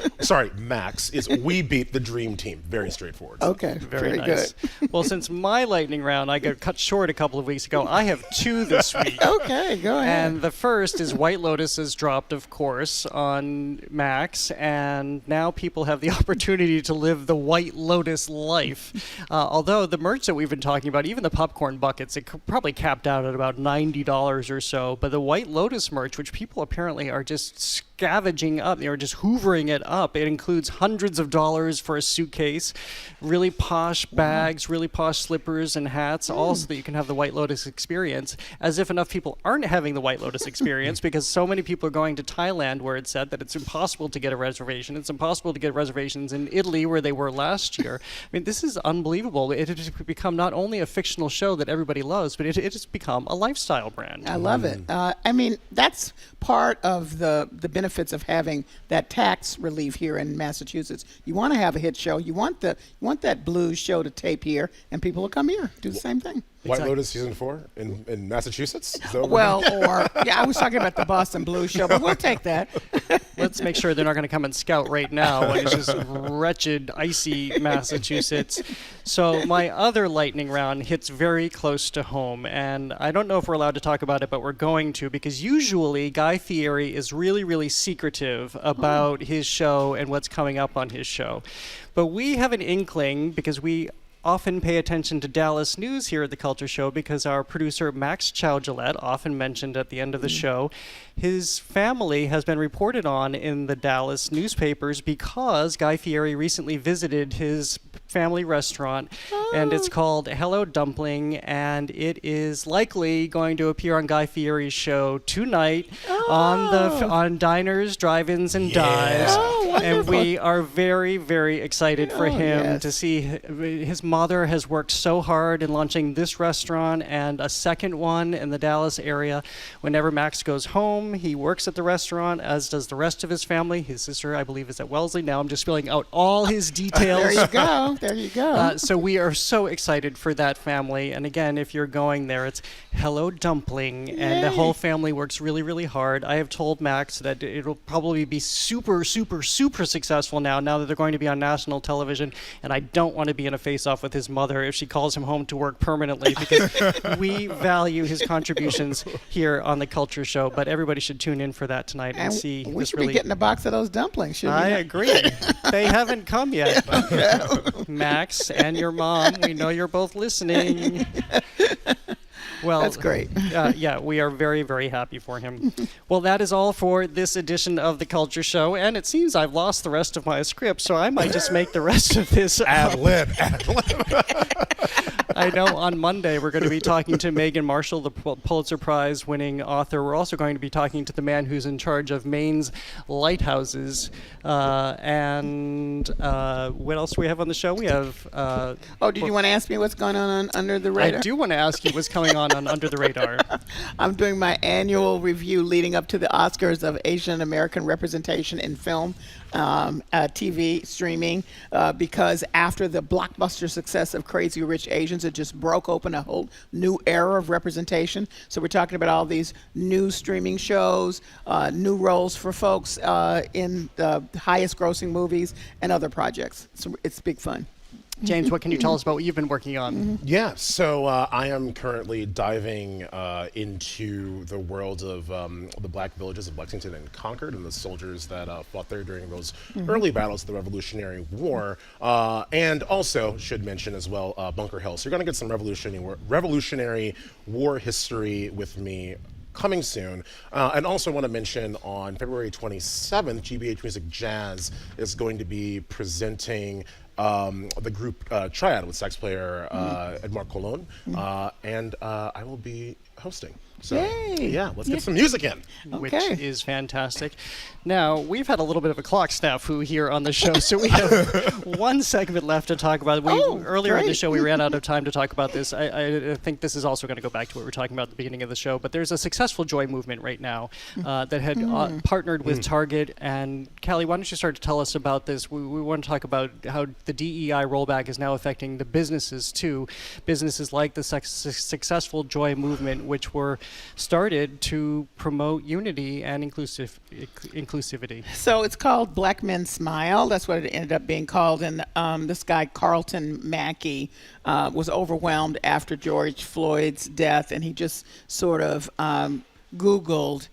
We Beat the Dream Team. Very straightforward. Okay, very nice. Good. Well, since my lightning round, I got cut short a couple of weeks ago, I have two this week. Okay, go ahead. And the first is White Lotus has dropped, of course, on Max, and now people have the opportunity to live the White Lotus life. Although the merch that we've been talking about, even the popcorn buckets, it probably capped out at about $90 or so. But the White Lotus merch, which people apparently are just scavenging up, they're just hoovering it up. It includes hundreds of dollars for a suitcase, really posh bags, really posh slippers and hats, all so that you can have the White Lotus experience. As if enough people aren't having the White Lotus experience, because so many people are going to Thailand, where it's said that it's impossible to get a reservation. It's impossible to get reservations in Italy, where they were last year. I mean, this is unbelievable. It has become not only a fictional show that everybody loves, but it has become a lifestyle brand. I love it. I mean, that's part of the benefits of having that tax relief here in Massachusetts. You want to have a hit show. You want that blues show to tape here, and people will come here, do the same thing. White Lotus season 4 in Massachusetts? I was talking about the Boston Blues show, but we'll take that. Let's make sure they're not going to come and scout right now when it's just wretched, icy Massachusetts. So my other lightning round hits very close to home, and I don't know if we're allowed to talk about it, but we're going to, because usually Guy Fieri is really, really secretive about his show and what's coming up on his show. But we have an inkling, because we often pay attention to Dallas news here at the Culture Show because our producer Max Chow-Gillette, often mentioned at the end of the show, his family has been reported on in the Dallas newspapers because Guy Fieri recently visited his family restaurant, and it's called Hello Dumpling, and it is likely going to appear on Guy Fieri's show tonight on Diners, Drive-Ins, and Dives. And we are very, very excited for him to see. His mother has worked so hard in launching this restaurant and a second one in the Dallas area. Whenever Max goes home, he works at the restaurant, as does the rest of his family. His sister, I believe, is at Wellesley. Now I'm just spelling out all his details. There you go. There you go. So we are so excited for that family. And again, if you're going there, it's Hello Dumpling. Yay. And the whole family works really, really hard. I have told Max that it'll probably be super, super, super successful now that they're going to be on national television. And I don't want to be in a face-off with his mother if she calls him home to work permanently, because we value his contributions here on the Culture Show. But everybody should tune in for that tonight and see. We should be getting a box of those dumplings, shouldn't we? I agree. They haven't come yet. Max and your mom, we know you're both listening. Well, that's great. Yeah, we are very, very happy for him. Well, that is all for this edition of the Culture Show, and it seems I've lost the rest of my script, so I might just make the rest of this ad lib. I know on Monday we're going to be talking to Megan Marshall, the Pulitzer Prize winning author. We're also going to be talking to the man who's in charge of Maine's lighthouses. And what else do we have on the show? We have... did you want to ask me what's going on Under the Radar? I do want to ask you what's going on Under the Radar. I'm doing my annual review leading up to the Oscars of Asian American representation in film, TV, streaming, because after the blockbuster success of Crazy Rich Asians, it just broke open a whole new era of representation. So we're talking about all these new streaming shows, new roles for folks in the highest grossing movies and other projects. So it's big fun. James, what can you tell us about what you've been working on? Yeah, so I am currently diving into the world of the black villages of Lexington and Concord and the soldiers that fought there during those early battles of the Revolutionary War. And also, should mention as well, Bunker Hill. So you're going to get some Revolutionary War history with me coming soon. And also want to mention on February 27th, GBH Music Jazz is going to be presenting the group TRIAD with sax player Edmar Colon, and I will be hosting. So, yeah, let's get some music in. Which is fantastic. Now, we've had a little bit of a clock snafu here on the show, so we have one segment left to talk about. Earlier in the show, we ran out of time to talk about this. I think this is also going to go back to what we were talking about at the beginning of the show, but there's a successful joy movement right now that had partnered with Target. And Callie, why don't you start to tell us about this? We want to talk about how the DEI rollback is now affecting the businesses, too. Businesses like the successful joy movement, which were started to promote unity and inclusivity. So it's called Black Men Smile. That's what it ended up being called. And this guy, Carlton Mackey, was overwhelmed after George Floyd's death, and he just sort of Googled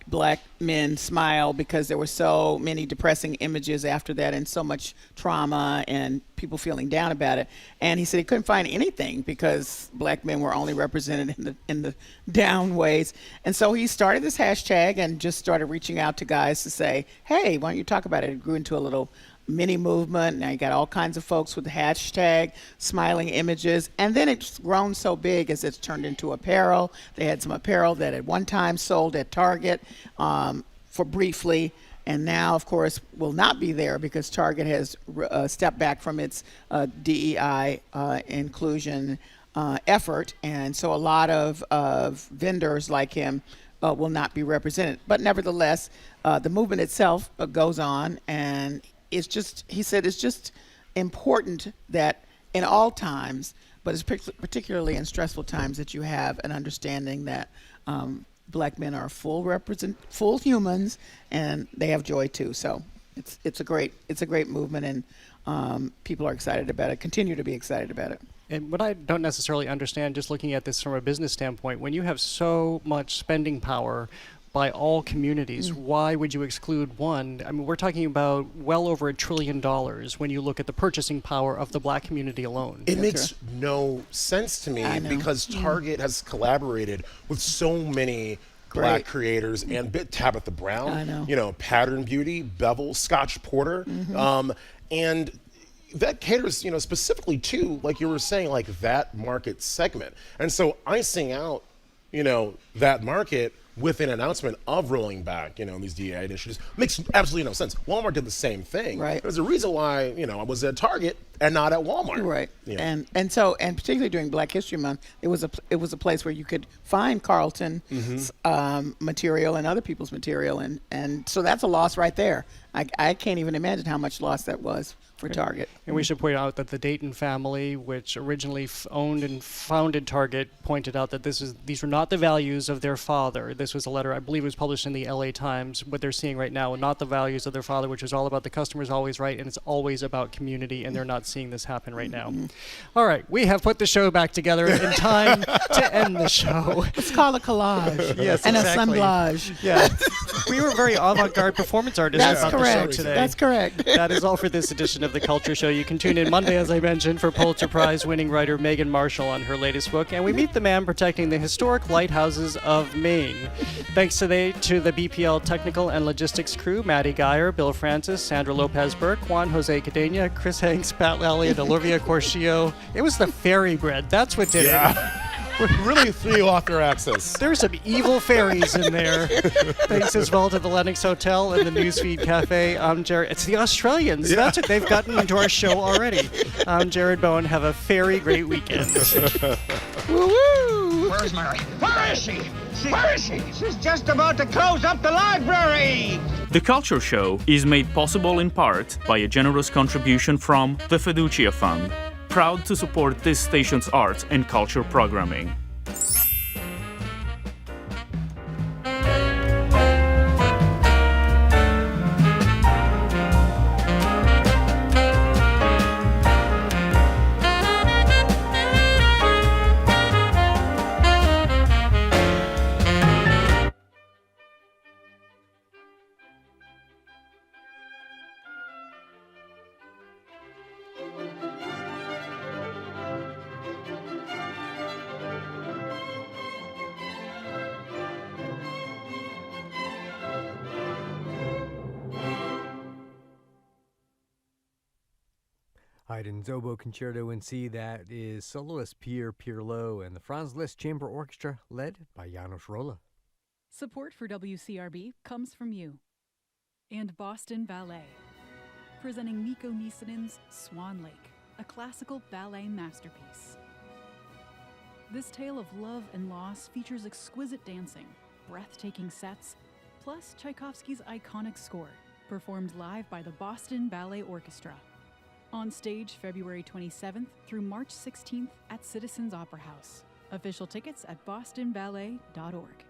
Black Men Smile because there were so many depressing images after that and so much trauma and people feeling down about it. And he said he couldn't find anything because black men were only represented in the down ways. And so he started this hashtag and just started reaching out to guys to say, hey, why don't you talk about it? It grew into a little mini movement. Now you got all kinds of folks with the hashtag smiling images, and then it's grown so big as it's turned into apparel. They had some apparel that at one time sold at Target for briefly, and now of course will not be there because Target has stepped back from its DEI inclusion effort, and so a lot of vendors like him will not be represented. But nevertheless, the movement itself goes on, and it's just, he said, it's just important that in all times, but it's particularly in stressful times, that you have an understanding that black men are full humans and they have joy too. So it's a great movement, and people are excited about it, continue to be excited about it. And what I don't necessarily understand, just looking at this from a business standpoint, when you have so much spending power by all communities. Why would you exclude one? I mean, we're talking about well over $1 trillion when you look at the purchasing power of the black community alone. It makes no sense to me because Target has collaborated with so many black creators and Tabitha Brown, Pattern Beauty, Bevel, Scotch Porter, and that caters, specifically to, like you were saying, like that market segment. And so icing out, that market with an announcement of rolling back, these DEI initiatives makes absolutely no sense. Walmart did the same thing. Right. There's a reason why, I was at Target and not at Walmart. Right. And particularly during Black History Month, it was a place where you could find Carlton's material and other people's material, and so that's a loss right there. I can't even imagine how much loss that was for Target. And we should point out that the Dayton family, which originally owned and founded Target, pointed out that these were not the values of their father. This was a letter, I believe it was published in the LA Times, what they're seeing right now, and not the values of their father, which is all about the customer's always right, and it's always about community, and they're not seeing this happen right now. All right, we have put the show back together in time to end the show. It's called a collage. Yes, and exactly. a assemblage. Yeah. We were very avant-garde performance artists about the show today. That's correct. That is all for this edition of The Culture Show. You can tune in Monday, as I mentioned, for Pulitzer Prize-winning writer Megan Marshall on her latest book, and we meet the man protecting the historic lighthouses of Maine. Thanks today to the BPL technical and logistics crew, Maddie Geyer, Bill Francis, Sandra Lopez-Burke, Juan Jose Cadena, Chris Hanks, Pat Lally, and Olivia Corcio. It was the fairy bread. That's what did it. Really threw off their access. There's some evil fairies in there. Thanks as well to the Lennox Hotel and the Newsfeed Cafe. I'm Jared. It's the Australians. That's what they've gotten into our show already. I'm Jared Bowen. Have a very great weekend. Woo-woo! Where's Mary? Where is she? Where is she? She's just about to close up the library. The Culture Show is made possible in part by a generous contribution from the Fiducia Fund, proud to support this station's arts and culture programming. Haydn's Oboe Concerto in C, that is soloist Pierre Pirlo and the Franz Liszt Chamber Orchestra led by Janos Rolla. Support for WCRB comes from you and Boston Ballet, presenting Mikko Niesinen's Swan Lake, a classical ballet masterpiece. This tale of love and loss features exquisite dancing, breathtaking sets, plus Tchaikovsky's iconic score, performed live by the Boston Ballet Orchestra. On stage February 27th through March 16th at Citizens Opera House. Official tickets at bostonballet.org.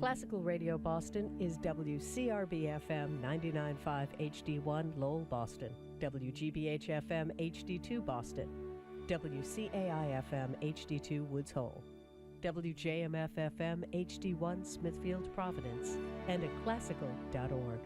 Classical Radio Boston is WCRB-FM 99.5 HD1 Lowell, Boston, WGBH-FM HD2 Boston, WCAI-FM HD2 Woods Hole, WJMF-FM HD1 Smithfield, Providence, and at classical.org.